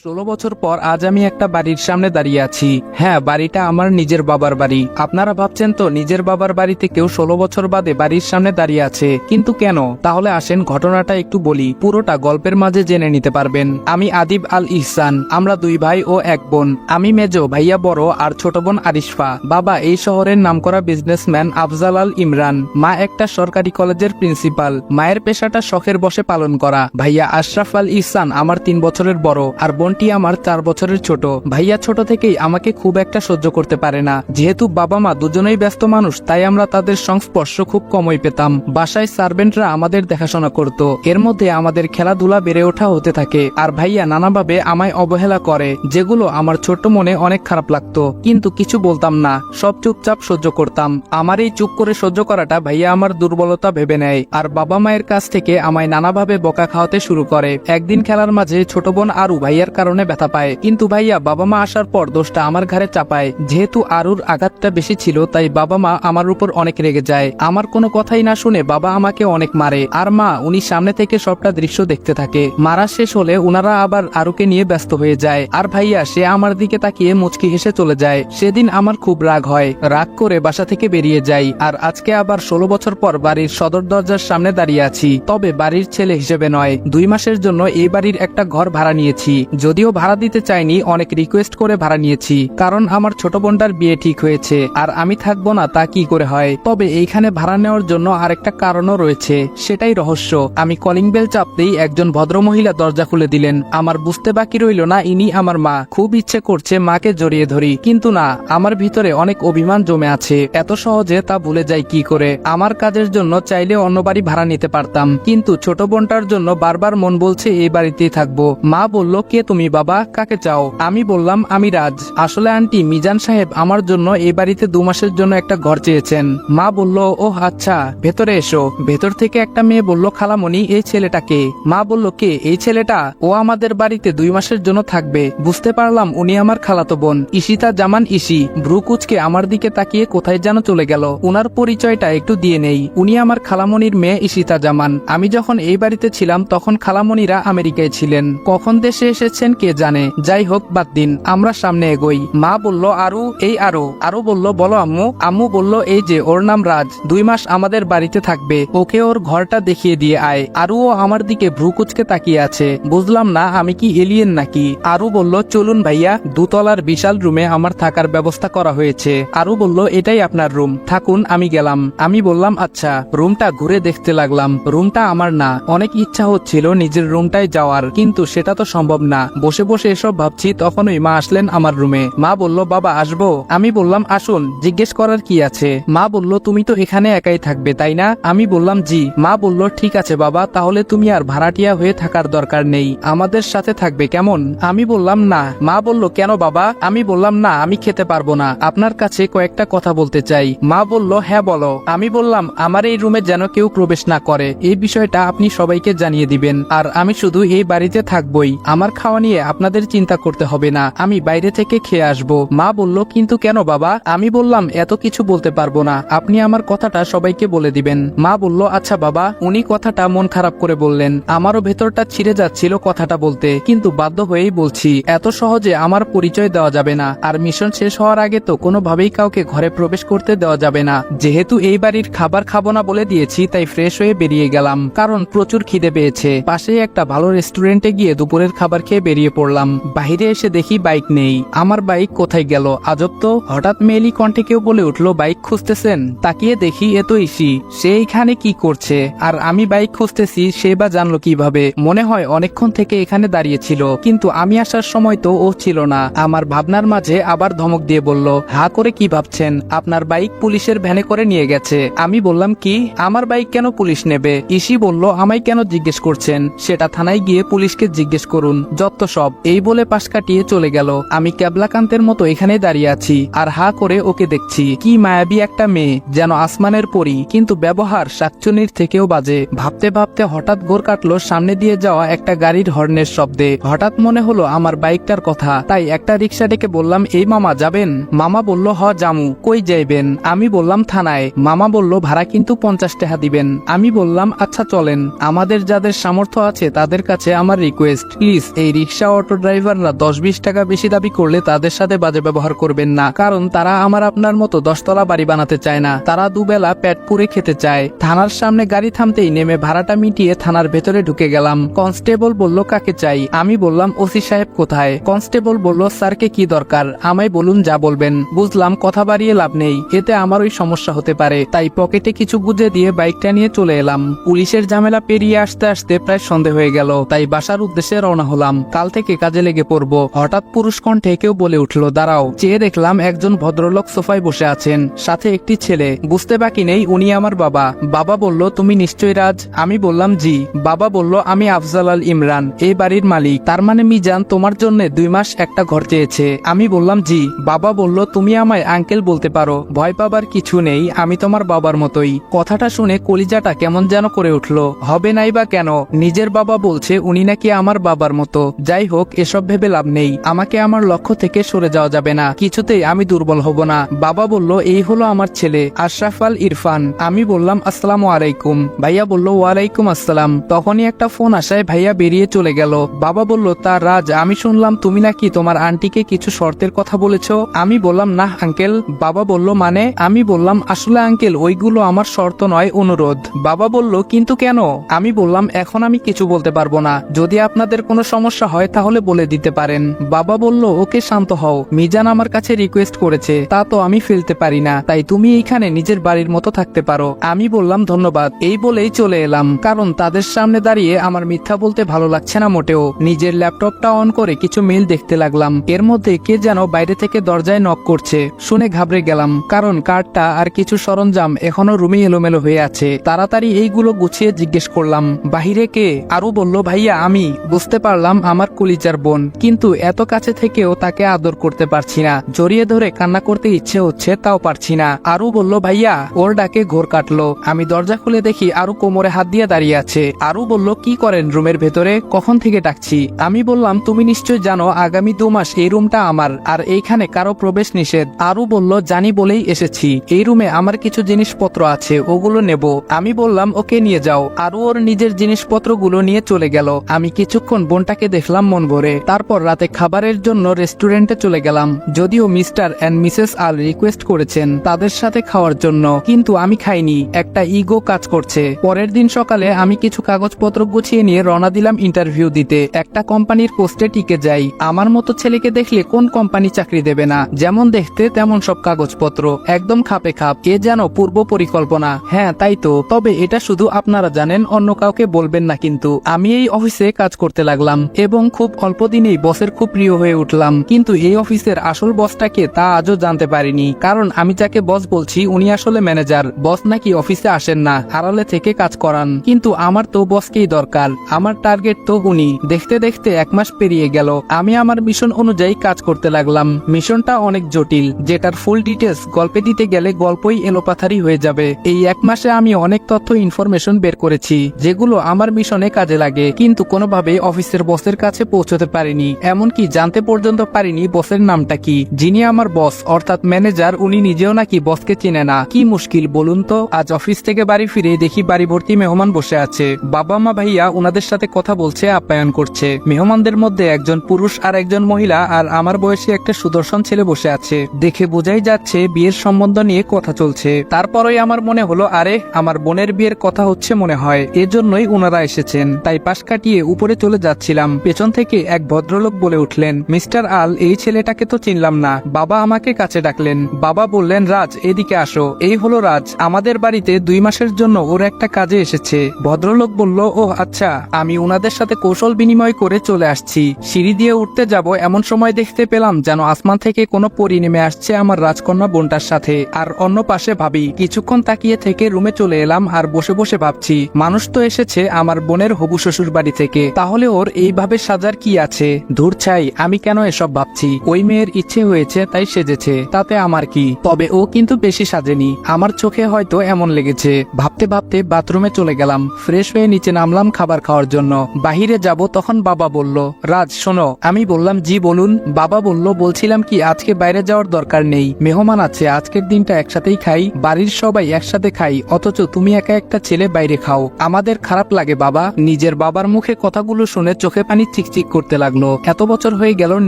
ষোলো বছর পর আজ আমি একটা বাড়ির সামনে দাঁড়িয়ে আছি। হ্যাঁ, বাড়িটা আমার নিজের বাবার বাড়ি। আপনারা ভাবছেন তো নিজের বাবার বাড়িতে কেউ 16 বছর বাদে বাড়ির সামনে দাঁড়িয়ে আছে, কিন্তু কেন? তাহলে আসেন ঘটনাটা একটু বলি, পুরোটা গল্পের মাঝে জেনে নিতে পারবেন। আমি আদিব আল ইহসান, আমরা 2 ভাই ও 1 বোন। আমি মেজো, ভাইয়া বড় আর ছোট বোন আরিশফা। বাবা এই শহরের নামকরা বিজনেসম্যান আফজাল আল ইমরান। মা একটা সরকারি কলেজের প্রিন্সিপাল। মায়ের পেশাটা শখের বসে পালন করা। ভাইয়া আশরাফ আল ইহসান আমার 3 বছরের বড়, আর বোনটি আমার 4 বছরের ছোট। ভাইয়া ছোট থেকেই আমাকে খুব একটা সহ্য করতে পারে না। যেহেতু বাবা মা দুজনেই ব্যস্ত মানুষ, তাই আমরা তাদের সংস্পর্শ খুব কমই পেতাম। বাসায় সার্ভেন্টরা আমাদের দেখাশোনা করত। এর মধ্যে আমাদের খেলাধুলা বেড়ে ওঠা হতে থাকে, আর ভাইয়া নানাভাবে আমায় অবহেলা করে, যেগুলো আমার ছোট্ট মনে অনেক খারাপ লাগতো। কিন্তু কিছু বলতাম না, সব চুপচাপ সহ্য করতাম। আমার এই চুপ করে সহ্য করাটা ভাইয়া আমার দুর্বলতা ভেবে নেয়, আর বাবা মায়ের কাছ থেকে আমায় নানাভাবে বকা খাওয়াতে শুরু করে। একদিন খেলার মাঝে ছোট বোন আরু ভাইয়ার কারণে ব্যথা পায়, কিন্তু ভাইয়া বাবা মা আসার পর দোষটা আমার ঘাড়ে চাপায়। যেহেতু আরুর আঘাতটা বেশি ছিল, তাই বাবা মা আমার উপর অনেক রেগে যায়। আমার কোনো কথাই না শুনে বাবা আমাকে অনেক মারে, আর মা উনি সামনে থেকে সবটা দৃশ্য দেখতে থাকে। মারা শেষ হলে উনারা আবার আরুকে নিয়ে ব্যস্ত হয়ে যায়, আর ভাইয়া সে আমার দিকে তাকিয়ে মুচকি হেসে চলে যায়। সেদিন আমার খুব রাগ হয়, রাগ করে বাসা থেকে বেরিয়ে যাই। আর আজকে আবার 16 বছর পর বাড়ির সদর দরজার সামনে দাঁড়িয়ে আছি, তবে বাড়ির ছেলে হিসেবে নয়। 2 মাসের জন্য এই বাড়ির একটা ঘর ভাড়া নিয়েছি। যদিও ভাড়া দিতে চাইনি, অনেক রিকোয়েস্ট করে ভাড়া নিয়েছি, কারণ আমার ছোট বোনটার বিয়ে ঠিক হয়েছে, আর আমি থাকবো না তা কি করে হয়। তবে এইখানে ভাড়া নেওয়ার জন্য আরেকটা কারণও রয়েছে, সেটাই রহস্য। আমি কলিং বেল চাপতেই একজন ভদ্রমহিলা দরজা খুলে দিলেন। আমার বুঝতে বাকি রইল না ইনি আমার মা। খুব ইচ্ছে করছে মাকে জড়িয়ে ধরি, কিন্তু না, আমার ভিতরে অনেক অভিমান জমে আছে। এত সহজে তা ভুলে যাই কি করে? আমার কাজের জন্য চাইলে অন্য বাড়ি ভাড়া নিতে পারতাম, কিন্তু ছোট বোনটার জন্য বারবার মন বলছে এই বাড়িতেই থাকবো। মা বলল, কে তুমি বাবা, কাকে চাও? আমি বললাম, আমি রাজ। আসলে আন্টি, মিজান সাহেব আমার জন্য এই বাড়িতে 2 মাসের জন্য একটা ঘর চেয়েছেন। মা বলল, ও আচ্ছা, ভেতরে এসো। ভেতর থেকে একটা মেয়ে বলল, খালামণি এই ছেলেটাকে। মা বলল, কে এই ছেলেটা? ও আমাদের বাড়িতে 2 মাসের জন্য থাকবে। বুঝতে পারলাম উনি আমার খালাতো বোন, ইশিতা জামান ইশি। ভ্রু কুচকে আমার দিকে তাকিয়ে কোথায় যেন চলে গেল। উনার পরিচয়টা একটু দিয়ে নেই। উনি আমার খালামণির মেয়ে ইশিতা জামান। আমি যখন এই বাড়িতে ছিলাম তখন খালামণিরা আমেরিকায় ছিলেন। কখন দেশে এসেছেন কে জানে। যাই হোক, বাদ দিন, আমরা সামনে এগোই। মা বলল, আরু, এই আরু। আরু বলল, বলো আম্মু। আম্মু বলল, এই যে ওর নাম রাজ, 2 মাস আমাদের বাড়িতে থাকবে, ওকে ওর ঘরটা দেখিয়ে দিয়ে আয়। আরুও আমার দিকে ভ্রু কুচকে তাকিয়ে আছে। বুঝলাম না আমি কি এলিয়েন নাকি। আরু বলল, চলুন ভাইয়া, 2 তলার বিশাল রুমে আমার থাকার ব্যবস্থা করা হয়েছে। আরু বলল, এটাই আপনার রুম, থাকুন, আমি গেলাম। আমি বললাম, আচ্ছা। রুমটা ঘুরে দেখতে লাগলাম। রুমটা আমার না। অনেক ইচ্ছা হচ্ছিল নিজের রুমটায় যাওয়ার, কিন্তু সেটা তো সম্ভব না। বসে বসে এসব ভাবছি, তখনই মা আসলেন আমার রুমে। মা বলল, বাবা আসবো? আমি বললাম, আসুন, জিজ্ঞেস করার কি আছে? মা বলল, তুমি তো এখানে একাই থাকবে তাই না? আমি বললাম, জি। মা বলল, ঠিক আছে বাবা, তাহলে তুমি আর ভাড়াটিয়া হয়ে থাকার দরকার নেই, আমাদের সাথে থাকবে, কেমন? আমি বললাম, না। মা বলল, কেন বাবা? আমি বললাম, না, আমি খেতে পারবো না, আপনার কাছে কয়েকটা কথা বলতে চাই। মা বলল, হ্যাঁ বলো। আমি বললাম, আমার এই রুমে যেন কেউ প্রবেশ না করে, এই বিষয়টা আপনি সবাইকে জানিয়ে দিবেন, আর আমি শুধু এই বাড়িতে থাকবই। আমার খাওয়া নিয়ে আপনাদের চিন্তা করতে হবে না, আমি বাইরে থেকে খেয়ে আসবো। মা বলল, কিন্তু কেন বাবা? আমি বললাম, এত কিছু বলতে পারবো না, আপনি আমার কথাটা সবাইকে বলে দিবেন। মা বলল, আচ্ছা বাবা। উনি কথাটা মন খারাপ করে বললেন। আমারও ভেতরটা ছিঁড়ে যাচ্ছিল কথাটা বলতে, কিন্তু বাধ্য হয়েই বলছি। এত সহজে আমার পরিচয় দেওয়া যাবে না, আর মিশন শেষ হওয়ার আগে তো কোনোভাবেই কাউকে ঘরে প্রবেশ করতে দেওয়া যাবে না। যেহেতু এই বাড়ির খাবার খাবো না বলে দিয়েছি, তাই ফ্রেশ হয়ে বেরিয়ে গেলাম, কারণ প্রচুর খিদে পেয়েছে। পাশেই একটা ভালো রেস্টুরেন্টে গিয়ে দুপুরের খাবার খেয়ে বেরিয়ে পড়লাম। বাইরে এসে দেখি বাইক নেই। আমার বাইক কোথায় গেল? আজব তো। হঠাৎ মেয়েলি কণ্ঠে কেউ বলে উঠলো, বাইক খুঁজতেছেন? তাকিয়ে দেখি এ তো ইসি। সে এইখানে কি করছে? আর আমি বাইক খুঁজতেছি, সে বা জানলো কিভাবে? মনে হয় অনেকক্ষণ থেকে এখানে দাঁড়িয়েছিল, কিন্তু আমি আসার সময় তো ও ছিল না। আমার ভাবনার মাঝে আবার ধমক দিয়ে বলল, হা করে কি ভাবছেন? আপনার বাইক পুলিশের ভ্যানে করে নিয়ে গেছে। আমি বললাম, কি? আমার বাইক কেন পুলিশ নেবে? ইসি বলল, আমায় কেন জিজ্ঞেস করছেন? সেটা থানায় গিয়ে পুলিশকে জিজ্ঞেস করুন, যত সব, এই বলে পাশ কাটিয়ে চলে গেল। আমি ক্যাবলাকান্তের মতো এখানে দাঁড়িয়ে আছি আর হা করে ওকে দেখছি। কি মায়াবী একটা মেয়ে, যেন আসমানের পরী, কিন্তু ব্যবহার শাকচুনির থেকেও বাজে। ভাবতে ভাবতে হঠাৎ গোর কাটলো সামনে দিয়ে যাওয়া একটা গাড়ির হর্নের শব্দে। হঠাৎ মনে হলো আমার বাইকটার কথা, তাই একটা রিক্সা ডেকে বললাম, এই মামা যাবেন? মামা বলল, হ জামু। কই যাইবেন? আমি বললাম থানায়। মামা বলল, ভাড়া কিন্তু 50 টাকা দিবেন। আমি বললাম আচ্ছা চলেন। আমাদের যাদের সামর্থ্য আছে তাদের কাছে আমার রিকোয়েস্ট, প্লিজ এই রিক্সা অটো ড্রাইভাররা 10-20 টাকা বেশি দাবি করলে তাদের সাথে বাজে ব্যবহার করবেন না, কারণ তারা আমার আপনার মতো 10 তলা বাড়ি বানাতে চায় না, তারা দুবেলা পেট পুরে খেতে চায়। থানার সামনে গাড়ি থামতেই নেমে ভাড়াটা মিটিয়ে থানার ভেতরে ঢুকে গেলাম। কনস্টেবল বলল, কাকে চাই? আমি বললাম, ওসি সাহেব কোথায়? কনস্টেবল বলল, স্যারকে কি দরকার? আমায় বলুন, যা বলবেন। বুঝলাম কথা বাড়িয়ে লাভ নেই, এতে আমারই সমস্যা হতে পারে, তাই পকেটে কিছু গুজে দিয়ে বাইকটা নিয়ে চলে এলাম। পুলিশের ঝামেলা পেরিয়ে আসতে আসতে প্রায় সন্ধে হয়ে গেল, তাই বাসার উদ্দেশ্যে রওনা হলাম। কাল থেকে কাজে লেগে পড়ব। হঠাৎ পুরুষ কণ্ঠে কেউ বলে উঠল, দাঁড়াও। চেয়ে দেখলাম একজন ভদ্রলোক সোফায় বসে আছেন, সাথে একটি ছেলে। বুঝতে বাকি নেই উনি আমার বাবা। বাবা বলল, তুমি নিশ্চয় রাজ? আমি বললাম, জি। বাবা বলল, আমি আফজাল আল ইমরান, এই বাড়ির মালিক। তার মানে মিজান তোমার জন্য 2 মাস একটা ঘর চেয়েছে? আমি বললাম, জি। বাবা বলল, তুমি আমায় আঙ্কেল বলতে পারো, ভয় পাবার কিছু নেই, আমি তোমার বাবার মতোই। কথাটা শুনে কলিজাটা কেমন যেন করে উঠল। হবে নাই বা কেন? নিজের বাবা বলছে উনি নাকি আমার বাবার মতো। যাই হোক, এসব ভেবে লাভ নেই, আমাকে আমার লক্ষ্য থেকে সরে যাওয়া যাবে না, কিছুতেই আমি দুর্বল হব না। বাবা বলল, এই হলো আমার ছেলে আশরাফ আল ইরফান। আমি বললাম, আসসালামু আলাইকুম। ভাইয়া বলল, ওয়ালাইকুম আসসালাম। তখনই একটা ফোন আসায় ভাইয়া বেরিয়ে চলে গেল। বাবা বলল, তা রাজ, আমি শুনলাম তুমি নাকি তোমার আন্টিকে কিছু শর্তের কথা বলেছ? আমি বললাম, না আঙ্কেল। বাবা বলল, মানে? আমি বললাম, আসলে আঙ্কেল ওইগুলো আমার শর্ত নয়, অনুরোধ। বাবা বলল, কিন্তু কেন? আমি বললাম, এখন আমি কিছু বলতে পারবো না, যদি আপনাদের কোনো সমস্যা হয় তাহলে বলে দিতে পারেন। বাবা বলল, ওকে শান্ত হও, মিজান আমার কাছে রিকোয়েস্ট করেছে, তা তো আমি ফেলতে পারি না, তাই তুমি এইখানে নিজের বাড়ির মতো থাকতে পারো। আমি বললাম, ধন্যবাদ। এই বলেই চলে এলাম, কারণ তাদের সামনে দাঁড়িয়ে আমার মিথ্যা বলতে ভালো লাগছে না মোটেও। নিজের ল্যাপটপটা অন করে কিছু মেইল দেখতে লাগলাম। এর মধ্যে কে যেন বাইরে থেকে দরজায় নক করছে। শুনে ঘাবড়ে গেলাম, কারণ কার্ডটা আর কিছু সরঞ্জাম এখনো রুমে এলোমেলো হয়ে আছে। তাড়াতাড়ি এইগুলো গুছিয়ে জিজ্ঞেস করলাম, বাহিরে কে? আরু বলল, ভাইয়া আমি। বুঝতে পারলাম আমার কলিজার বোন, কিন্তু এত কাছে থেকেও তাকে আদর করতে পারছি না। জড়িয়ে ধরে কান্না করতে ইচ্ছে হচ্ছে, তাও পারছি না। আরু বলল, ভাইয়া। ওর ডাকে ঘোর কাটলো। আমি দরজা খুলে দেখি আরু কোমরে হাত দিয়ে দাঁড়িয়ে আছে। আরু বলল, কি করেন রুমের ভেতরে? কখন থেকে ডাকছি? আমি বললাম, তুমি নিশ্চয় জানো আগামী 2 মাস এই রুমটা আমার, আর এইখানে কারো প্রবেশ নিষেধ। আরু বলল, জানি বলেই এসেছি। এই রুমে আমার কিছু জিনিসপত্র আছে, ওগুলো নেব। আমি বললাম, ওকে নিয়ে যাও। আরু ওর নিজের জিনিসপত্রগুলো নিয়ে চলে গেল। আমি কিছুক্ষণ বোনটাকে দেখলাম মন ভরে। তারপর রাতে খাবারের জন্য রেস্টুরেন্টে চলে গেলাম। যদিও মিস্টার এন্ড মিসেস আল রিকোয়েস্ট করেছেন তাদের সাথে খাওয়ার জন্য, কিন্তু আমি খাইনি, একটা ইগো কাজ করছে। পরের দিন সকালে আমি কিছু কাগজপত্র গুছিয়ে নিয়ে রওনা দিলাম ইন্টারভিউ দিতে। একটা কোম্পানির পোস্টে টিকে যাই। আমার মতো ছেলেকে দেখলে কোন কোম্পানি চাকরি দেবে না? যেমন দেখতে তেমন সব কাগজপত্র, একদম খাপে খাপ। এ যেন পূর্ব পরিকল্পনা। হ্যাঁ তাই তো, তবে এটা শুধু আপনারা জানেন, অন্য কাউকে বলবেন না। কিন্তু আমি এই অফিসে কাজ করতে লাগলাম এবং খুব অল্প দিনেই বসের খুব প্রিয় হয়ে উঠলাম। কিন্তু এই অফিসের আসল বসটাকে তা আজও জানতে পারিনি, কারণ আমি যাকে বস বলছি উনি আসলে ম্যানেজার। বস নাকি অফিসে আসেন না, আড়ালে থেকে কাজ করান। কিন্তু আমার তো বসকেই দরকার, আমার টার্গেট তো উনি। দেখতে দেখতে 1 মাস পেরিয়ে গেল। আমি আমার মিশন অনুযায়ী কাজ করতে লাগলাম। মিশনটা অনেক জটিল, যেটার ফুল ডিটেলস গল্পে দিতে গেলে গল্পই এলোপাথারি হয়ে যাবে। এই 1 মাসে আমি অনেক তথ্য ইনফরমেশন বের করেছি, যেগুলো আমার মিশনে কাজে লাগে, কিন্তু কোনোভাবে অফিসের বসের কাছে পৌঁছতে পারিনি। এমনকি জানতে পর্যন্ত পারিনি বসের নামটা কি। যিনি আমার বস অর্থাৎ ম্যানেজার, উনি নিজেও নাকি বসকে চিনে না। কি মুশকিল বলুন তো। আজ অফিস থেকে বাড়ি ফিরে দেখি বাড়ি ভর্তি মেহমান বসে আছে। বাবা মা ভাইয়া ওনাদের সাথে কথা বলছে, আপ্যায়ন করছে। মেহমানদের মধ্যে একজন পুরুষ আর একজন মহিলা, আর আমার বয়সী একটা সুদর্শন ছেলে বসে আছে। দেখে বোঝাই যাচ্ছে বিয়ের সম্বন্ধ নিয়ে কথা চলছে। তারপরই আমার মনে হলো, আরে আমার বোনের বিয়ের কথা হচ্ছে মনে হয়, এজন্যই ওনারা এসেছেন। তাই পাশ কাটিয়ে উপরে চলে যাচ্ছিলাম, পেছন থেকে এক ভদ্রলোক বলে উঠলেন, মিস্টার আল, এই ছেলেটাকে তো চিনলাম না। বাবা আমাকে কাছে ডাকলেন। বাবা বললেন, রাজ এদিকে আসো। এই হলো রাজ, আমাদের বাড়িতে 2 মাসের জন্য ওর একটা কাজে এসেছে। ভদ্রলোক বলল, ও আচ্ছা। আমি ওনাদের সাথে কৌশল বিনিময় করে চলে আসছি। সিঁড়ি দিয়ে উঠতে যাব এমন সময় দেখতে পেলাম যেন আসমান থেকে কোনো পরী নেমে আসছে আমার রাজকন্যা বোনটার সাথে, আর অন্য পাশে ভাবি। কিছুক্ষণ তাকিয়ে থেকে রুমে চলে এলাম আর বসে বসে ভাবছি, মানুষ তো এসেছে আমার বোনের হবু শ্বশুর বাড়ি থেকে, তাহলে ওর এইভাবে সাজার কি আছে? ধুর ছাই, আমি কেন এসব ভাবছি? ওই মেয়ের ইচ্ছে হয়েছে তাই সেজেছে, তাতে আমার কি? তবে ও কিন্তু বেশি সাজেনি, আমার চোখে হয়তো এমন লেগেছে। ভাবতে ভাবতে বাথরুমে চলে গেলাম, ফ্রেশ হয়ে নিচে নামলাম খাবার খাওয়ার জন্য। বাহিরে যাব তখন বাবা বলল, রাজ শোনো। আমি বললাম, জি বলুন। বাবা বলল, বলছিলাম কি আজকে বাইরে যাওয়ার দরকার নেই, মেহমান আছে, আজকের দিনটা একসাথেই খাই, বাড়ির সবাই একসাথে খাই, অথচ তুমি একা একটা ছেলে বাইরে খাও, আমাদের খারাপ লাগে বাবা। নিজের বাবার মুখে কথাগুলো শুনে চোখে পানি চিকচিক করতে লাগলো। এত বছর হয়ে গেল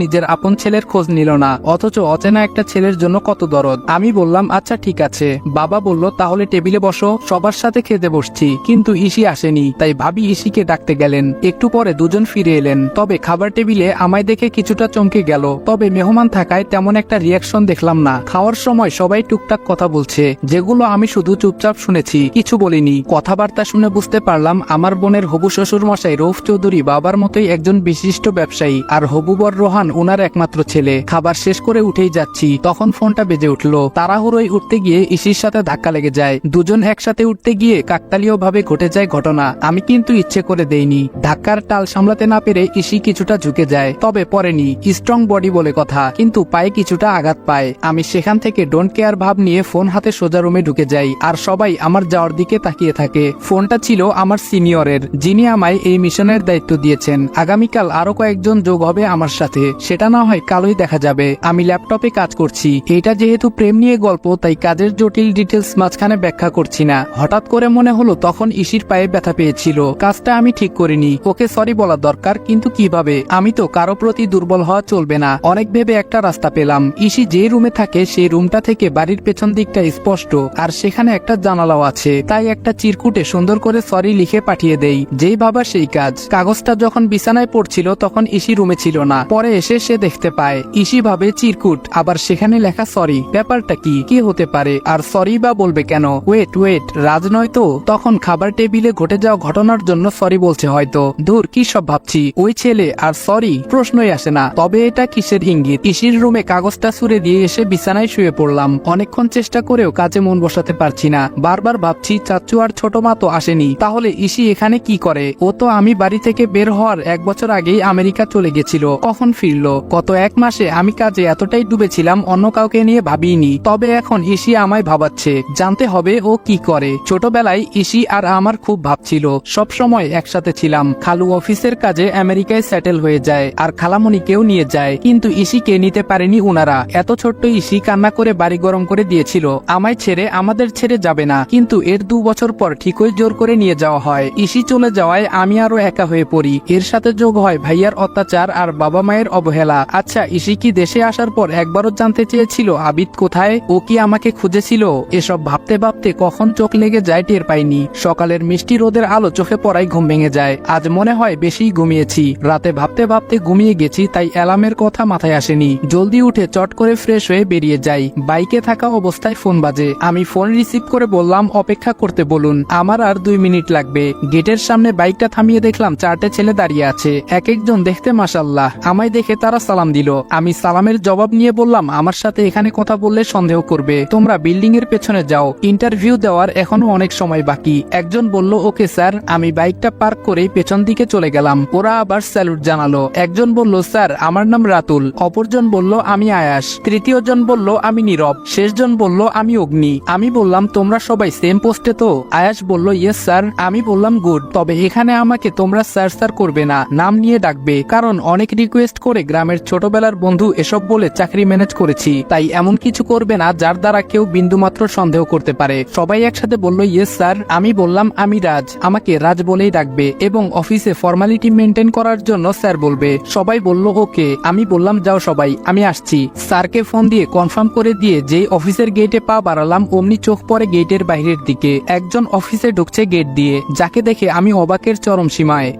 নিজের আপন ছেলের খোঁজ নিল না, অথচ অচেনা একটা ছেলের জন্য কত দরদ। আমি বললাম, আচ্ছা ঠিক আছে। বাবা বলল, তাহলে টেবিলে বসো, সবার সাথে খেতে বসছি। কিন্তু ইসি আসেনি, তাই ভাবি ইসিকে ডাকতে গেলেন। একটু পরে দুজন ফিরে এলেন, তবে খাবার টেবিলে আমায় দেখে কিছুটা চমকে গেল। তবে মেহমান থাকায় তেমন একটা রিয়াকশন দেখলাম না। খাওয়ার সময় সবাই টুকটাক কথা বলছে, যেগুলো আমি শুধু চুপচাপ শুনেছি, কিছু বলিনি। কথাবার্তা শুনে বুঝতে পারলাম আমার বোনের হবু শ্বশুর মশাই রৌফ চৌধুরী বাবার মতোই একজন বিশিষ্ট ব্যবসায়ী, আর হবু বর রোহান ওনার একমাত্র ছেলে। খাবার শেষ করে উঠেই যাচ্ছি, তখন ফোনটা বেজে উঠলো। তাড়াহুড়োই উঠতে গিয়ে ইসির সাথে ধাক্কা লেগে যায়। দুজন একসাথে উঠতে গিয়ে কাকতালীয় ভাবে ঘটে যায় ঘটনা। আমি কিন্তু ইচ্ছে করে দেইনি। ধাক্কার টাল সামলাতে না পেরে ইসি কিছুটা ঝুঁকে যায়, তবে পরেনি, স্ট্রং বডি বলে কথা, কিন্তু পায়ে কিছুটা আঘাত পায়। আমি সেখান থেকে ডোন্ট কেয়ার ভাব নিয়ে ফোন হাতে সোজা রুমে ঢুকে যাই, আর সবাই আমার যাওয়ার দিকে তাকিয়ে থাকে। ফোনটা ছিল আমার সিনিয়রের, যিনি আমায় এই মিশনের দায়িত্ব দিয়েছেন। আগামীকাল আরো কয়েকজন যোগ হবে আমার সাথে, সেটা না হয় কালই দেখা যাবে। আমি ল্যাপটপে কাজ করছি, এটা যেহেতু প্রেম নিয়ে গল্প, তাই কাজের জটিল ডিটেলস মাঝখানে ব্যাখ্যা করছি না। হঠাৎ করে মনে হলো তখন ইসির পায়ে ব্যথা পেয়েছিল, কাজটা আমি ঠিক করিনি, ওকে সরি বলা দরকার, কিন্তু কিভাবে? আমি তো কারো প্রতি দুর্বল হওয়া চলবে না। অনেক ভেবে একটা রাস্তা পেলাম। ইসি যে রুমে থাকে সেই রুমটা থেকে বাড়ির পেছন দিকটা স্পষ্ট, আর সেখানে একটা জানালাও আছে, তাই একটা চিরকুটে সুন্দর করে সরি লিখে পাঠিয়ে দেই। যেই ভাবা সেই কাজ। কাগজটা যখন বিছানায় পড়ছিল তখন ইসি রুমে ছিল না, পরে এসে সে দেখতে পায়। ইসি ভাবে চিরকুট, আবার সেখানে লেখা সরি, ব্যাপারটা কি হতে পারে? আর সরি বা বলবে কেন? ওয়েট, রাজ নয় তো? তখন খাবার টেবিলে ঘটে যাওয়া ঘটনার জন্য সরি বলছে হয়তো। ধুর, কি সব ভাবছি, ওই ছেলে আর সরি, প্রশ্নই আসে না। তবে এটা কিসের ইঙ্গিত? ইসির রুমে কাগজটা ছুঁড়ে দিয়ে এসে বিছানায় শুয়ে পড়লাম। অনেকক্ষণ চেষ্টা করেও কাজে মন বসাতে পারছি না। বারবার ভাবছি, চাচু আর ছোট মা তো আসেনি, তাহলে ইসি এখানে কি করে? ও তো আমি বাড়ি থেকে বের হওয়ার 1 বছর আগেই আমেরিকা চলে গেছিল, কখন ফিরলো? গত 1 মাসে আমি কাজে এতটাই ডুবেছিলাম, অন্য কাউকে নিয়ে ভাবিনি। তবে এখন ইসি আমায় ভাবাচ্ছে, জানতে হবে ও কি করে। ছোটবেলায় ইসি আর আমার খুব ভাব ছিল, সব সময় একসাথে ছিলাম। খালু অফিসের কাজে আমেরিকায় সেটেল হয়ে যায়, আর খালামণিকেও নিয়ে যায়, কিন্তু ইসিকে নিতে পারেনি উনারা। এত ছোট্ট ইসি কান্না করে বাড়ি গরম করে দিয়েছিল, আমায় ছেড়ে, আমাদের ছেড়ে যাবে না। কিন্তু এর 2 বছর পর ঠিকই জোর করে নিয়ে যাওয়া হয়। ইসি চলে যাওয়ায় আমি আরো একা হয়ে পড়ি। এর সাথে যোগ হয় ভাইয়ার অত্যাচার আর বাবা মায়ের অবহেলা। আচ্ছা, ইসি কি দেশে আসার পর একবারও জানতে চেয়েছিল আবিদ কোথায়? ও কি আমাকে খুঁজেছিল? এসব ভাবতে ভাবতে কখন চোখ লেগে যায় টের পাইনি। সকালের মিষ্টি রোদের আলো চোখে পড়াই ঘুম ভেঙে যায়। আজ মনে হয় বেশি ঘুমিয়েছি। রাতে ভাবতে ভাবতে ঘুমিয়ে গেছি, তাই অ্যালার্মের কথা মাথায় আসেনি। জলদি উঠে চট করে ফ্রেশ হয়ে বেরিয়ে যাই। বাইকে থাকা অবস্থায় ফোন বাজে। আমি ফোন রিসিভ করে বললাম, অপেক্ষা করতে বলুন, আমার আর 2 মিনিট লাগবে। গেটের সামনে বাইকটা থামিয়ে দেখলাম 4টে ছেলে দাঁড়িয়ে আছে, এক একজন দেখতে মাশাআল্লাহ। আমায় দেখে তারা সালাম দিল। আমি সালামের জবাব নিয়ে বললাম, আমার সাথে এখানে কথা বললে সন্দেহ করবে, তোমরা বিল্ডিং এর পেছনে যাও, ইন্টারভিউ দেওয়ার এখনো অনেক সময় বাকি। একজন বলল, ওকে স্যার। আমি বাইকটা পার্ক করে পেছন দিকে চলে গেলাম। ওরা আবার স্যালুট জানালো। একজন বলল, স্যার আমার নাম রাতুল। অপরজন বলল, আমি আয়াস। তৃতীয় জন বলল, আমি নীরব। শেষজন বলল, আমি অগ্নি। আমি বললাম, তোমরা সবাই সেম পোস্টে তো? আয়াস বলল, ইয়েস স্যার। আমি বললাম, গুড। তবে এখানে আমাকে তোমরা স্যার করবে না, নাম নিয়ে ডাকবে, কারণ অনেক রিকোয়েস্ট করে গ্রামের ছোটবেলার বন্ধু এসব বলে চাকরি ম্যানেজ করেছি, তাই এমন কিছু করবে না যার দ্বারা কেউ বিন্দুমাত্র সন্দেহ করতে পারে। সবাই একসাথে বলল, ইয়েস স্যার। আমি বললাম, আমি রাজ, আমাকে রাজ বলেই ডাকবে, এবং অফিসে ফর্মালিটি মেনটেন করার জন্য স্যার বলবে। সবাই বলল, ওকে। আমি বললাম, যাও সবাই, আমি আসছি। স্যারকে ফোন দিয়ে কনফার্ম করে দিয়ে যেই অফিসের গেটে পা বাড়ালাম, অমনি চোখ পড়ে গেটের বাইরের দিকে। একজন অফিসে ঢুকছে গেট দিয়ে, যাকে দেখে আমি অবাকের চরম সীমায়।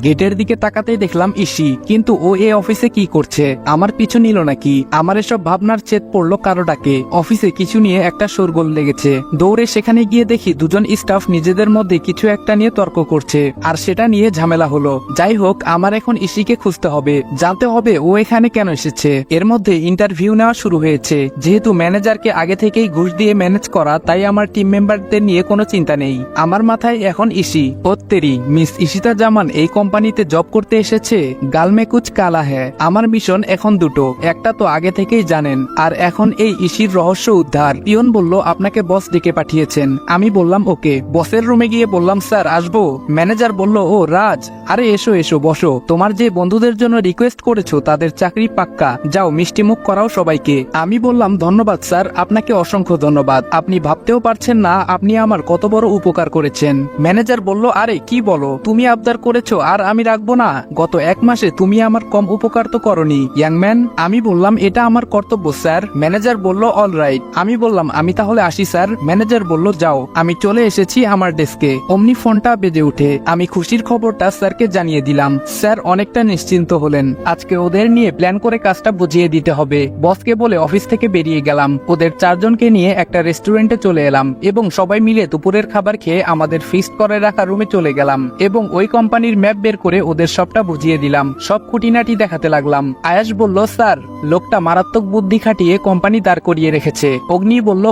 গেটের দিকে তাকাতেই দেখলাম ইসি, কিন্তু ও এ অফিসে কি করছে? আমার পিছু নিল নাকি? আমার এসব ভাবনার চেত পড়লো কারোটাকে। অফিসে কিছু নিয়ে একটা শোরগোল লেগেছে। দৌড়ে সেখানে গিয়ে দেখি দুজন স্টাফ নিজেদের মধ্যে কিছু একটা নিয়ে তর্ক করছে, আর সেটা নিয়ে ঝামেলা হলো। যাই হোক, আমার এখন ইসিকে খুঁজতে হবে, জানতে হবে ও এখানে কেন এসেছে। এর মধ্যে ইন্টারভিউ নেওয়া শুরু হয়েছে। যেহেতু ম্যানেজারকে আগে থেকেই ঘুষ দিয়ে ম্যানেজ করা, তাই আমার টিম মেম্বারদের নিয়ে কোনো চিন্তা নেই। আমার মাথায় এখন ইসি। ওত্তেরি, মিস ইশিতা জামান এই কোম্পানিতে জব করতে এসেছে? গাল মে কুছ কালা হ্যায়। আমার মিশন এখন দুটো, একটা তো আগে থেকেই জানেন, আর এখন এই ইসির রহস্য উদ্ধার। পিয়ন বলল আপনাকে বস ডেকে পাঠিয়েছেন। আমি বললাম ওকে। বসের রুমে গিয়ে বললাম স্যার আসবো? ম্যানেজার বলল ও রাজ, আরে এসো এসো বসো। তোমার যে বন্ধুদের জন্য রিকোয়েস্ট করেছো তাদের চাকরি পাক্কা, যাও মিষ্টি মুখ করাও সবাইকে। আমি বললাম ধন্যবাদ স্যার, আপনাকে অসংখ্য ধন্যবাদ। আপনি ভাবতেও পারছেন না আপনি আমার কত বড় উপকার করেছেন। ম্যানেজার বলল আরে কি বলো, তুমি আবদার করেছো আর আমি রাখবো না? গত 1 মাসে তুমি আমার কম উপকার তো করনি ইয়াংম্যান। আমি বললাম এটা আমার কর্তব্য স্যার। ম্যানেজার বলল অল রাইট। আমি বললাম আমি তাহলে আসি স্যার। ম্যানেজার বলল যাও। আমি চলে এসেছি আমার ডেস্কে, অমনি ফোনটা বেজে উঠে। আমি খুশির খবরটা স্যারকে জানিয়ে দিলাম। স্যার অনেকটা নিশ্চিন্ত হলেন। আজকে ওদের নিয়ে প্ল্যান করে কাজটা বুঝিয়ে দিতে হবে। বসকে বলে অফিস থেকে বেরিয়ে গেলাম। ওদের 4 জনকে নিয়ে একটা রেস্টুরেন্টে চলে এলাম এবং সবাই মিলে দুপুরের খাবার খেয়ে আমাদের ফিক্সড করে রাখা রুমে চলে গেলাম এবং ওই কোম্পানির ম্যাপ বের করে ওদের সবটা বুঝিয়ে দিলাম। সব খুঁটিনাটি দেখাতে লাগলাম। আয়াস বলল স্যার লোকটা মারাত্মক বুদ্ধি খাটিয়ে কোম্পানি দাঁড় করিয়ে রেখেছে। অগ্নি বলল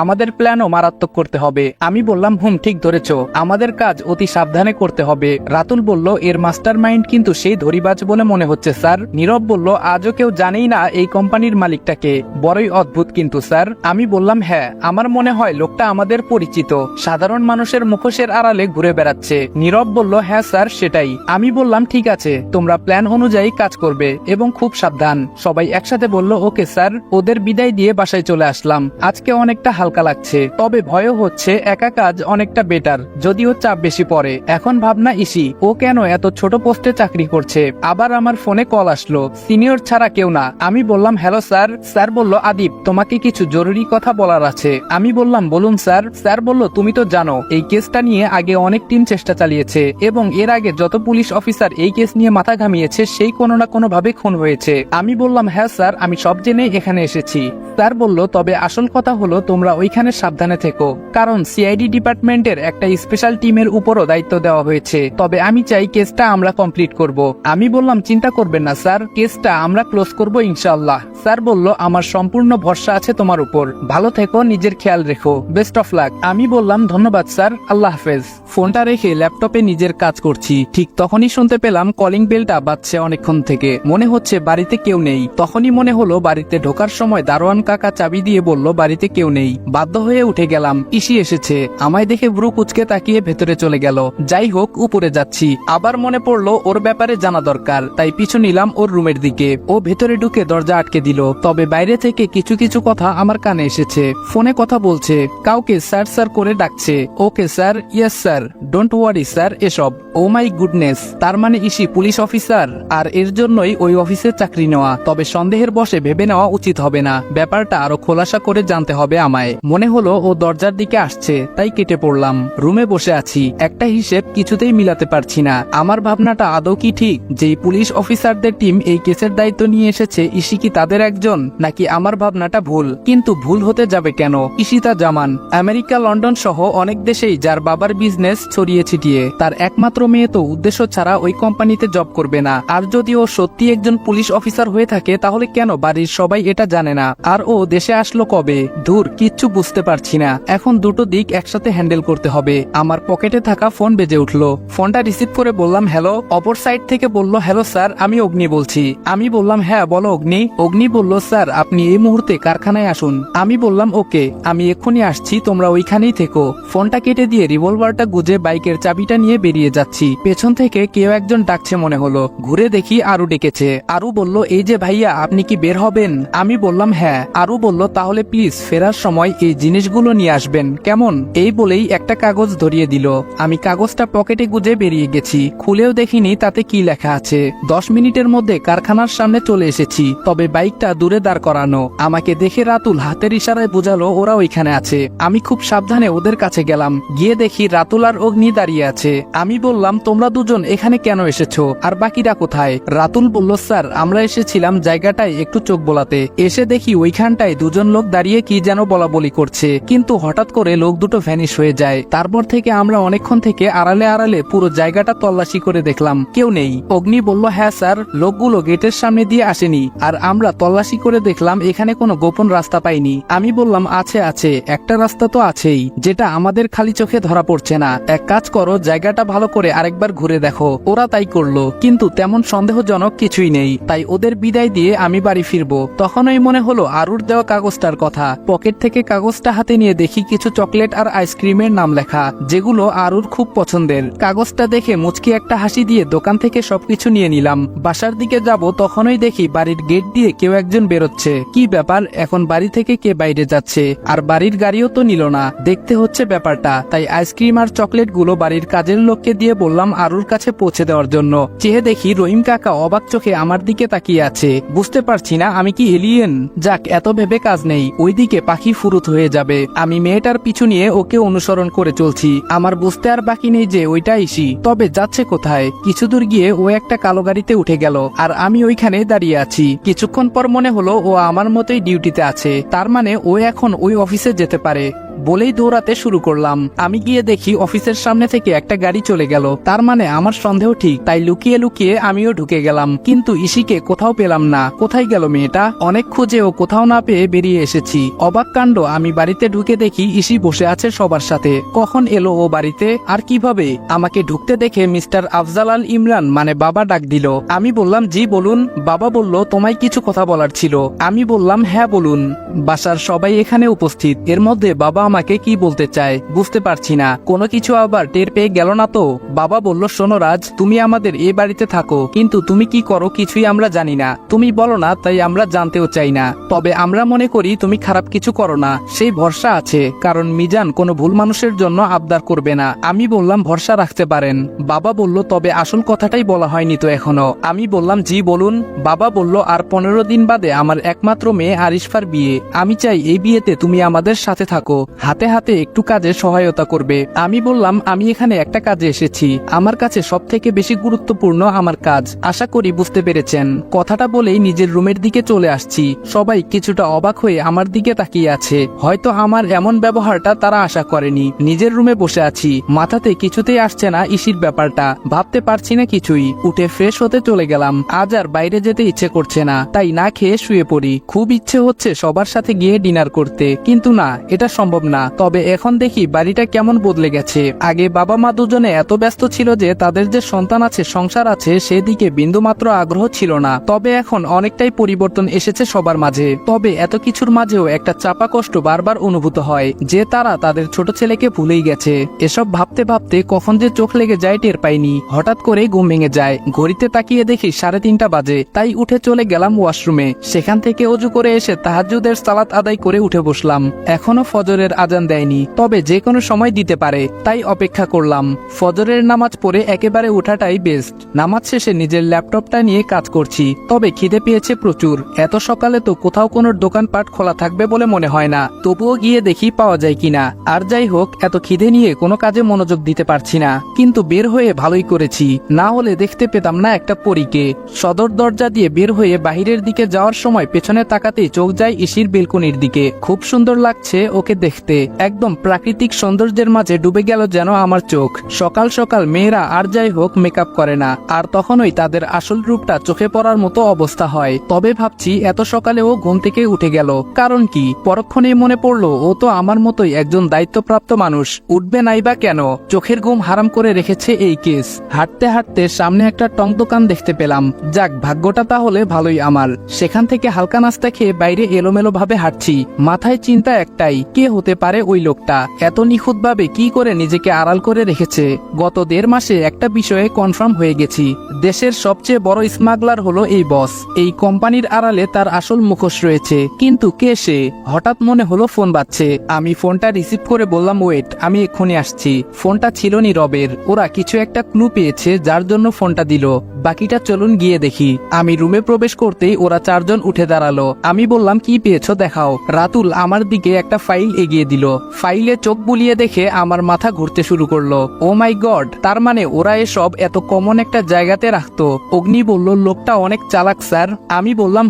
আমাদের প্ল্যানও মারাত্মক করতে হবে। আমি বললাম ঠিক ধরেছ, আমাদের কাজ অতি সাবধানে করতে হবে। রাতুল বলল এর মাস্টার মাইন্ড কিন্তু সেই ধরিবাজ বলে মনে হচ্ছে স্যার। নীরব বলল আজও কেউ জানেই না এই কোম্পানির মালিকটাকে, বড়ই অদ্ভুত কিন্তু স্যার। আমি বললাম হ্যাঁ আমার মনে হয় লোকটা আমাদের পরিচিত, সাধারণ মানুষের মুখোশের আড়ালে ঘুরে বেড়াচ্ছে। নীরব বলল হ্যাঁ স্যার সেটাই। আমি বললাম ঠিক আছে, তোমরা প্ল্যান অনুযায়ী কাজ করবে এবং খুব সাবধান। সবাই একসাথে বলল ওকে স্যার। ওদের বিদায় দিয়ে বাসায় চলে আসলাম। আজকে অনেকটা হালকা লাগছে, তবে ভয়ও হচ্ছে। একা কাজ অনেকটা বেটার, যদিও চাপ বেশি পড়ে। এখন ভাবনা ইসি ও কেন এত ছোট পোস্টে চাকরি করছে। আবার আমার ফোনে কল আসলো, সিনিয়র ছাড়া কেউ না। আমি বললাম হ্যালো স্যার। স্যার বলল আদিপ তোমাকে কিছু জরুরি কথা বলার আছে। আমি বললাম বলুন স্যার। স্যার বলল তুমি তো জানো এই কেসটা নিয়ে আগে অনেক টিম চেষ্টা চালিয়েছে এবং এর আগে যত পুলিশ অফিসার এই কেস নিয়ে মাথা ঘামিয়েছে সেই কোনো না কোনো ভাবে খুন হয়েছে। আমি বললাম হ্যাঁ স্যার, আমি সব জেনে এখানে এসেছি। স্যার বলল তবে আসল কথা হলো তোমরা ওইখানে সাবধানে থেকো, কারণ সিআইডি ডিপার্টমেন্টের একটা স্পেশাল টিমের উপরও দায়িত্ব দেওয়া হয়েছে। তবে আমি চাই কেসটা আমরা কমপ্লিট করব। আমি বললাম চিন্তা করবেন না স্যার, কেসটা আমরা ক্লোজ করব ইনশাআল্লাহ। স্যার বলল আমার সম্পূর্ণ ভরসা আছে তোমার উপর, ভালো থেকো, নিজের খেয়াল রেখো, বেস্ট অফ লাক। আমি বললাম ধন্যবাদ স্যার, আল্লাহ হাফেজ। ফোনটা রেখে ল্যাপটপে নিজের কাজ করছি। ঠিক তখনই শুনতে পেলাম কলিং বেলটা বাজছে অনেকক্ষণ থেকে। মনে হচ্ছে বাড়িতে কেউ নেই। তখনই মনে হলো বাড়িতে ঢোকার সময় দারোয়ান কাকা চাবি দিয়ে বলল বাড়িতে কেউ নেই। বাধ্য হয়ে উঠে গেলাম। ইসি এসেছে। আমায় দেখে ভ্রু কুচকে তাকিয়ে ভেতরে চলে গেল। যাই হোক উপরে যাচ্ছি। আবার মনে পড়লো ওর ব্যাপারে জানা দরকার, তাই পিছু নিলাম ওর রুমের দিকে। ও ভেতরে ঢুকে দরজা আটকে দিল। তবে বাইরে থেকে কিছু কিছু কথা আমার কানে এসেছে। ফোনে কথা বলছে, কাউকে স্যার স্যার করে ডাকছে। Okay sir, yes sir, don't worry sir, এসব। ও মাই গুডনেস, তার মানে ইসি পুলিশ অফিসার, আর এর জন্যই ওই অফিসে চাকরি নেওয়া। তবে সন্দেহের বশে ভেবে নেওয়া উচিত হবে না, ব্যাপারটা আরো খোলাসা করে জানতে হবে আমায়। মনে হলো ও দরজার দিকে আসছে, তাই কেটে পড়লাম। রুমে বসে আছি, একটা হিসেব কিছুতেই মিলাতে পারছি না। আমার ভাবনাটা আদৌ কি ঠিক? যেই পুলিশ অফিসারদের টিম এই কেসের দায়িত্ব নিয়ে এসেছে ইসি কি তাদের একজন, নাকি আমার ভাবনাটা ভুল? কিন্তু ভুল হতে যাবে কেন? ইশিতা জামান আমেরিকা, লন্ডন সহ অনেক দেশেই যার বাবার বিজনেস ছড়িয়ে ছিটিয়ে। তার একমাত্র মেয়ে তো উদ্দেশ্য ছাড়া ওই কোম্পানিতে জব করবে না। আর যদি ও সত্যি একজন পুলিশ অফিসার হয়ে থাকে তাহলে কেন বাড়ির সবাই এটা জানে না? আর ও দেশে আসলো কবে? দূর, কিচ্ছু বুঝতে পারছি না। এখন দুটো দিক একসাথে হ্যান্ডেল করতে হবে। আমার পকেটে থাকা ফোন বেজে উঠলো। ফোনটা রিসিভ করে বললাম হ্যালো। অপর সাইড থেকে বলল হ্যালো স্যার, আমি অগ্নি বলছি। আমি বললাম হ্যাঁ বলো অগ্নি। অগ্নি বলল স্যার আপনি এই মুহূর্তে কারখানায় আসুন। আমি বললাম ওকে, আমি এক্ষুনি আসছি, তোমরা ওইখানেই থেকো। ফোনটা কেটে দিয়ে রিভলভারটা গুজে বাইকের চাবিটা নিয়ে বেরিয়ে যাচ্ছি। পেছন থেকে কেউ একজন ডাকছে মনে হলো। ঘুরে দেখি আরু ডেকেছে। আরু বলল এই যে ভাইয়া, আপনি কি বের হবেন? আমি বললাম হ্যাঁ। আরু বলল তাহলে প্লিজ ফেরার সময় এই জিনিসগুলো নিয়ে আসবেন, কেমন? এই বলেই একটা কাগজ ধরিয়ে দিল। আমি কাগজটা পকেটে গুজে বেরিয়ে গেছি। খুলেও দেখিনি তাতে কি লেখা আছে। 10 মিনিটের মধ্যে কারখানার সামনে চলে এসেছি, তবে বাইকটা দূরে দাঁড় করানো। আমাকে দেখে রাতুল হাতের ইশারায় বোঝালো ওরা ওইখানে আছে। আমি খুব সাবধানে ওদের কাছে গেলাম। গিয়ে দেখি রাতুল আর অগ্নি দাঁড়িয়ে আছে। আমি বললাম তোমরা দুজন এখানে কেন এসেছো, আর বাকিরা কোথায়? রাতুল বলল স্যার আমরা এসেছিলাম জায়গাটায় একটু চোখ বোলাতে। এসে দেখি ওইখানটায় দুজন লোক দাঁড়িয়ে কি যেন বলা বলি করছে, কিন্তু হঠাৎ করে লোক দুটো ভ্যানিশ হয়ে যায়। তারপর থেকে আমরা অনেকক্ষণ থেকে আড়ালে আড়ালে পুরো জায়গাটা তল্লাশি করে দেখলাম, কেউ নেই। অগ্নি বলল হ্যাঁ স্যার, লোকগুলো গেটের সামনে দিয়ে আসেনি, আর আমরা তল্লাশি করে দেখলাম এখানে কোনো গোপন রাস্তা পাইনি। আমি বললাম আছে আছে, একটা রাস্তা তো আছেই, যেটা আমাদের খালি চোখে ধরা পড়ছে না। এক কাজ করো, জায়গাটা ভালো করে আরেকবার ঘুরে ঘুরে দেখো। ওরা তাই করলো, কিন্তু তেমন সন্দেহজনক কিছুই নেই। তাই ওদের বিদায় দিয়ে আমি বাড়ি ফিরবো। তখনই মনে হলো আরুর দেওয়া কাগজটার কথা। পকেট থেকে কাগজটা হাতে নিয়ে দেখি কিছু চকলেট আর আইসক্রিমের নাম লেখা, যেগুলো আরুর খুব পছন্দের। কাগজটা দেখে মুচকি একটা হাসি দিয়ে দোকান থেকে সবকিছু নিয়ে নিলাম। বাসার দিকে যাব, তখনই দেখি বাড়ির গেট দিয়ে কেউ একজন বেরোচ্ছে। কি ব্যাপার, এখন বাড়ি থেকে কে বাইরে যাচ্ছে? আর বাড়ির গাড়িও তো নিল না। দেখতে হচ্ছে ব্যাপারটা। তাই আইসক্রিম আর চকলেট গুলো বাড়ির কাজের লোককে দিয়ে বললাম আরুর কাছে পৌঁছে দেওয়ার জন্য। চেয়ে দেখি রহিম কাকা অবাক চোখে আমার দিকে তাকিয়ে আছে। বুঝতে পারছি না আমি কি এলিয়েন। যাক, এত ভেবে কাজ নেই, ওইদিকে পাখি ফুরুত হয়ে যাবে। আমি মেয়েটার পিছু নিয়ে ওকে অনুসরণ করে চলছি। আমার বুঝতে আর বাকি নেই যে ওইটা ইসি। তবে যাচ্ছে কোথায়? কিছু দূর গিয়ে ও একটা কালো গাড়িতে উঠে গেল, আর আমি ওইখানে দাঁড়িয়ে আছি। কিছুক্ষণ পর মনে হলো ও আমার মতোই ডিউটিতে আছে, তার মানে ও এখন ওই অফিসে যেতে পারে। বলেই দৌড়াতে শুরু করলাম। আমি গিয়ে দেখি অফিসের সামনে থেকে একটা গাড়ি চলে গেল। তার মানে আমার সন্দেহ ঠিক। তাই লুকিয়ে লুকিয়ে আমিও ঢুকে গেলাম, কিন্তু ইসিকে কোথাও পেলাম না। কোথায় গেল মেয়েটা? অনেক খুঁজে ও কোথাও না পেয়ে বেরিয়ে এসেছি। অবাক কাণ্ড, আমি বাড়িতে ঢুকে দেখি ইসি বসে আছে সবার সাথে। কখন এলো ও বাড়িতে আর কিভাবে? আমাকে ঢুকতে দেখে মিস্টার আফজাল আল ইমরান মানে বাবা ডাক দিল। আমি বললাম জি বলুন। বাবা বলল তোমায় কিছু কথা বলার ছিল। আমি বললাম হ্যাঁ বলুন। বাসার সবাই এখানে উপস্থিত। এর মধ্যে বাবা আমাকে কি বলতে চায় বুঝতে পারছি না। কোনো কিছু আবার টের পেয়ে গেল না তো? বাবা বলল শোনো রাজ, তুমি আমাদের এ বাড়িতে থাকো, কিন্তু তুমি কি করো কিছুই আমরা জানি না। তুমি বলো না, তাই আমরা জানতেও চাই না। তবে আমরা মনে করি তুমি খারাপ কিছু করো না, সেই ভরসা আছে। কারণ মিজান কোনো ভুল মানুষের জন্য আবদার করবে না। আমি বললাম ভরসা রাখতে পারেন। বাবা বলল তবে আসল কথাটাই বলা হয়নি তো এখনো। আমি বললাম জি বলুন। বাবা বলল আর 15 দিন বাদে আমার একমাত্র মেয়ে আরিশফার বিয়ে। আমি চাই এই বিয়েতে তুমি আমাদের সাথে থাকো, হাতে হাতে একটু কাজে সহায়তা করবে। আমি বললাম আমি এখানে একটা কাজে এসেছি, আমার কাছে সব থেকে বেশি গুরুত্বপূর্ণ আমার কাজ। আশা করি বুঝতে পেরেছেন। কথাটা বলেই নিজের রুমের দিকে চলে আসছি। সবাই কিছুটা অবাক হয়ে আমার দিকে তাকিয়ে আছে। হয়তো আমার এমন ব্যবহারটা তারা আশা করেনি। নিজের রুমে বসে আছি, মাথাতে কিছুতেই আসছে না ইসির ব্যাপারটা। ভাবতে পারছি না কিছুই। উঠে ফ্রেশ হতে চলে গেলাম। আজ আর বাইরে যেতে ইচ্ছে করছে না, তাই না খেয়ে শুয়ে পড়ি। খুব ইচ্ছে হচ্ছে সবার সাথে গিয়ে ডিনার করতে, কিন্তু না, এটা সম্ভব না। তবে এখন দেখি বাড়িটা কেমন বদলে গেছে। আগে বাবা মা দুজনে এত ব্যস্ত ছিল যে তাদের যে সন্তান আছে, সংসার আছে, সেদিকে বিন্দুমাত্র আগ্রহ ছিল না। তবে এখন অনেকটাই পরিবর্তন এসেছে সবার মাঝে। তবে এত কিছুর মাঝেও একটা চাপা কষ্ট বারবার অনুভূত হয় যে তারা তাদের ছোট ছেলেকে ভুলেই গেছে। এসব ভাবতে ভাবতে কখন যে চোখ লেগে যায় টের পাইনি। হঠাৎ করে ঘুম ভেঙে যায়। ঘড়িতে তাকিয়ে দেখি 3:30 বাজে। তাই উঠে চলে গেলাম ওয়াশরুমে। সেখান থেকে ওযু করে এসে তাহাজ্জুদের সালাত আদায় করে উঠে বসলাম। এখনো ফজরের আজান দেয়নি, তবে যে কোনো সময় দিতে পারে, তাই অপেক্ষা করলাম। ফজরের নামাজ পড়ে একেবারে ওঠাটাই বেস্ট। নামাজ শেষে নিজের ল্যাপটপটা নিয়ে কাজ করছি। তবে খিদে পেয়েছে প্রচুর। এত সকালে তো কোথাও কোনো দোকানপাট খোলা থাকবে বলে মনে হয় না। তবুও গিয়ে দেখি পাওয়া যায় কিনা। আর যাই হোক, এত খিদে নিয়ে কোনো কাজে মনোযোগ দিতে পারছি না। কিন্তু বের হয়ে ভালোই করেছি, না হলে দেখতে পেতাম না একটা পরীকে। সদর দরজা দিয়ে বের হয়ে বাহিরের দিকে যাওয়ার সময় পেছনে তাকাতেই চোখ যায় ইসির বেলকনির দিকে। খুব সুন্দর লাগছে ওকে দেখতে। একদম প্রাকৃতিক সৌন্দর্যের মাঝে ডুবে গেল যেন আমার চোখ। সকাল সকাল মেয়েরা আর যাই হোক মেকআপ করে না, আর তখনই তাদের আসল রূপটা চোখে পড়ার মতো অবস্থা হয়। তবে ভাবছি এত সকালে ও ঘুম থেকে উঠে গেল কারণ কি? পরক্ষণেই মনে পড়লো ও তো আমার মতোই একজন দায়িত্বপ্রাপ্ত মানুষ। উঠবে নাই বা কেন? চোখের ঘুম হারাম করে রেখেছে এই কেস। হাঁটতে হাঁটতে সামনে একটা টং দোকান দেখতে পেলাম। যাক, ভাগ্যটা তাহলে ভালোই আমার। সেখান থেকে হালকা নাস্তা খেয়ে বাইরে এলোমেলো ভাবে হাঁটছি। মাথায় চিন্তা একটাই, কে হতে পারে ওই লোকটা? এত নিখুঁতভাবে কি করে নিজেকে আড়াল করে রেখেছে? গত 1.5 মাসে একটা বিষয়ে কনফার্ম হয়ে গেছি, দেশের সবচেয়ে বড় স্মাগলার হলো এই বস। এই কোম্পানির আড়ালে তার আসল মুখোশ রয়েছে। কিন্তু কে সে? হঠাৎ মনে হলো ফোন বাজছে। আমি ফোনটা রিসিভ করে বললাম ওয়েট, আমি এক্ষুনি আসছি। ফোনটা ছিল নীরবের। ওরা কিছু একটা ক্লু পেয়েছে যার জন্য ফোনটা দিল। বাকিটা চলুন গিয়ে দেখি। আমি রুমে প্রবেশ করতেই ওরা 4 জন উঠে দাঁড়ালো। আমি বললাম কি পেয়েছো দেখাও। রাতুল আমার দিকে একটা ফাইল এগিয়ে দিল। ফাইলে চোখ বুলিয়ে দেখে আমার মাথা ঘুরতে শুরু করলো। ও মাই গড, তার মানে ওরা এসব এত কমন একটা জায়গাতে রাখতো। অগ্নি বলল লোকটা অনেক চালাক স্যার। আমি বললাম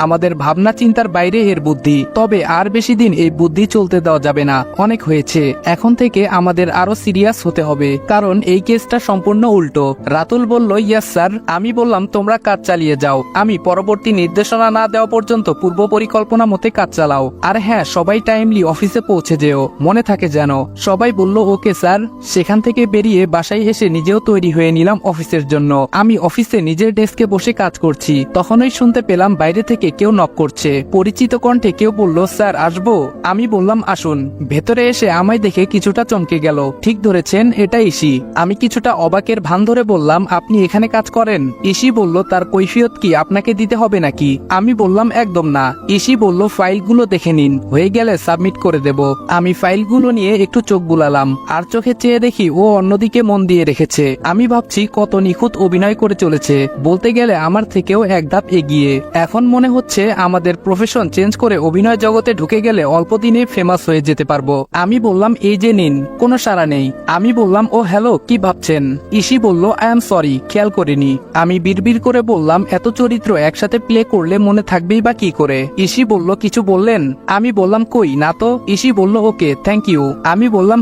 আমাদের ভাবনা চিন্তার বাইরে এর বুদ্ধি। তবে আর বেশি দিন এই বুদ্ধি চলতে দেওয়া যাবে না, অনেক হয়েছে। এখন থেকে আমাদের আরো সিরিয়াস হতে হবে, কারণ এই কেসটা সম্পূর্ণ উল্টো। রাতুল বলল ইয়েস স্যার, স্যার। আমি বললাম তোমরা কাজ চালিয়ে যাও, আমি পরবর্তী নির্দেশনা না দেওয়া পর্যন্ত পূর্ব পরিকল্পনা মতে কাজ চালাও। আর হ্যাঁ, সবাই টাইমলি অফিসে পৌঁছে যেও, মনে থাকে যেন। সবাই বলল ওকে স্যার। সেখান থেকে বেরিয়ে বাসায় এসে নিজেও তৈরি হয়ে নিলাম অফিসের জন্য। আমি অফিসে নিজের ডেস্কে বসে কাজ করছি, তখনই শুনতে পেলাম বাইরে থেকে কেউ নক করছে। পরিচিত কণ্ঠে কেউ বলল স্যার আসবো। আমি বললাম আসুন। ভেতরে এসে আমায় দেখে কিছুটা চমকে গেল। ঠিক ধরেছেন, এটা ইসি। আমি কিছুটা অবাকের ভান ধরে বললাম আপনি এখানে কাজ করেন? ইসি বলল তার কৈফিয়ত কি আপনাকে দিতে হবে নাকি? আমি বললাম একদম না। ইসি বলল ফাইলগুলো দেখে নিন, হয়ে গেলে সাবমিট করে দেব। আমি ফাইলগুলো নিয়ে একটু চোখ বুলালাম, আর চোখে চেয়ে দেখি ও অন্যদিকে মন দিয়ে রেখেছে। আমি ভাবছি কত নিখুঁত অভিনয় করে চলেছে, বলতে গেলে আমার থেকেও এক ধাপ এগিয়ে। এখন মনে হচ্ছে আমাদের প্রফেশন চেঞ্জ করে অভিনয় জগতে ঢুকে গেলে অল্প দিনে ফেমাস হয়ে যেতে পারবো। আমি বললাম এই যে নিন। কোনো সাড়া নেই। আমি বললাম ও হ্যালো, কি ভাবছেন? ইসি বলল আই এম সরি, খেয়াল করিনি। আমি বিড়বিড় করে বললাম এত চরিত্র একসাথে প্লে করলে মনে থাকবেই বা কি করে? ইসি বলল কিছু বললেন? আমি বললাম কই না তো। ইসি বলল ওকে থ্যাংক ইউ। আমি বললাম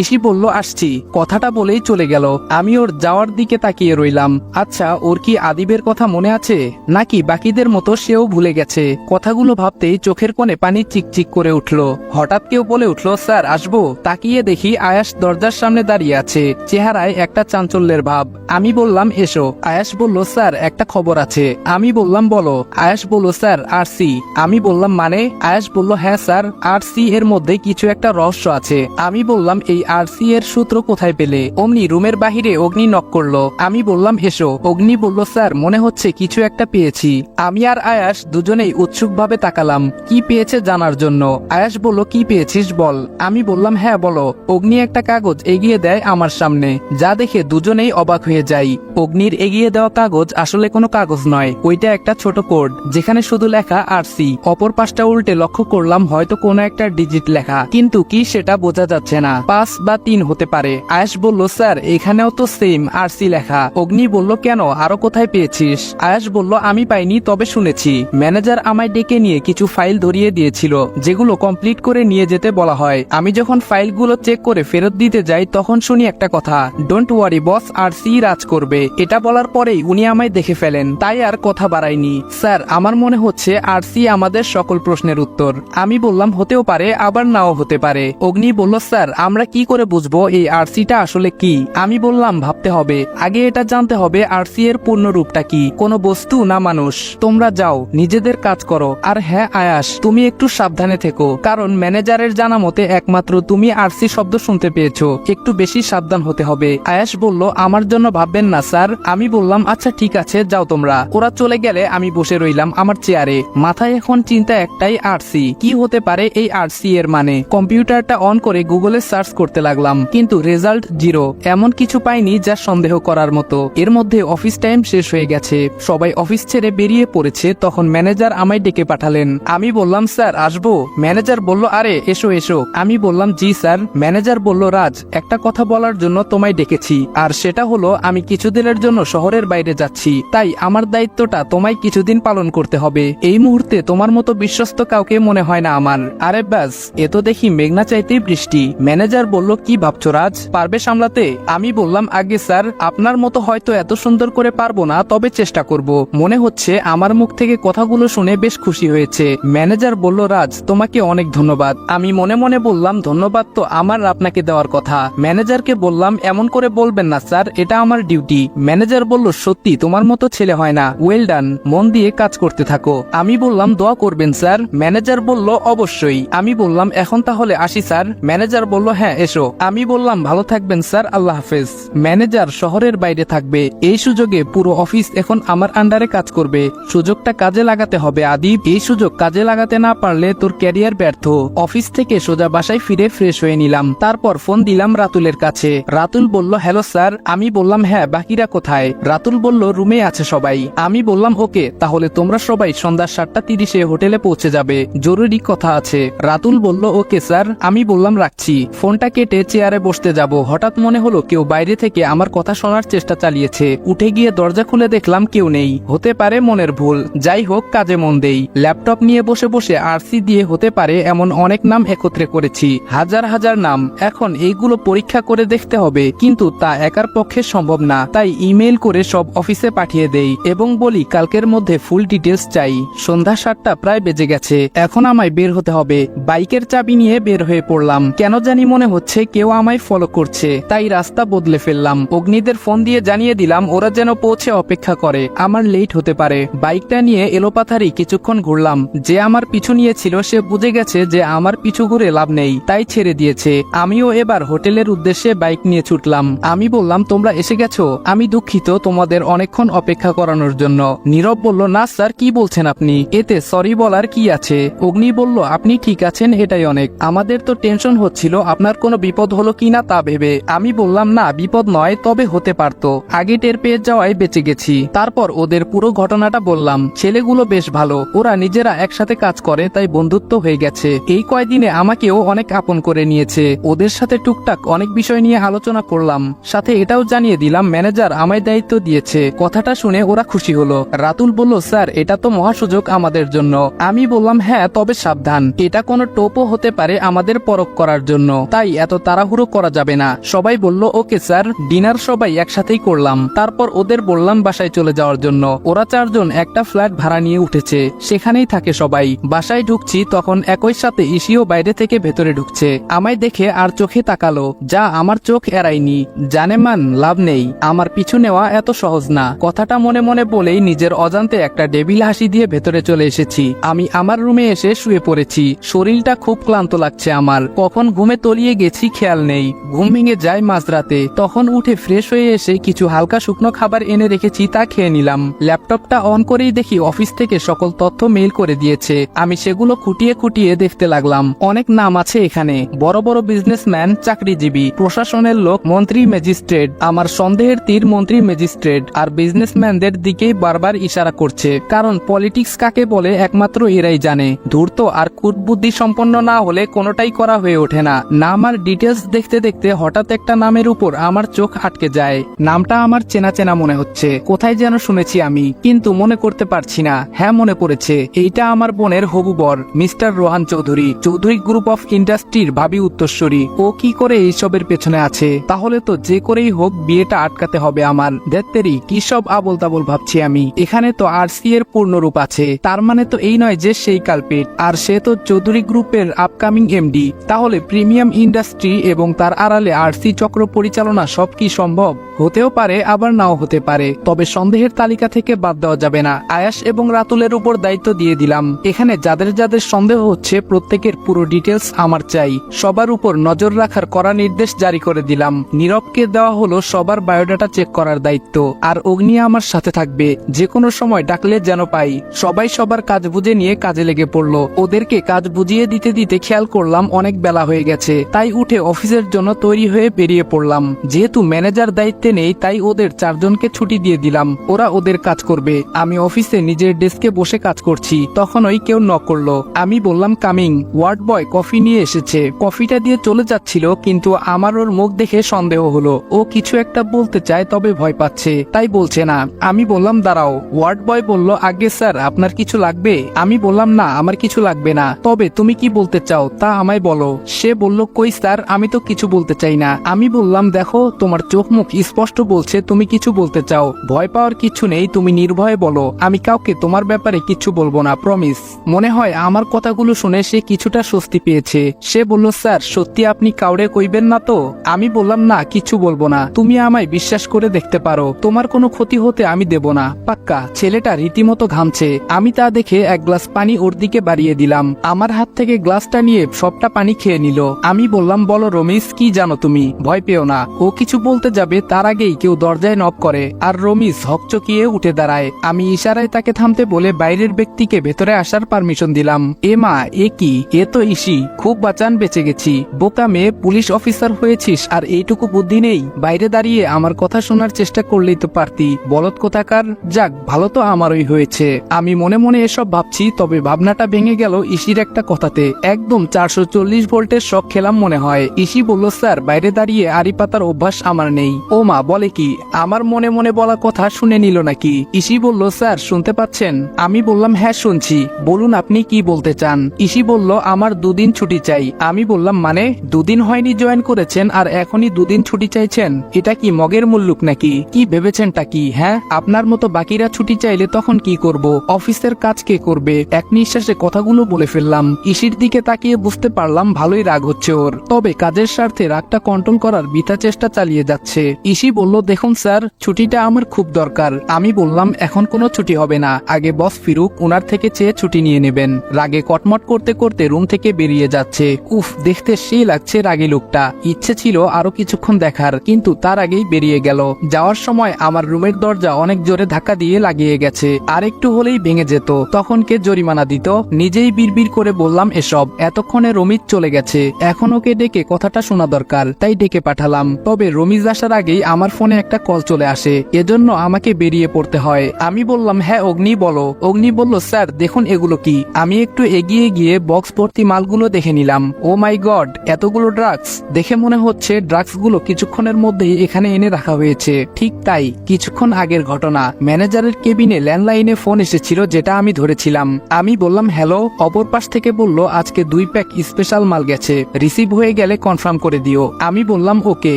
ইসি বলল আসছি। কথাটা বলেই চলে গেল। আমি ওর যাওয়ার দিকে তাকিয়ে রইলাম। আচ্ছা, ওর কি আদিবের কথা মনে আছে, নাকি বাকিদের মতো সেও ভুলে গেছে? কথাগুলো ভাবতেই চোখের কোণে পানি চিকচিক করে উঠল। হঠাৎ কেউ বলে উঠল স্যার আসবো। তাকিয়ে দেখি আয়াস দরজার সামনে দাঁড়িয়ে আছে, চেহারায় একটা চাঞ্চল্যের ভাব। আমি বললাম এসো। আয়াস বলল স্যার একটা খবর আছে। আমি বললাম বলো। আয়াস বলল স্যার আরসি। আমি বললাম মানে? আয়াস বলল হ্যাঁ স্যার, আরসি এর মধ্যে কিছু একটা রহস্য আছে। আমি বললাম এই আরসি এর সূত্র কোথায় পেলে? অমনি রুমের বাহিরে অগ্নি নক করলো। আমি বললাম এসো। অগ্নি বলল স্যার মনে হচ্ছে কিছু একটা পেয়েছি। আমি আর আয়াস দুজনেই উৎসুকভাবে তাকালাম কি পেয়েছে জানার জন্য। আয়াস বলল কি পেয়েছিস বল। আমি বললাম হ্যাঁ বলো। অগ্নি একটা কাগজ এগিয়ে দেয় আমার সামনে, যা দেখে দুজনেই অবাক হয়ে যাই। অগ্নির এগিয়ে দেওয়া কাগজ আসলে কোনো কাগজ নয়, ওইটা একটা ছোট কোড, যেখানে শুধু লেখা আরসি। অপর পাশটা উল্টে লক্ষ্য করলাম হয়তো কোনো একটা ডিজিট লেখা, কিন্তু কি সেটা বোঝা যাচ্ছে না। 5 বা 3 হতে পারে। আয়াস বলল স্যার এখানেও তো সেম আরসি লেখা। অগ্নি বলল কেন, আরো কোথায় পেয়েছিস? আয়াস বলল আমি পাইনি, তবে শুনেছি ম্যানেজার আমায় ডেকে নিয়ে কিছু ফাইল ধরিয়ে দিয়েছিল, যেগুলো কমপ্লিট করে নিয়ে যেতে বলা হয়। আমি যখন ফাইলগুলো চেক করে ফেরত দিতে যাই তখন শুনি একটা কথা, ডোন্ট ওয়ারি বস, আরসি রাজ করবে। এটা বলার পরেই উনি আমায় দেখে ফেলেন, তাই আর কথা বাড়াইনি। স্যার আমার মনে হচ্ছে আরসি আমাদের সকল প্রশ্নের উত্তর। আমি বললাম হতেও পারে, আবার নাও হতে পারে। অগ্নি বলল স্যার আমরা কি করে বুঝবো এই আরসিটা আসলে কি? আমি বললাম ভাবতে হবে, আগে এটা জানতে হবে আরসি এর পূর্ণ রূপটা কি, কোনো বস্তু না মানুষ। তোমরা যাও নিজেদের কাজ করো। আর হ্যাঁ আয়াস, তুমি একটু সাবধানে থেকো, কারণ ম্যানেজারের জানা মতে একমাত্র তুমি আরসি শব্দ শুনতে পেয়েছো, একটু বেশি সাবধান হতে হবে। আয়াস বলল আমার জন্য ভাববেন না স্যার। আমি বললাম আচ্ছা ঠিক আছে, যাও তোমরা। ওরা চলে গেলে আমি বসে রইলাম আমার চেয়ারে। মাথায় এখন চিন্তা একটাই, আরসি কি হতে পারে? এই আরসি এর মানে? কম্পিউটারটা অন করে গুগলে সার্চ করতে লাগলাম, কিন্তু রেজাল্ট 0। এমন কিছু পাইনি যা সন্দেহ করার মতো। এর মধ্যে অফিস টাইম শেষ হয়ে গেছে, সবাই অফিস ছেড়ে বেরিয়ে পড়েছে। তখন ম্যানেজার আমায় ডেকে পাঠালেন। আমি বললাম স্যার আসবো। ম্যানেজার বলল আরে এসো এসো। আমি বললাম জি স্যার। ম্যানেজার বলল রাজ, একটা কথা বলার জন্য তোমায় ডেকেছি, আর সেটা হলো আমি কিছুদিনের জন্য শহরের বাইরে যাচ্ছি, তাই আমার দায়িত্বটা তোমায় কিছুদিন পালন করতে হবে। এই মুহূর্তে তোমার মতো বিশ্বস্ত কাউকে মনে হয় না আমার। আরে ব্যাস, এ তো দেখি মেঘনা চাইতেই বৃষ্টি। ম্যানেজার বলল কি ভাবছো রাজ, পারবে সামলাতে? আমি বললাম আগে স্যার, আপনার মতো হয়তো এত সুন্দর করে পারবো না, তবে চেষ্টা করব। মনে হচ্ছে আমার মুখ থেকে কথাগুলো শুনে বেশ খুশি হয়েছে। ম্যানেজার বলল রাজ তোমাকে অনেক ধন্যবাদ। আমি মনে মনে বললাম ধন্যবাদ তো আমার আপনাকে দেওয়ার কথা। ম্যানেজারকে বললাম এমন করে বলবেন না স্যার, এটা আমার ডিউটি। ম্যানেজার বলল সত্যি তোমার মতো ছেলে হয় না, ওয়েল ডান, মন দিয়ে কাজ করতে থাকো। আমি বললাম দোয়া করবেন স্যার। ম্যানেজার বলল অবশ্যই। আমি বললাম এখন তাহলে আসি স্যার। ম্যানেজার বলল হ্যাঁ এসো। আমি বললাম ভালো থাকবেন স্যার, আল্লাহ হাফেজ। ম্যানেজার শহরের বাইরে থাকবে, এই সুযোগে পুরো অফিস এখন আমার আন্ডারে কাজ করবে। সুযোগটা কাজে লাগাতে হবে আদিব, এই সুযোগ কাজে লাগাতে না পারলে তোর ক্যারিয়ার ব্যর্থ। অফিস থেকে সোজা বাসায় ফিরে ফ্রেশ হয়ে নিলাম, তারপর ফোন দিলাম রাতুলের কাছে। রাতুল বলল হ্যালো স্যার। আমি বললাম হ্যাঁ, বাকিরা কোথায়? রাতুল বলল রুমে আছে সবাই। আমি বললাম ওকে, তাহলে তোমরা সবাই সন্ধ্যা 7:30 হোটেলে পৌঁছে যাবে, জরুরি কথা আছে। রাতুল বলল ওকে স্যার। আমি বললাম রাখছি। ফোনটা কেটে চেয়ারে বসতে যাব, হঠাৎ মনে হলো কেউ বাইরে থেকে আমার কথা শোনার চেষ্টা চালিয়েছে। উঠে গিয়ে দরজা খুলে দেখলাম কেউ নেই। হতে পারে মনের ভুল, যাই হোক কাজে মন দেই। ল্যাপটপ নিয়ে বসে বসে আরসি দিয়ে হতে পারে এমন অনেক নাম একত্রে করেছি, হাজার হাজার নাম। এখন এইগুলো পরীক্ষা করে দেখতে হবে, কিন্তু তা একার পক্ষে সম্ভব না, তাই ইমেইল করে সব অফিসে পাঠিয়ে দেই এবং বলি কালকের মধ্যে ফুল ডিটেলস চাই। সন্ধ্যা 7টা প্রায় বেজে গেছে, এখন আমায় বের হতে হবে। বাইকের চাবি নিয়ে বের হয়ে পড়লাম। কেন জানি মনে হচ্ছে কেউ আমায় ফলো করছে, তাই রাস্তা বদলে ফেললাম। অগ্নিদের ফোন দিয়ে জানিয়ে দিলাম ওরা যেন পৌঁছে অপেক্ষা করে, আমার লেট হতে পারে। বাইকটা নিয়ে এলোপাথারি কিছুক্ষণ ঘুরলাম। যে আমার পিছু নিয়েছিল সে বুঝে গেছে যে আমার পিছু ঘুরে লাভ নেই, তাই ছেড়ে দিয়েছে। আমিও এবার হোটেলের উদ্দেশ্যে বাইক নিয়ে ছুটলাম। আমি বললাম তোমরা এসে গেছো, আমি দুঃখিত তোমাদের অনেকক্ষণ অপেক্ষা করানোর জন্য। নীরব বলল না স্যার, কি বলছেন আপনি, এতে সরি বলার কি আছে। অগ্নি বলল আপনি ঠিক আছেন এটাই অনেক, আমাদের তো টেনশন হচ্ছিল আপনার কোনো বিপদ হলো কিনা তা ভেবে। আমি বললাম না বিপদ নয়, তবে হতে পারতো, আগে টের পেয়ে যাওয়ায় বেঁচে গেছি। তারপর ওদের পুরো ঘটনাটা বললাম। ছেলেগুলো বেশ ভালো, ওরা নিজেরা একসাথে কাজ করে তাই বন্ধুত্ব হয়ে গেছে। এই কয়দিনে আমাকেও অনেক আপন করে নিয়েছে। ওদের সাথে টুকটাক অনেক বিষয় নিয়ে আলোচনা করলাম, সাথে এটাও জানিয়ে দিলাম ম্যানেজার আমায় দায়িত্ব দিয়েছে। কথাটা শুনে ওরা খুশি হলো। রাতুল বলল স্যার এটা তো মহাসুযোগ আমাদের জন্য। আমি বললাম হ্যাঁ, তবে সাবধান, এটা কোনো টোপও হতে পারে আমাদের পরখ করার জন্য, তাই এত তাড়াহুড়ো করা যাবে না। সবাই বলল ওকে স্যার। ডিনার সবাই একসাথেই করলাম, তারপর ওদের বললাম বাসায় চলে যাওয়ার জন্য। ওরা 4 জন একটা ফ্ল্যাট ভাড়া নিয়ে উঠেছে, সেখানেই থাকে সবাই। বাসায় ঢুকছি তখন একই সাথে ইসিও বাইরে থেকে ভেতরে ঢুকছে। আমায় দেখে আর চোখে তাকালো, যা আমার চোখ এড়ায়নি। জানে মান লাভ নেই, আমার পিছু নেওয়া এত সহজ না। কথাটা মনে মনে বলেই নিজের অজান্তে একটা ডেভিল হাসি দিয়ে ভেতরে চলে এসেছি। আমি আমার রুমে এসে শুয়ে পড়েছি। শরীরটা খুব ক্লান্ত লাগছে আমার, কখন ঘুমে তলিয়ে গেছি খেয়াল নেই। ঘুম ভেঙে যায় মাঝরাতে, তখন উঠে ফ্রেশ হয়ে এসে কিছু হালকা শুকনো খাবার এনে রেখেছি তা খেয়ে নিলাম। ল্যাপটপটা অন করেই দেখি অফিস থেকে সকল তথ্য মেইল করে দিয়েছে। আমি সেগুলো খুঁটিয়ে খুঁটিয়ে দেখতে লাগলাম। অনেক নাম আছে এখানে, বড় বড় বিজনেসম্যান, চাকরিজীবী, প্রশাসনের লোক, মন্ত্রী, ম্যাজিস্ট্রেট। আমার সন্দেহের তীর মন্ত্রী, ম্যাজিস্ট্রেট আর বিজনেসম্যানদের দিকেই বারবার ইশারা করছে, কারণ পলিটিক্স কাকে বলে একমাত্র এরাই জানে। ধূর্ত আর কুটবুদ্ধি সম্পন্ন না হলে কোনোটাই করা হয়ে ওঠে না। নাম আর ডিটেলস দেখতে দেখতে হঠাৎ একটা নামের উপর আমার চোখ আটকে যায়। নামটা আমার চেনা চেনা মনে হচ্ছে, কোথায় যেন শুনেছি আমি, কিন্তু মনে করতে পারছি না। হ্যাঁ মনে পড়েছে, এইটা আমার বোনের হবু বর mister Rohan Chowdhury, Chowdhury group of ইন্ডাস্ট্রির ভাবি উত্তরসূরি। ও কি করে এইসবের পেছনে আছে? তাহলে তো যে করেই হোক বিয়েটা আটকাতে হবে আমার। দেত্তেরি কি সব আবোল তাবোল ভাবছি আমি। এখানে তো আরসি এর পূর্ণরূপ আছে, তার মানে তো এই নয় যে সেই কালপিট, আর সে তো চৌধুরী গ্রুপের আপকামিং এমডি। তাহলে প্রিমিয়াম ইন্ডাস্ট্রি এবং তার আড়ালে আরসি চক্র পরিচালনা সব কি সম্ভব? হতেও পারে আবার নাও হতে পারে, তবে সন্দেহের তালিকা থেকে বাদ দেওয়া যাবে না। আয়াস এবং রাতুলের উপর দায়িত্ব দিয়ে দিলাম। এখানে যাদের যাদের সন্দেহ হচ্ছে প্রত্যেকের পুরো ডিটেলস আমার চাই। সবার উপর নজর রাখার কড়া নির্দেশ জারি করে দিলাম। নীরবকে দেওয়া হলো সবার বায়োডাটা চেক করার দায়িত্ব, আর অগ্নি আমার সাথে থাকবে, যে কোনো সময় ডাকলে যেন পাই। সবাই সবার কাজ বুঝে নিয়ে কাজে লেগে পড়লো। ওদেরকে কাজ বুঝিয়ে দিতে দিতে খেয়াল করলাম অনেক বেলা হয়ে গেছে, তাই উঠে অফিসের জন্য তৈরি হয়ে বেরিয়ে পড়লাম। যেহেতু ম্যানেজার দায়িত্বে নেই তাই ওদের 4 জনকে ছুটি দিয়ে দিলাম, ওরা ওদের কাজ করবে। আমি অফিসে নিজের ডেস্কে বসে কাজ করছি, তখনই কেউ নক করলো। আমি বললাম কামিং। ওয়ার্ড বয় কফি নিয়ে এসেছে। কফিটা দিয়ে চলে যাচ্ছিল, কিন্তু আমার ওর মুখ দেখে সন্দেহ হলো। ও কিছু একটা বলতে চায় তবে ভয় পাচ্ছে, তাই বলছে না। আমি বললাম দাঁড়াও। ওয়ার্ড বয় বলল আগে স্যার আপনার কিছু লাগবে? আমি বললাম না আমার কিছু লাগবে না, তবে তুমি কি বলতে চাও তা আমায় বলো। সে বলল কই স্যার, আমি তো কিছু বলতে চাই না। আমি বললাম দেখো তোমার চোখ মুখ স্পষ্ট বলছে তুমি কিছু বলতে চাও। ভয় পাওয়ার কিছু নেই, তুমি নির্ভয়ে বলো। আমি কাউকে তোমার ব্যাপারে কিছু বলবো না, প্রমিস। মনে হয় আমার কথাগুলো শুনে সে কিছুটা স্বস্তি পেয়েছে। সে বলল স্যার সত্যি আপনি কাউরে কইবেন না তো? আমি বললাম না কিছু বলবো না, তুমি আমায় বিশ্বাস করে দেখতে পারো, তোমার কোনো ক্ষতি হতে আমি দেব না, পাক্কা। ছেলেটা রীতিমতো ঘামছে। আমি তা দেখে এক গ্লাস পানি ওর দিকে বাড়িয়ে দিলাম। আমার হাত থেকে গ্লাসটা নিয়ে সবটা পানি খেয়ে নিল। আমি বললাম বলো রমিস কি জানো তুমি? ভয় পেও না। ও কিছু বলতে যাবে তার আগেই কেউ দরজায় নক করে, আর রমিস হকচকিয়ে উঠে দাঁড়ায়। আমি ইশারায় তাকে থামতে বলে বাইরের ব্যক্তিকে ভেতরে আসার পারমিশন দিলাম। এ মা, এ কি? এ তো ইসি। খুব বাঁচান, বেঁচে গেছি। বোকা মেয়ে, পুলিশ অফিসার হয়েছিস আর এইটুকু বুদ্ধি নেই? বাইরে দাঁড়িয়ে আমার কথা শোনার চেষ্টা করলেই তো পারতি, বলদ কোথাকার। যাক, ভালো তো আমারই হয়েছে। আমি মনে মনে এসব ভাবছি, তবে ভাবনাটা ভেঙে গেল ইসির একটা কথাতে। একদম 440 ভোল্টের শক খেলাম মনে হয়। ইসি বলল স্যার বাইরে দাঁড়িয়ে আড়ি পাতার অভ্যাস আমার নেই। ও মা, বলে কি? আমার মনে মনে বলা কথা শুনে নিল নাকি? ইসি বলল স্যার শুনতে পাচ্ছেন? আমি বললাম হ্যাঁ শুনছি, বলুন আপনি কি বলতে চান। ইসি বলল আমার 2 দিন ছুটি চাই। আমি বললাম মানে? 2 দিন হয়নি জয়েন করেছেন আর এখনই 2 দিন ছুটি চাইছেন? এটা কি মগের মুল্লুক নাকি? কি ভেবেছেনটা কি? হ্যাঁ, আপনার মতো বাকিরা ছুটি চাইলে তখন কি করব? অফিসের কাজ কে করবে? এক নিঃশ্বাসে কথাগুলো বলে ফেললাম। ইসির দিকে তাকিয়ে বুঝতে পারলাম ভালোই রাগ হচ্ছে ওর, তবে কাজের স্বার্থে রাগটা কন্ট্রোল করার বৃথা চেষ্টা চালিয়ে যাচ্ছে। ইসি বলল, দেখুন স্যার, ছুটিটা আমার খুব দরকার। আমি বললাম, এখন কোনো ছুটি হবে না, আগে বস ফিরুক, ওনার থেকে চেয়ে ছুটি নিয়ে নেবেন। রাগে কটমট করতে করতে রুম থেকে বেরিয়ে যাচ্ছে। উফ, দেখতে সেই লাগছে রাগী লোকটা। ইচ্ছে ছিল আরো কিছুক্ষণ দেখার, কিন্তু তার আগেই বেরিয়ে গেল। যাওয়ার সময় আমার রুমের দরজা অনেক জোরে ধাক্কা দিয়ে লাগিয়ে গেছে, আর একটু হলেই ভেঙে যেত। তখন কে জরিমানা দিত? নিজেই বিড়বিড় করে বললাম এসব। এতক্ষণে রমিজ চলে গেছে, এখন ওকে ডেকে কথাটা শোনা দরকার, তাই ডেকে পাঠালাম। তবে রমিজ আসার আগেই আমার ফোনে একটা কল চলে আসে, এজন্য আমাকে বেরিয়ে পড়তে হয়। আমি বললাম, হ্যাঁ অগ্নি বলো। অগ্নি বলল, স্যার দেখুন এগুলো কি। আমি একটু এগিয়ে গিয়ে বক্স ভর্তি মালগুলো দেখে নিলাম। ও মাই গড, এতগুলো ড্রাগস! দেখে মনে হচ্ছে ড্রাগসগুলো কিছুক্ষণের মধ্যেই এখানে এনে রাখা হয়েছে। ঠিক তাই, কিছুক্ষণ আগের ঘটনা। ম্যানেজারের কেবিনে ল্যান্ডলাইনে ফোন এসেছিল, যেটা আমি ধরেছিলাম। আমি বললাম হ্যালো। অপর পাশ থেকে বলল, আজকে 2 প্যাক স্পেশাল মাল গেছে, রিসিভ হয়ে গেলে কনফার্ম করে দিও। আমি বললাম ওকে।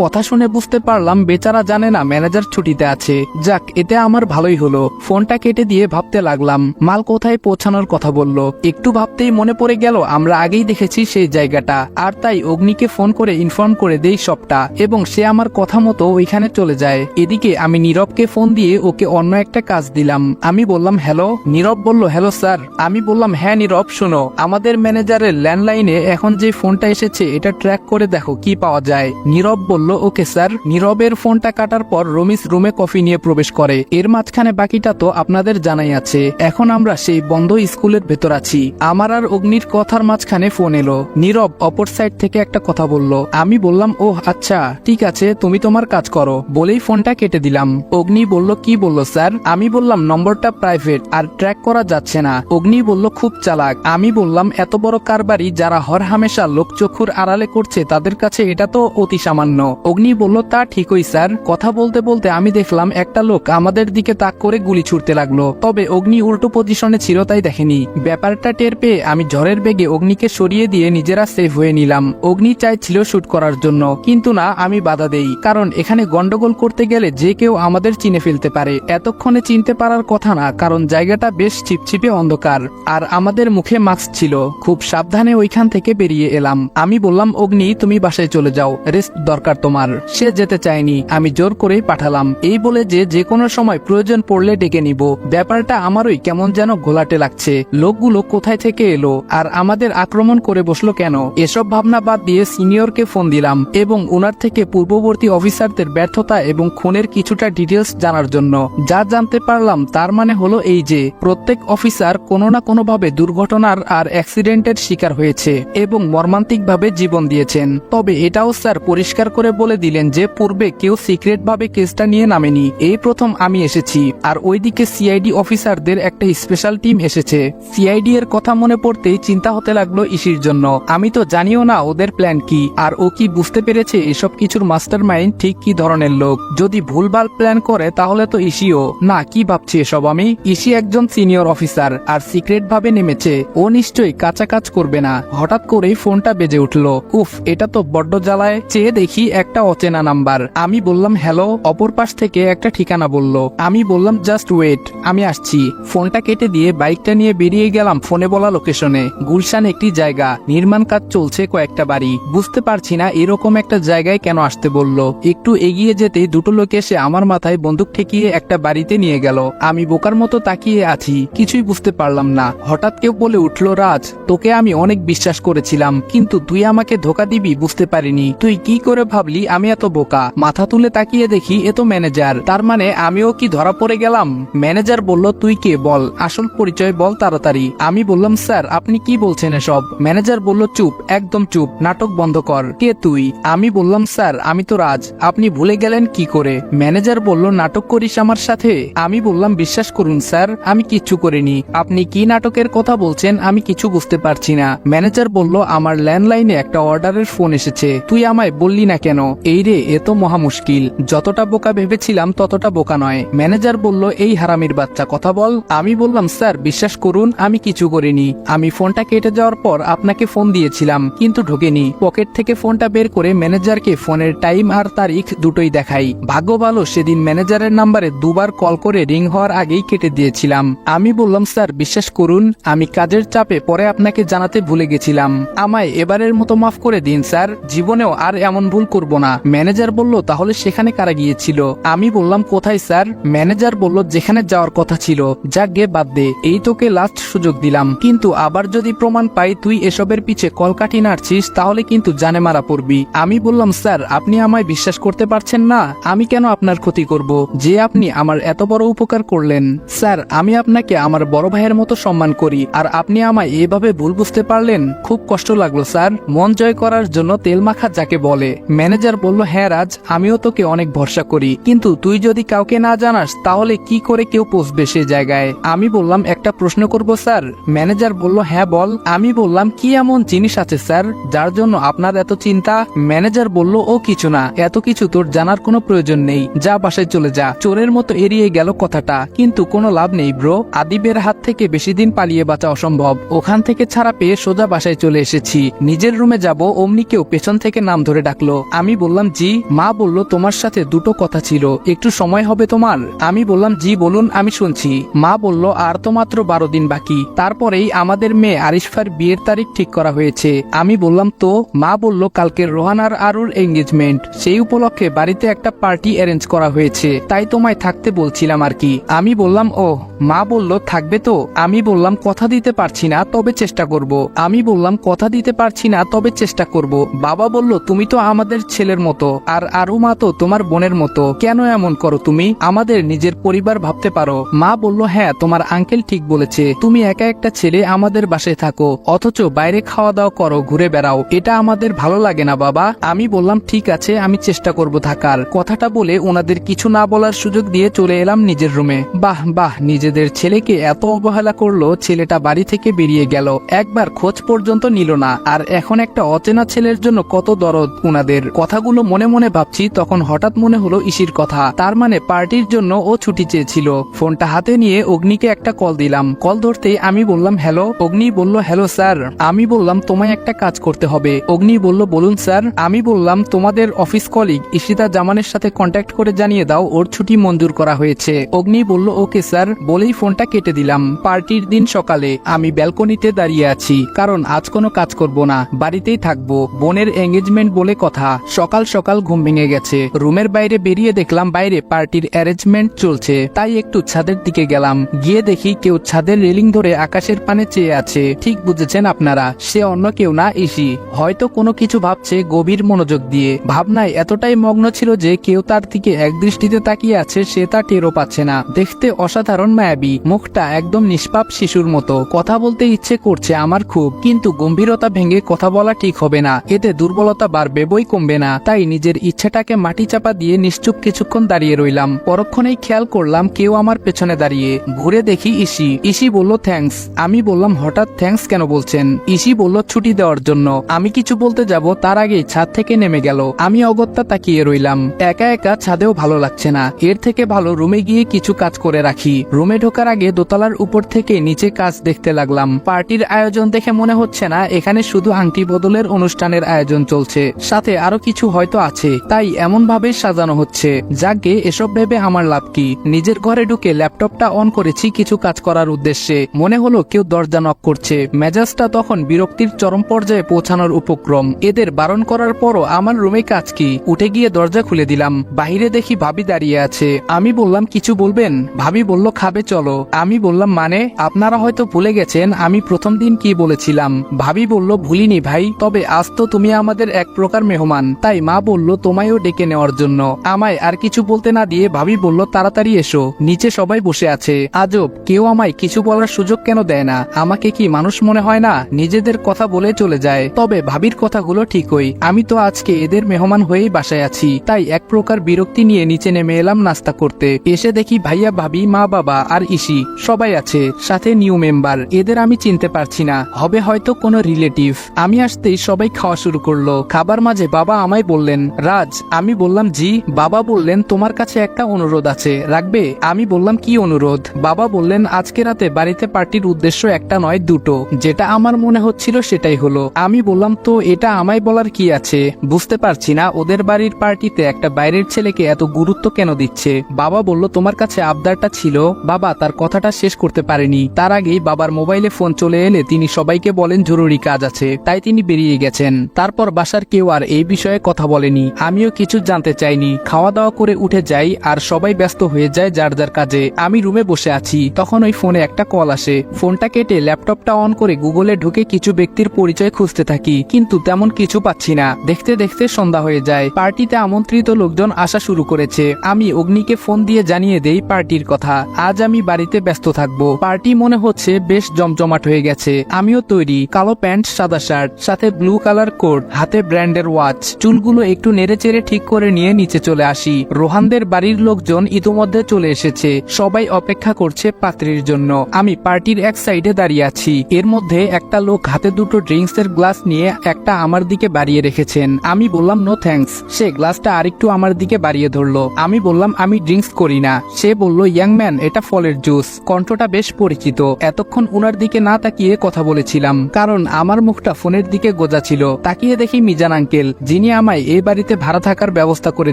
কথা শুনে বুঝতে পারলাম বেচারা জানে না ম্যানেজার ছুটিতে আছে। যাক, এতে আমার ভালোই হলো। ফোনটা কেটে দিয়ে ভাবতে লাগলাম মাল কোথায় পৌঁছানোর কথা বলল। একটু ভাবতেই মনে পড়ে গেল আমরা আগেই দেখেছি সেই জায়গাটা, আর তাই অগ্নিকে ফোন করে ইনফর্ম করে দেই সবটা, এবং সে আমার কথা মতো ওইখানে চলে যায়। এদিকে আমি নীরবকে ফোন দিয়ে ওকে অন্য একটা কাজ দিলাম। আমি বললাম হ্যালো। নীরব বলল, হ্যালো স্যার। আমি বললাম, হ্যাঁ নীরব শোনো, আমাদের ম্যানেজারের ল্যান্ডলাইনে এখন যে ফোনটা এসেছে এটা ট্র্যাক করে দেখো কি পাওয়া যায়। নীরব বলল, ওকে স্যার। নীরবের ফোনটা কাটার পর রমিজ রুমে কফি নিয়ে প্রবেশ করে। এর মাঝখানে বাকিটা তো আপনাদের জানাই আছে। এখন আমরা সেই বন্ধ স্কুলের ভেতর আছি। আমার আর অগ্নির কথার মাঝখানে ফোন এলো। নীরব অপর সাইড থেকে একটা কথা বলল। আমি বললাম, ও আচ্ছা ঠিক আছে, তুমি তোমার কাজ করো, বলেই ফোনটা কেটে দিলাম। অগ্নি বলল, কি বললো স্যার? আমি বললাম নম্বরটা প্রাইভেট আর ট্র্যাক করা যাচ্ছে না। অগ্নি বলল, খুব চালাক। আমি বললাম, এত বড় কারবারি যারা হর হামেশা লোকচক্ষুর আড়ালে করছে তাদের কাছে এটা তো অতি সামান্য। অগ্নি বলল, তা ঠিকই স্যার। কথা বলতে বলতে আমি দেখলাম একটা লোক আমাদের দিকে তাক করে গুলি ছুড়তে লাগলো, তবে অগ্নি উল্টো পজিশনে ছিল তাই দেখেনি। ব্যাপারটা টের পেয়ে আমি ঝড়ের বেগে অগ্নিকে সরিয়ে দিয়ে নিজেরা সেফ হয়ে নিলাম। অগ্নি চাইছিল শুট করার জন্য, কিন্তু না, আমি বাধা দেই, কারণ এখানে গন্ডগোল করতে গেলে যে কেউ আমাদের চিনে ফেলতে পারে। এতক্ষণে চিনতে পারার কথা না, কারণ জায়গাটা বেশ ছিপছিপে অন্ধকার, আর আমাদের মুখে মাস্ক ছিল। খুব সাবধানে ওইখান থেকে বেরিয়ে এলাম। আমি বললাম, অগ্নি তুমি বাসায় চলে যাও, রেস্ট দরকার তোমার। সে যেতে চায়নি, আমি জোর করেই পাঠালাম, এই বলে যে কোনো সময় প্রয়োজন পড়লে ডেকে নিব। ব্যাপারটা আমারই কেমন যেন ঘোলাটে লাগছে। লোকগুলো কোথায় থেকে এলো আর আমাদের আক্রমণ করে বসলো কেন? এসব ভাবনা বাদ দিয়ে সিনিয়রকে ফোন দিলাম এবং ওনার থেকে পূর্ববর্তী অফিসারদের ব্যর্থতা এবং খুনের কিছুটা ডিটেলস জানার জন্য। যা জানতে পারলাম তার মানে হলো এই যে প্রত্যেক অফিসার কোনো না কোনো ভাবে দুর্ঘটনার আর অ্যাক্সিডেন্টের শিকার হয়েছে এবং মর্মান্তিকভাবে জীবন দিয়েছেন। তবে এটাও স্যার পরিষ্কার করে বলে দিলেন যে পূর্বে কেউ সিক্রেট ভাবে কেসটা নিয়ে নামেনি, এই প্রথম আমি এসেছি। আর ওইদিকে সিআইডি অফিসারদের একটা স্পেশাল টিম এসেছে। সিআইডি এর কথা মনে পড়তেই চিন্তা হতে লাগলো ইসির জন্য। আমি তো জানিও না ওদের প্ল্যান কি, আর ও কি বুঝতে পেরেছে এসব কিছুর মাস্টার মাইন্ড ঠিক কি ধরনের লোক। যদি ভুলভাল প্ল্যান করে তাহলে তো ইসিও না। কি ভাবছি এসব আমি? ইসি একজন সিনিয়র অফিসার আর সিক্রেট ভাবে নেমেছে, ও নিশ্চয়ই কাঁচা কাজ করবে না। হঠাৎ করেই ফোনটা বেজে উঠলো। উফ, এটা তো বড্ড জ্বালায়। চেয়ে দেখি একটা অচেনা নাম্বার। আমি বললাম হ্যালো। অপর পাশ থেকে একটা ঠিকানা বলল। আমি বললাম জাস্ট ওয়েট, আমি আসছি। ফোনটা কেটে দিয়ে বাইকটা নিয়ে বেরিয়ে গেলাম ফোনে বলা লোকেশনে। গুলশান একটি জায়গা, নির্মাণ কাজ চলছে কয়েকটা বাড়ি। বুঝতে পারছি না এরকম একটা জায়গায় কেন আসতে বলল। একটু এগিয়ে যেতেই দুটো লোক এসে আমার মাথায় বন্দুক ঠেকিয়ে একটা বাড়িতে নিয়ে গেল। আমি বোকার মতো তাকিয়ে আছি, কিছুই বুঝতে পারলাম না। হঠাৎ কেউ বলে উঠলো, রাজ, তোকে আমি অনেক বিশ্বাস করেছিলাম, কিন্তু তুই আমাকে ধোকা দিবি বুঝতে পারিনি। তুই কি করে ভাবলি আমি এত বোকা? মাথা তুলে তাকিয়ে দেখি এ তো ম্যানেজার। তার মানে আমিও কি ধরা পড়ে গেলাম? ম্যানেজার বলল, তুই কে বল, আসল পরিচয় বল তাড়াতাড়ি। আমি বললাম, স্যার আপনি কি বলছেন এসব? ম্যানেজার বলল, চুপ, একদম চুপ, নাটক বন্ধ কর। কে তুই? আমি বললাম, স্যার আমি তো রাজ, আপনি ভুলে গেলেন কি করে? ম্যানেজার বলল, নাটক করিস আমার সাথে? আমি বললাম, বিশ্বাস করুন স্যার, আমি কিচ্ছু করিনি। আপনি কি নাটকের কথা বলছেন আমি কিছু বুঝতে পারছি না। ম্যানেজার বলল, আমার ল্যান্ডলাইনে একটা অর্ডারের ফোন এসেছে, তুই আমায় বললি না কেন? এই রে, এ তো মহা মুশকিল। যতটা বোকা ভেবেছিলাম ততটা বোকা নয়। ম্যানেজার বলল, এই হারামির বাচ্চা কথা বল। আমি বললাম, স্যার বিশ্বাস করুন আমি কিছু করিনি। আমি ফোনটা কেটে যাওয়ার পর আপনাকে ফোন দিয়েছিলাম কিন্তু ঢোকেনি। পকেট থেকে ফোনটা বের করে ম্যানেজারকে ফোনের টাইম আর তারিখ দুটোই দেখাই। ভাগ্য ভাগ্য ভালো সেদিন ম্যানেজারের নাম্বারে দুবার কল করে রিং হওয়ার আগেই কেটে দিয়েছিলাম। আমি বললাম, স্যার বিশ্বাস করুন আমি কাজের চাপে পরে আপনাকে জানাতে ভুলে গেছিলাম, আমায় এবারের মতো মাফ করে দিন স্যার, জীবনেও আর এমন ভুল করব না। ম্যানেজার বলল, তাহলে সেখানে কারা গিয়েছিল? আমি বললাম, কোথায় স্যার? ম্যানেজার বলল, যেখানে যাওয়ার কথা ছিল। যাক গে বাদ দে, এই তোকে লাস্ট সুযোগ দিলাম, কিন্তু আবার যদি প্রমাণ পাই তুই এসবের পিছে কলকাঠি নাড়ছিস তাহলে কিন্তু জানে মারা পড়বি। আমি বললাম, স্যার আপনি আমায় বিশ্বাস করতে পারছেন না? আমি কেন আপনার ক্ষতি করব যে আপনি আমার এত বড় উপকার করলেন? স্যার আমি আপনাকে আমার বড় ভাইয়ের মতো সম্মান করি, আর আপনি আমায় এভাবে ভুল বুঝতে পারলেন, খুব কষ্ট লাগলো স্যার। মন জয় করার জন্য তেল মাখা যাকে বলে। ম্যানেজার বলল, হ্যাঁ রাজ, আমিও তোকে অনেক ভরসা করি, কিন্তু তুই যদি কাউকে না জানাস তাহলে কি করে কেউ পৌঁছবে সে জায়গায়? আমি বললাম, একটা প্রশ্ন করব স্যার? ম্যানেজার বলল, হ্যাঁ বল। আমি বললাম, কি এমন জিনিস আছে স্যার যার জন্য আপনার এত চিন্তা? ম্যানেজার বলল, ও কিছু না, এত কিছু তোর জানার কোনো প্রয়োজন নেই, যা বাসায় চলে যা। চোরের মতো এড়িয়ে গেল কথাটা, কিন্তু কোনো লাভ নেই ব্রো, আদিবের হাত থেকে বেশি দিন পালিয়ে বাঁচা অসম্ভব। ওখান থেকে ছাড়া পেয়ে সোজা বাসায় চলে এসেছি। নিজের রুমে যাব অমনি কেউ পেছন থেকে নাম ধরে ডাকলো। আমি বললাম, জি। মা বলল, তোমার সাথে দুটো কথা ছিল, একটু সময় হবে তোমার? আমি বললাম, জি বলুন, আমি শুনছি। মা বলল, আর তো মাত্র 12 দিন বাকি, তারপরেই আমাদের মেয়ে আরিশফার বিয়ের তারিখ ঠিক করা হয়েছে। আমি বললাম, তো? মা বলল, কালকে রোহান আর আরুর এঙ্গেজমেন্ট, সেই উপলক্ষে বাড়িতে একটা পার্টি অ্যারেঞ্জ করা হয়েছে, তাই তোমায় থাকতে বলছিলাম আর কি। আমি বললাম, ও। মা বলল, থাকবে তো? আমি বললাম, কথা দিতে পারছি না, তবে চেষ্টা করব। আমি বললাম, কথা দিতে পারছি না, তবে চেষ্টা করব। বাবা বলল, তুমি তো আমাদের ছেলের মতো, আর আরু মা তো তোমার বোনের মতো, কেন এমন করো তুমি? আমাদের নিজের পরিবার ভাবতে পারো। মা বলল, হ্যাঁ তোমার আঙ্কেল ঠিক বলেছে, তুমি একা একটা ছেলে আমাদের বাসায় থাকো, অথচ বাইরে খাওয়া দাওয়া করো, ঘুরে বেড়াও, এটা আমাদের ভালো লাগে না বাবা। আমি বললাম, ঠিক আছে আমি চেষ্টা করব থাকার। কথাটা বলে ওনাদের কিছু না বলার সুযোগ দিয়ে চলে এলাম নিজের রুমে। বাহ বাহ, নিজেদের ছেলেকে এত অবহেলা করলো, ছেলেটা বাড়ি থেকে বেরিয়ে গেল, একবার খোঁজ পর্যন্ত নিল না, আর এখন একটা অচেনা ছেলের জন্য কত দরদ উনাদের। কথাগুলো মনে মনে ভাবছি, তখন হঠাৎ মনে হলো ইসির কথা, তার মানে পার্টির জন্য ও ছুটি চেয়েছিল। ফোনটা হাতে নিয়ে অগ্নিকে একটা কল দিলাম। কল ধরতেই আমি বললাম, হ্যালো। অগ্নি বলল, হ্যালো স্যার। আমি বললাম, তোমায় একটা কাজ করতে হবে। অগ্নি বলল, বলুন স্যার। আমি বললাম, তোমাদের অফিস কলিগ ইশিতা জামানের সাথে কন্ট্যাক্ট করে জানিয়ে দাও ওর ছুটি মঞ্জুর করা হয়েছে। অগ্নি বলল, ওকে স্যার, বলেই ফোনটা কেটে দিলাম। পার্টির দিন সকালে আমি ব্যালকনিতে দাঁড়িয়ে আছি, কারণ আজ কোনো কাজ করব না, বাড়িতেই থাকবো। বোনের এঙ্গেজমেন্ট বলে কথা। সকাল সকাল ঘুম ভেঙে গেছে। রুমের বাইরে বেরিয়ে দেখলাম বাইরে পার্টির অ্যারেঞ্জমেন্ট চলছে, তাই একটু ছাদের দিকে গেলাম। গিয়ে দেখি কেউ ছাদের রেলিং ধরে আকাশের পানে চেয়ে আছে। ঠিক বুঝেছেন আপনারা, সে অন্য কেউ না, ইসি। হয়তো কোনো কিছু ভাবছে গভীর মনোযোগ দিয়ে। ভাবনায় এতটাই মগ্ন ছিল যে কেউ তার দিকে এক দৃষ্টিতে তাকিয়ে আছে, সে তা টেরও পাচ্ছে না। দেখতে অসাধারণ মায়াবী, মুখটা একদম নিষ্পাপ শিশুর মতো। কথা বলতে ইচ্ছে করছে আমার খুব, কিন্তু গম্ভীরতা ভেঙে কথা বলা ঠিক হবে না, এতে দুর্বলতা বাড়বে বই কমবে না। তাই নিজের ইচ্ছেটাকে মাটি চাপা দিয়ে নিশ্চুপ কিছুক্ষণ দাঁড়িয়ে রইলাম। পরক্ষণেই খেয়াল করলাম কেউ আমার পেছনে দাঁড়িয়ে। ঘুরে দেখি ইসি। ইসি বলল, থ্যাঙ্কস। আমি বললাম, হঠাৎ থ্যাঙ্কস কেন বলছেন? ইসি বলল, ছুটি দেওয়ার জন্য। আমি কিছু বলতে যাব তার আগেই ছাদ থেকে নেমে গেল। আমি অগত্যা তাকিয়ে রইলাম। একা একা ছাদেও ভালো লাগছে না, এর থেকে ভালো রুমে গিয়ে কিছু কাজ করে রাখি। রুমে ঢোকার আগে দোতলার উপর থেকে নিচে কাজ দেখতে লাগলাম। পার্টির আয়োজন দেখে মনে হচ্ছে না এখানে শুধু আংটি বদলের অনুষ্ঠানের আয়োজন চলছে, সাথে আরো কিছু হয়তো আছে, তাই এমন ভাবে সাজানো হচ্ছে। যাকে এসব ভেবে আমার লাভ কি? নিজের ঘরে ঢুকে ল্যাপটপটা অন করেছি কিছু কাজ করার উদ্দেশ্যে। মনে হলো কেউ দরজা নক করছে। মেজাজটা তখন বিরক্তির চরম পর্যায়ে পৌঁছানোর উপক্রম। এদের বারণ করার পরও আমার রুমে কাজ কি? উঠে গিয়ে দরজা খুলে দিলাম। বাহিরে দেখি ভাবি দাঁড়িয়ে আছে। আমি বললাম, কিছু বলবেন? ভাবি বলল, খাবে চলো। আমি বললাম, মানে? আপনারা হয়তো ভুলে গেছেন আমি প্রথম দিন কি বলেছিলাম। ভাবি বলল, ভুলিনি ভাই, তবে আজ তো তুমি আমাদের এক প্রকার মেহমান, তাই মা বলল তোমায়ও ডেকে নেওয়ার জন্য। আমায় আর কিছু বলতে না দিয়ে ভাবি বলল, তাড়াতাড়ি এসো, নিচে সবাই বসে আছে। আজব, কেউ আমায় কিছু বলার সুযোগ কেন দেয় না? আমাকে কি মানুষ মনে হয় না? নিজেদের কথা বলে চলে যায়। তবে ভাবির কথাগুলো ঠিকই, আমি তো আজকে এদের মেহমান হয়েই বাসায় আছি, তাই এক প্রকার বিরক্তি নিয়ে নিচে নেমে এলাম নাস্তা করতে। এসে দেখি ভাইয়া, ভাবি, মা, বাবা আর ইসি সবাই আছে, সাথে নিউ মেম্বার। এদের আমি চিনতে পারছি না, হবে হয়তো কোনো রিলেটিভ। আমি আসতেই সবাই খাওয়া শুরু করলো। খাবার মাঝে বাবা আমায় বললেন, রাজ। আমি বললাম, জি। বাবা বললেন, তোমার কাছে একটা অনুরোধ আছে, রাখবে? আমি বললাম, কি অনুরোধ? বাবা বললেন, আজকে রাতে বাড়িতে পার্টির উদ্দেশ্য একটা নয় দুটো, যেটা আমার মনে হচ্ছিল সেটাই হলো। আমি বললাম, তো এটা আমায় বলার কি আছে? বুঝতে পারছি না ওদের বাড়ির পার্টিতে একটা বাইরের ছেলে ছেলেকে এত গুরুত্ব কেন দিচ্ছে। বাবা বলল তোমার কাছে আবদারটা ছিল। বাবা তার কথাটা শেষ করতে পারেনি, তার আগেই বাবার মোবাইলে ফোন চলে এলে তিনি সবাইকে বলেন জরুরি কাজ আছে, তাই তিনি বেরিয়ে গেছেন। তারপর বাসার কেউ আর এই বিষয়ে কথা বলেনি, আমিও কিছু জানতে চাইনি। খাওয়া দাওয়া করে উঠে যাই আর সবাই ব্যস্ত হয়ে যায় যার যার কাজে। আমি রুমে বসে আছি, তখন ওই ফোনে একটা কল আসে। ফোনটা কেটে ল্যাপটপটা অন করে গুগলে ঢুকে কিছু ব্যক্তির পরিচয় খুঁজতে থাকি, কিন্তু তেমন কিছু পাচ্ছি না। দেখতে দেখতে সন্ধ্যা হয়ে যায়। পার্টিতে আমন্ত্রিত লোকজন আসা শুরু করেছে। আমি অগ্নিকে ফোন দিয়ে জানিয়ে দেই পার্টির কথা। আজ আমি বাড়িতে ব্যস্ত থাকবো। পার্টি মনে হচ্ছে বেশ জমজমাট হয়ে গেছে। আমিও তৈরি, কালো প্যান্ট সাদা শার্ট, সাথে ব্লু কালার কোট, হাতে ব্র্যান্ডের ওয়াচ। চুলগুলো একটু নেড়েচেড়ে ঠিক করে নিয়ে নিচে চলে আসি। রোহানদের বাড়ির লোকজন ইতোমধ্যে চলে এসেছে, সবাই অপেক্ষা করছে পাত্রীর জন্য। আমি পার্টির এক সাইডে দাঁড়িয়ে আছি। এর মধ্যে একটা লোক হাতে দুটো ড্রিঙ্কস এর গ্লাস নিয়ে একটা আমার দিকে বাড়িয়ে রেখেছেন। আমি বললাম নো থ্যাঙ্কস। সে গ্লাসটা আরেকটু আমার দিকে বাড়িয়ে ধরলো। আমি বললাম আমি ড্রিঙ্কস করি না। সে বলল ইয়াং ম্যান, এটা ফলের জুস। কণ্ঠটা বেশ পরিচিত। এতক্ষণ উনার দিকে না তাকিয়ে কথা বলেছিলাম, কারণ আমার মুখটা ফোনের দিকে গোজা ছিল। তাকিয়ে দেখি মিজান আঙ্কেল, যিনি আমায় এই বাড়িতে ভাড়া থাকার ব্যবস্থা করে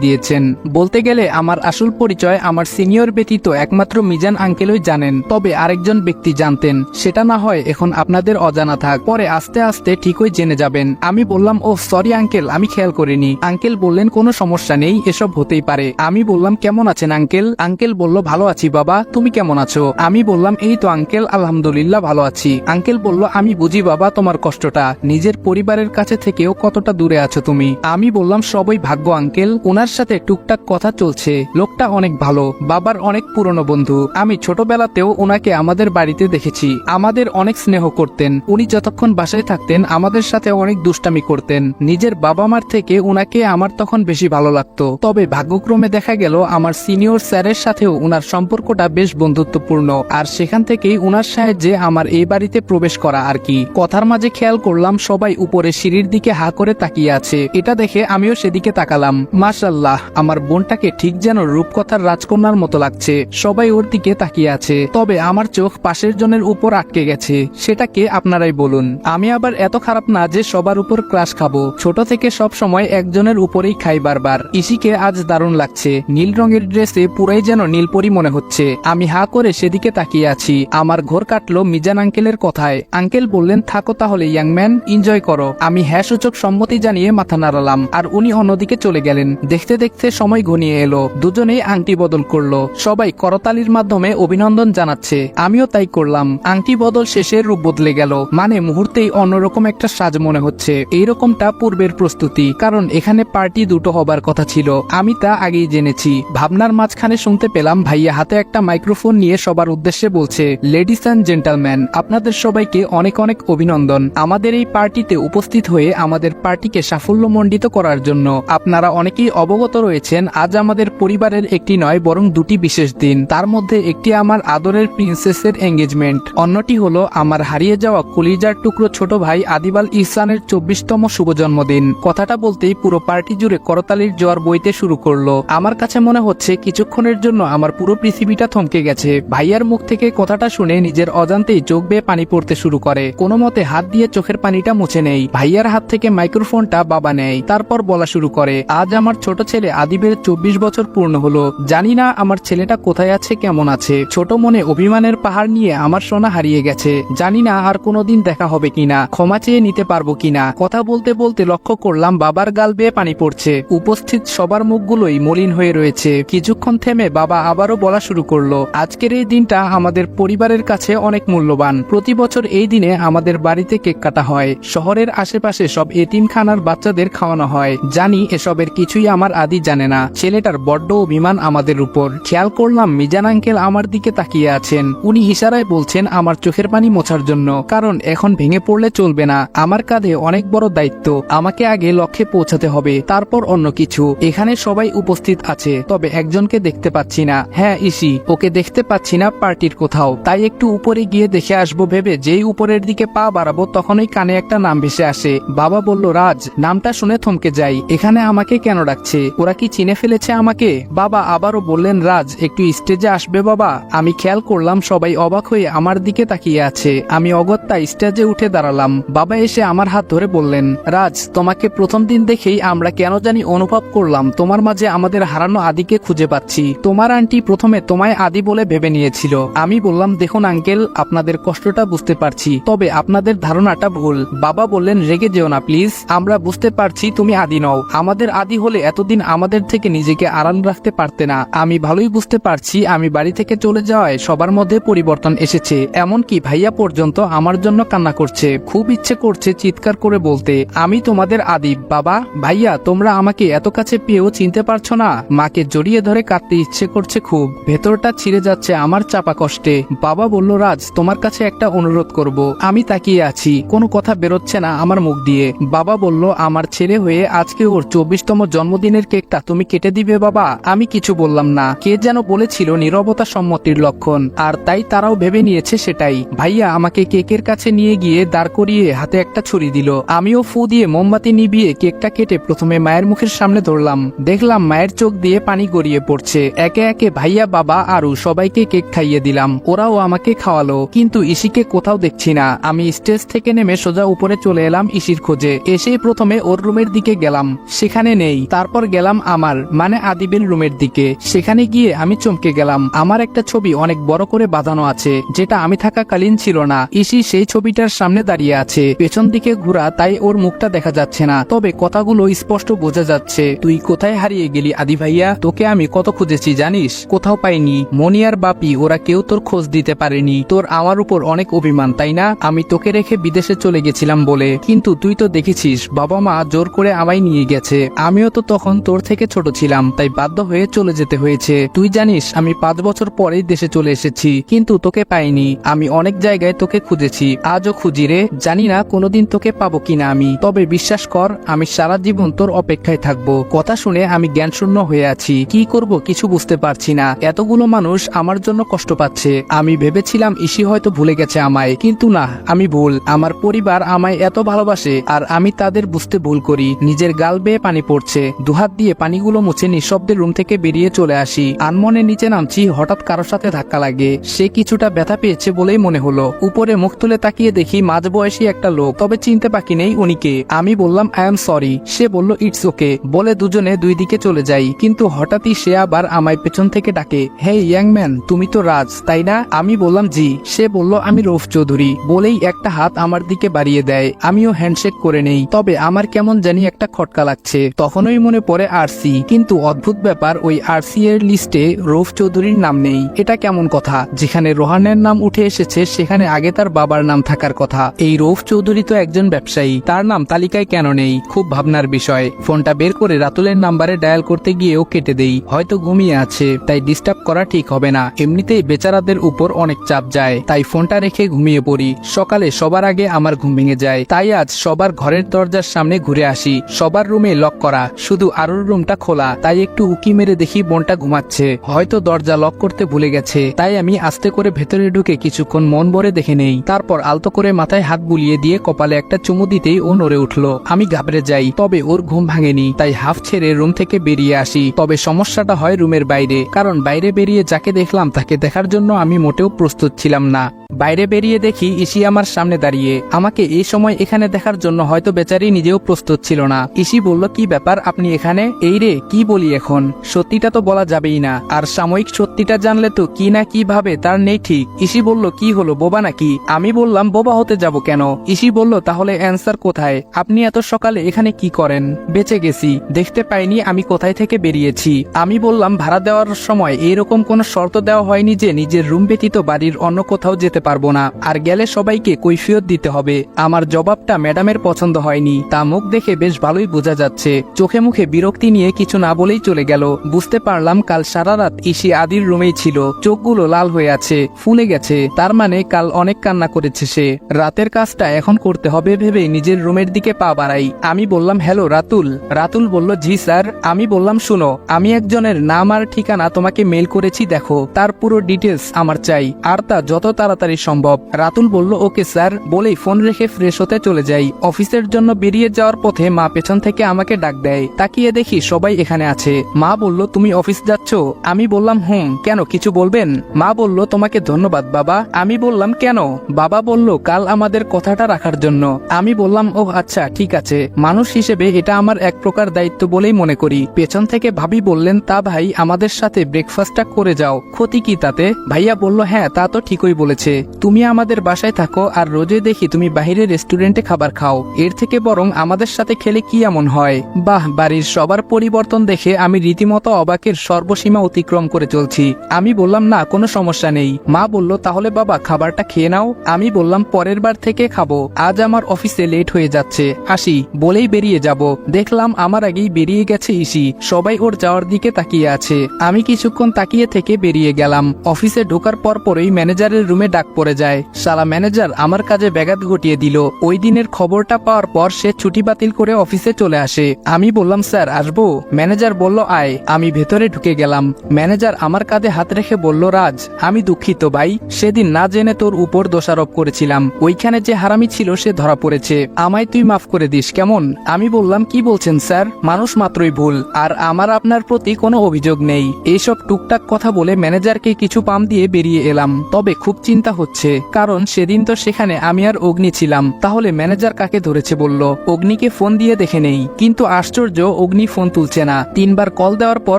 দিয়েছেন। বলতে গেলে আমার আসল পরিচয় আমার সিনিয়র ব্যতীত একমাত্র মিজান আঙ্কেলই জানেন। তবে আরেকজন ব্যক্তি জানতেন, সেটা না হয় এখন আপনাদের অজানা থাক, পরে আস্তে আস্তে ঠিকই জেনে যাবেন। আমি বললাম ও সরি আঙ্কেল, আমি খেয়াল করিনি। আঙ্কেল বললেন কোনো সমস্যা নেই, এসব হতেই পারে। আমি বললাম কেমন আছেন আঙ্কেল? আঙ্কেল বলল ভালো আছি বাবা, তুমি কেমন আছো? আমি বললাম এই তো আঙ্কেল, আলহামদুলিল্লাহ ভালো আছি। আঙ্কেল বলল আমি বুঝি বাবা তোমার কষ্টটা, নিজের পরিবারের কাছে থেকেও কতটা দূরে আছো তুমি। আমি বললাম সবই ভাগ্য আঙ্কেল, ওনার সাথে টুকটাক কথা চলছে। লোকটা অনেক ভালো, বাবার অনেক পুরনো বন্ধু। আমি ছোটবেলাতেও ওনাকে আমাদের বাড়িতে দেখেছি। আমাদের অনেক স্নেহ করতেন। উনি যতক্ষণ বাসায় থাকতেন আমাদের সাথে অনেক দুষ্টামি করতেন। নিজের বাবা মার থেকে উনাকে আমার তখন বেশি ভালো লাগতো। তবে ভাগ্যক্রমে দেখা গেল আমার সিনিয়র স্যারের সাথেও উনার সম্পর্কটা বেশ বন্ধুত্বপূর্ণ, আর সেখান থেকেই উনার সাহায্যে আমার এই বাড়িতে প্রবেশ করা আর কি। কথার মাঝে খেয়াল করলাম সবাই উপরে সিঁড়ির দিকে হা করে তাকিয়ে আছে। এটা দেখে আমিও সেদিকে তাকালাম। মাশাআল্লাহ, আমার বোনটাকে ঠিক যেন রূপকথার রাজকন্যার মতো লাগছে। সবাই ওর দিকে তাকিয়ে আছে। তবে আমার চোখ পাশের জনের উপর আটকে গেছে। সেটাকে আপনারাই বলুন। আমি আবার এত খারাপ না যে সবার উপর ক্রাশ খাবো। ছোট থেকে সব সময় একজনের উপরেই খাই বারবার। ইসিকে আজ দারুণ লাগছে। নীল রঙের ড্রেসে পুরাই যেন নীলপরি মনে হচ্ছে। আমি হা করে সেদিকে তাকিয়ে আছি। আমার ঘোর কাটলো মিজান আঙ্কেলের কথায়। আঙ্কেল বললেন থাকো তাহলে ইয়াং ম্যান, এনজয় করো। আমি হ্যাঁ সূচক সম্মতি জানিয়ে মাথা নাড়ালাম, আর উনি অন্যদিকে চলে গেলেন। দেখতে দেখতে সময় ঘনিয়ে এলো। দুজনেই আংটি বদল করলো। সবাই করতালির মাধ্যমে অভিনন্দন জানাচ্ছে। আমিও তাই করলাম। আংটি বদল শেষে রূপ বদলে গেল, মানে মুহূর্তেই অন্যরকম একটা সাজ মনে হচ্ছে। এইরকমটা পূর্বের প্রস্তুতি, কারণ এখানে পার্টি দুটো হবার কথা ছিল। আমি তা আগেই জেনেছি। ভাবনার মাঝখানে শুনতে পেলাম ভাইয়া হাতে একটা মাইক্রোফোন নিয়ে সবার উদ্দেশ্যে বলছে, লেডিস অ্যান্ড জেন্টলম্যান, আপনাদের সবাইকে অনেক অনেক অভিনন্দন আমাদের এই পার্টিতে উপস্থিত হয়ে আমাদের পার্টিকে সাফল্যমণ্ডিত করার জন্য। আপনারা অনেকেই অবগত রয়েছেন আজ আমাদের পরিবারের একটি নয় বরং দুটি বিশেষ দিন। তার মধ্যে একটি আমার আদরের প্রিন্সেসের এঙ্গেজমেন্ট, অন্যটি হলো আমার হারিয়ে যাওয়া কলিজার টুকরো ছোট ভাই আদিবাল ইহসানের 24তম শুভ জন্মদিন। কথাটা বলতেই পুরো পার্টি জুড়ে করতালির জোয়ার বইতে শুরু করলো। আমার কাছে মনে হচ্ছে কিছুক্ষণের জন্য আমার পুরো পৃথিবীটা থমকে গেছে। ভাইয়ার মুখ থেকে কথাটা শুনে নিজের অজান্তেই চোখ বেয়ে পানি পড়তে শুরু করে। কোনো মতে হাত দিয়ে চোখের পানিটা মুছে নেই। ভাইয়ার হাত থেকে মাইক্রোফোনটা বাবা নেয়। তারপর বলা শুরু করে, আজ আমার ছোট ছেলে আদিবের 24 বছর পূর্ণ হলো। জানি না আমার ছেলেটা কোথায় আছে, কেমন আছে। ছোট মনে অভিমানের পাহাড় নিয়ে আমার সোনা হারিয়ে গেছে। জানি না আর কোনোদিন দেখা হবে কিনা, ক্ষমা চেয়ে নিতে পারবো কিনা। কথা বলতে বলতে লক্ষ্য করলাম বাবার গাল বেয়ে পানি পড়ছে। উপস্থিত সবার মুখগুলোই মলিন হয়ে রয়েছে। কিছুক্ষণ থেমে বাবা আবারও বলা শুরু করলো, আজকের এই দিনটা আমাদের পরিবারের কাছে অনেক মূল্যবান। প্রতি বছর এই দিনে আমাদের বাড়িতে কেক কাটা হয়। শহরের আশেপাশে সব এতিমখানার বাচ্চাদের খাওয়ানো হয়। জানি এসবের কিছুই আমার আদি জানে না। ছেলেটার বড্ড অভিমান আমাদের উপর। খেয়াল করলাম মিজান আঙ্কেল আমার দিকে তাকিয়ে আছেন। উনি ইশারায় বলছেন আমার চোখের পানি মোছার জন্য, কারণ এখন ভেঙে পড়লে চলবে না। আমার কাঁধে অনেক বড় দায়িত্ব। আমাকে আগে লক্ষ্যে পৌঁছাতে হবে, তারপর অন্য কিছু। এখানে সবাই উপস্থিত আছে, তবে একজনকে দেখতে পাচ্ছি না। হ্যাঁ ইসি, ওকে দেখতে পাচ্ছি না পার্টির কোথাও। তাই একটু উপরে গিয়ে দেখে আসবো ভেবে যেই উপরের দিকে পা বাড়াবো তখনই কানে একটা নাম ভেসে আসে। বাবা বলল রাজ। নামটা শুনে থমকে যাই। এখানে আমাকে কেন ডাকছে? ওরা কি চিনে ফেলেছে আমাকে? বাবা আবারও বললেন, রাজ একটু স্টেজে আসবে বাবা। আমি খেয়াল করলাম সবাই অবাক হয়ে আমার দিকে তাকিয়ে আছে। আমি অগত্যা স্টেজে উঠে দাঁড়ালাম। বাবা এসে আমার হাত ধরে বললেন, রাজ তোমাকে প্রথম দিন দেখেই আমরা কেন জানি অনুভব করলাম তোমার মাঝে আমাদের হারানো আদিকে খুঁজে পাচ্ছি। তোমার আন্টি প্রথমে তোমায় আদি বলে ভেবে নিয়েছিল। আমি বললাম, দেখুন আঙ্কেল, আপনাদের কষ্টটা বুঝতে পারছি, তবে আপনাদের ধারণাটা ভুল। বাবা বললেন, রেগে যেও না প্লিজ, আমরা বুঝতে পারছি তুমি আদি নও। আমাদের আদি হলে এতদিন আমাদের থেকে নিজেকে আড়াল রাখতে পারতে না। আমি ভালোই বুঝতে পারছি আমি বাড়ি থেকে চলে যাওয়ায় সবার মধ্যে পরিবর্তন এসেছে, এমনকি ভাইয়া পর্যন্ত আমার জন্য কান্না করছে। খুব ইচ্ছে করছে চিৎকার করে বলতে, আমি তোমাদের আদি। বাবা, ভাইয়া, তোমরা আমাকে এত কাছে পেয়েও চিনতে পারছো না। মাকে জড়িয়ে ধরে কাঁদতে ইচ্ছে করছে খুব, ভেতরটা ছিঁড়ে যাচ্ছে আমার চাপা কষ্টে। বাবা বলল, রাজ, তোমার কাছে একটা অনুরোধ করব। আমি তাকিয়ে আছি, কোনো কথা বেরোচ্ছে না আমার মুখ দিয়ে। বাবা বলল, আমার ছেলে হয়ে আজকে ওর 24তম জন্মদিনের কেকটা তুমি কেটে দিবে বাবা? আমি কিছু বললাম না। কে যেন বলেছিল নীরবতা সম্মতির লক্ষণ, আর তাই তারাও ভেবে নিয়েছে সেটাই। ভাইয়া আমাকে কেকের কাছে নিয়ে গিয়ে দাঁড় করিয়ে হাতে একটা ছুরি দিল। আমিও ফু দিয়ে মোমবাতি নিভিয়ে কেকটা কেটে প্রথমে মায়ের মুখের সামনে ধরলাম। দেখলাম মায়ের চোখ দিয়ে পানি গড়িয়ে পড়ছে। একে একে ভাইয়া, বাবা, আরু সবাইকে কেক খাইয়ে দিলাম। ওরাও আমাকে খাওয়ালো, কিন্তু ইসিকে কোথাও দেখছি না। আমি স্টেজ থেকে নেমে সোজা উপরে চলে এলাম ইসির খোঁজে। এসে প্রথমে ওর রুমের দিকে গেলাম, সেখানে নেই। তারপর গেলাম আমার মানে আদিবের রুমের দিকে। সেখানে গিয়ে আমি চমকে গেলাম। আমার একটা ছবি অনেক বড় করে বাঁধানো আছে, যেটা আমি থাকাকালীন ছিল না। ইসি সেই ছবিটার সামনে দাঁড়িয়ে আছে, পেছন দিকে ঘোরা, তাই ওর মুখটা দেখা যাচ্ছে না, তবে কথাগুলো স্পষ্ট বোঝা যাচ্ছে। তুই কোথায় হারিয়ে গেলি আদি ভাইয়া? তোকে আমি কত খুঁজেছি জানিস? কোথাও পাইনি। মনি আর বাপি ওরা কেউ তোর খোঁজ দিতে পারেনি। তোর আমার উপর অনেক অভিমান, তাই না? আমি তোকে রেখে বিদেশে চলে গেছিলাম বলে, কিন্তু তুই তো দেখেছিস বাবা মা জোর করে আমায় নিয়ে গেছে। আমিও তো তখন তোর থেকে ছোট ছিলাম, তাই বাধ্য হয়ে চলে যেতে হয়েছে। তুই জানিস আমি 5 বছর পরেই দেশে চলে এসেছি, কিন্তু তোকে পাইনি। আমি অনেক জায়গায় তোকে খুঁজেছি, আজও খুঁজি রে। জানি না কোনোদিন তোকে পাবো কিনা আমি, তবে বিশ্বাস কর আমি সারা জীবন তোর অপেক্ষায় থাকবো। কথা শুনে আমি জ্ঞানশূন্য হয়ে আছি, কি করব কিছু বুঝতে পারছি না। এতগুলো মানুষ আমার জন্য কষ্ট পাচ্ছে। আমি ভেবেছিলাম ইসি হয়তো ভুলে গেছে আমায়, কিন্তু না, আমি ভুল। আমার পরিবার আমায় এত ভালোবাসে, আর আমি তাদের বুঝতে ভুল করি। নিজের গাল বেয়ে পানি পড়ছে, দুহাত দিয়ে পানিগুলো মুছে নিঃশব্দে রুম থেকে বেরিয়ে চলে আসি। আনমনে নিচে নামছি, হঠাৎ কারোর সাথে ধাক্কা লাগে। সে কিছুটা ব্যথা পেয়েছে বলেই মনে হলো। উপরে মুখ তুলে তাকিয়ে দেখি মাঝবয়সী একটা লোক, তবে চিনতে বাকি নেই উনিকে। আমি বললাম, আই এম সরি। সে বলল, ইটস ওকে। বলে দুজনে দুই দিকে চলে যাই, কিন্তু হঠাৎই সে আবার আমায় পেছন থেকে ডাকে, হে ইয়াং ম্যান, তুমি তো রাজ, তাই না? আমি বললাম, জি। সে বলল, আমি রৌফ চৌধুরী। বলেই একটা হাত আমার দিকে বাড়িয়ে দেয়। আমিও হ্যান্ডশেক করে নেই, তবে আমার কেমন জানি একটা খটকা লাগছে। তখনই মনে পড়ে আরসি, কিন্তু অদ্ভুত ব্যাপার, ওই আরসি এর লিস্টে রৌফ চৌধুরীর নাম নেই। এটা কেমন কথা? যেখানে রোহানের নাম উঠে এসেছে সেখানে আগে তার বাবার নাম থাকার কথা। এই রৌফ চৌধুরী তো একজন ব্যবসায়ী, তার নাম তালিকায় কেন নেই? খুব ভাবনার বিষয়। ফোনটা বের করে রাতুলের নাম্বারে ডায়াল করতে গিয়েও কেটে দেই। হয়তো ঘুমিয়ে আছে, তাই ডিস্টার্ব করা ঠিক হবে না। এমনিতেই বেচারাদের উপর অনেক চাপ যায়, তাই ফোনটা রেখে ঘুমিয়ে পড়ি। সকালে সবার আগে আমার ঘুম ভেঙে যায়, তাই আজ সবার ঘরের দরজার সামনে ঘুরে আসি। সবার রুমে লক করা, শুধু আরুর রুমটা খোলা, তাই একটু উকি মেরে দেখি বোনটা ঘুমাচ্ছে। হয়তো দরজা লক করতে ভুলে গেছে, তাই আমি আস্তে করে ভেতরে ঢুকে কিছুক্ষণ মন ভরে দেখে নেই। তারপর আলতো করে মাথায় হাত বুলিয়ে দিয়ে কপালে একটা চুমু দিতেই ও নড়ে উঠলো। আমি ঘাবড়ে যাই, তবে ওর ঘুম ভাঙেনি, তাই হাফ ছেড়ে রুম থেকে বেরিয়ে আসি। তবে সমস্যাটা হয় রুমের বাইরে, কারণ বাইরে বেরিয়ে যাকে দেখলাম তাকে দেখার জন্য আমি মোটেও প্রস্তুত ছিলাম না। বাইরে বেরিয়ে দেখি ইসি আমার সামনে দাঁড়িয়ে। আমাকে এই সময় এখানে দেখার জন্য হয়তো বেচারি নিজেও প্রস্তুত ছিল না। ইসি বলল, কি ব্যাপার আপনি এখানে? এই রে, কি বলি এখন? সত্যিটা তো বলা যাবেই না, আর সাময়িক সত্যিটা জানলে তো কি না কি ভাবে তার নেই ঠিক। ইসি বলল, কি হলো, বোবা নাকি? আমি বললাম, বোবা হতে যাব কেন? ইসি বলল, তাহলে অ্যান্সার কোথায়? আপনি এত সকালে এখানে কি করেন? বেঁচে গেছি, দেখতে পাইনি আমি কোথায় থেকে বেরিয়েছি। আমি বললাম, ভাড়া দেওয়ার সময় এইরকম কোনো শর্ত দেওয়া হয়নি যে নিজের রুম ব্যতীত বাড়ির অন্য কোথাও যেতে পারবো না, আর গেলে সবাইকে কৈফিয়ত দিতে হবে। আমার জবাবটা ম্যাডামের পছন্দ হয়নি, তা মুখ দেখে বেশ ভালোই বোঝা যাচ্ছে। চোখে মুখে বিরক্তি নিয়ে কিছু না বলেই চলে গেল। বুঝতে পারলাম কাল সারা রাত ইসি আদির রুমেই ছিল। চোখগুলো লাল হয়ে আছে, ফুলে গেছে, তার মানে কাল অনেক কান্না করেছে সে। রাতের কাজটা এখন করতে হবে ভেবে নিজের রুমের দিকে পা বাড়াই। আমি বললাম, হ্যালো রাতুল। রাতুল বলল, জি স্যার। আমি বললাম, শুনো, আমি একজনের নাম আর ঠিকানা তোমাকে মেল করেছি, দেখো, তার পুরো ডিটেলস আমার চাই, আর তা যত তাড়াতাড়ি সম্ভব। রাতুল বলল, ওকে স্যার, বলেই ফোন রেখে ফ্রেশ হতে চলে যাই। অফিসের জন্য বেরিয়ে যাওয়ার পথে মা পেছন থেকে আমাকে ডাক দেয়। তাকিয়ে দেখি সবাই এখানে আছে। মা বলল, তুমি অফিস যাচ্ছ? আমি বললাম, কেন, কিছু বলবেন? মা বলল, তোমাকে ধন্যবাদ বাবা। আমি বললাম, কেন? বাবা বলল, কাল আমাদের কথাটা রাখার জন্য। আমি বললাম, ও আচ্ছা ঠিক আছে, মানুষ হিসেবে এটা আমার এক প্রকার দায়িত্ব বলেই মনে মনে করি। পেছন থেকে ভাবি বললেন, তা ভাই আমাদের সাথে ব্রেকফাস্টটা করে যাও, ক্ষতি কি তাতে? ভাইয়া বলল, হ্যাঁ তা তো ঠিকই বলেছে, তুমি আমাদের বাসায় থাকো আর রোজে দেখি তুমি বাইরে রেস্টুরেন্টে খাবার খাও, এর থেকে বরং আমাদের সাথে খেলে কি এমন হয়? বাহ, বাড়ির সবার পরিবর্তন দেখে আমি রীতিমতো অবাকের সর্বসীমা অতিক্রম করে চলছি। আমি বললাম, না কোনো সমস্যা নেই। মা বলল, তাহলে বাবা খাবারটা খেয়ে নাও। আমি বললাম, পরের বার থেকে খাবো, আজ আমার অফিসে লেট হয়ে যাচ্ছে, আসি বলেই বেরিয়ে যাব। দেখলাম আমার আগেই বেরিয়ে গেছে ইসি, সবাই ওর যাওয়ার দিকে তাকিয়ে আছে। আমি কিছুক্ষণ তাকিয়ে থেকে বেরিয়ে গেলাম। অফিসে ঢোকার পরই ম্যানেজারের রুমে ডাক পড়ে যায়। শালা ম্যানেজার আমার কাজে ব্যাঘাত ঘটিয়ে দিল। ওই দিনের খবরটা পাওয়ার পর সে ছুটি বাতিল করে অফিসে চলে আসে। আমি বললাম, স্যার আসবো? ম্যানেজার বলল, আয়। আমি ভেতরে ঢুকে গেলাম। ম্যানেজার আমার কাঁধে হাত রেখে বলল, রাজ আমি দুঃখিত ভাই, সেদিন না জেনে তোর উপর দোষারোপ করেছিলাম, ওইখানে যে হারামি ছিল সে ধরা পড়েছে, আমায় তুই মাফ করে দিস কেমন? আমি বললাম, কি বলছেন স্যার, মানুষ মাত্রই ভুল, আর আমার আপনার প্রতি কোনো অভিযোগ নেই। এইসব টুকটাক কথা বলে ম্যানেজারকে কিছু পাম দিয়ে বেরিয়ে এলাম। তবে খুব চিন্তা হচ্ছে, কারণ সেদিন তো সেখানে আমি আর অগ্নি ছিলাম। তাহলে ম্যানেজার কাকে ধরেছে বলল? অগ্নিকে ফোন দিয়ে দেখে নেই। কিন্তু আশ্চর্য, অগ্নি ফোন তুলছে না। 3 বার কল দেওয়ার পর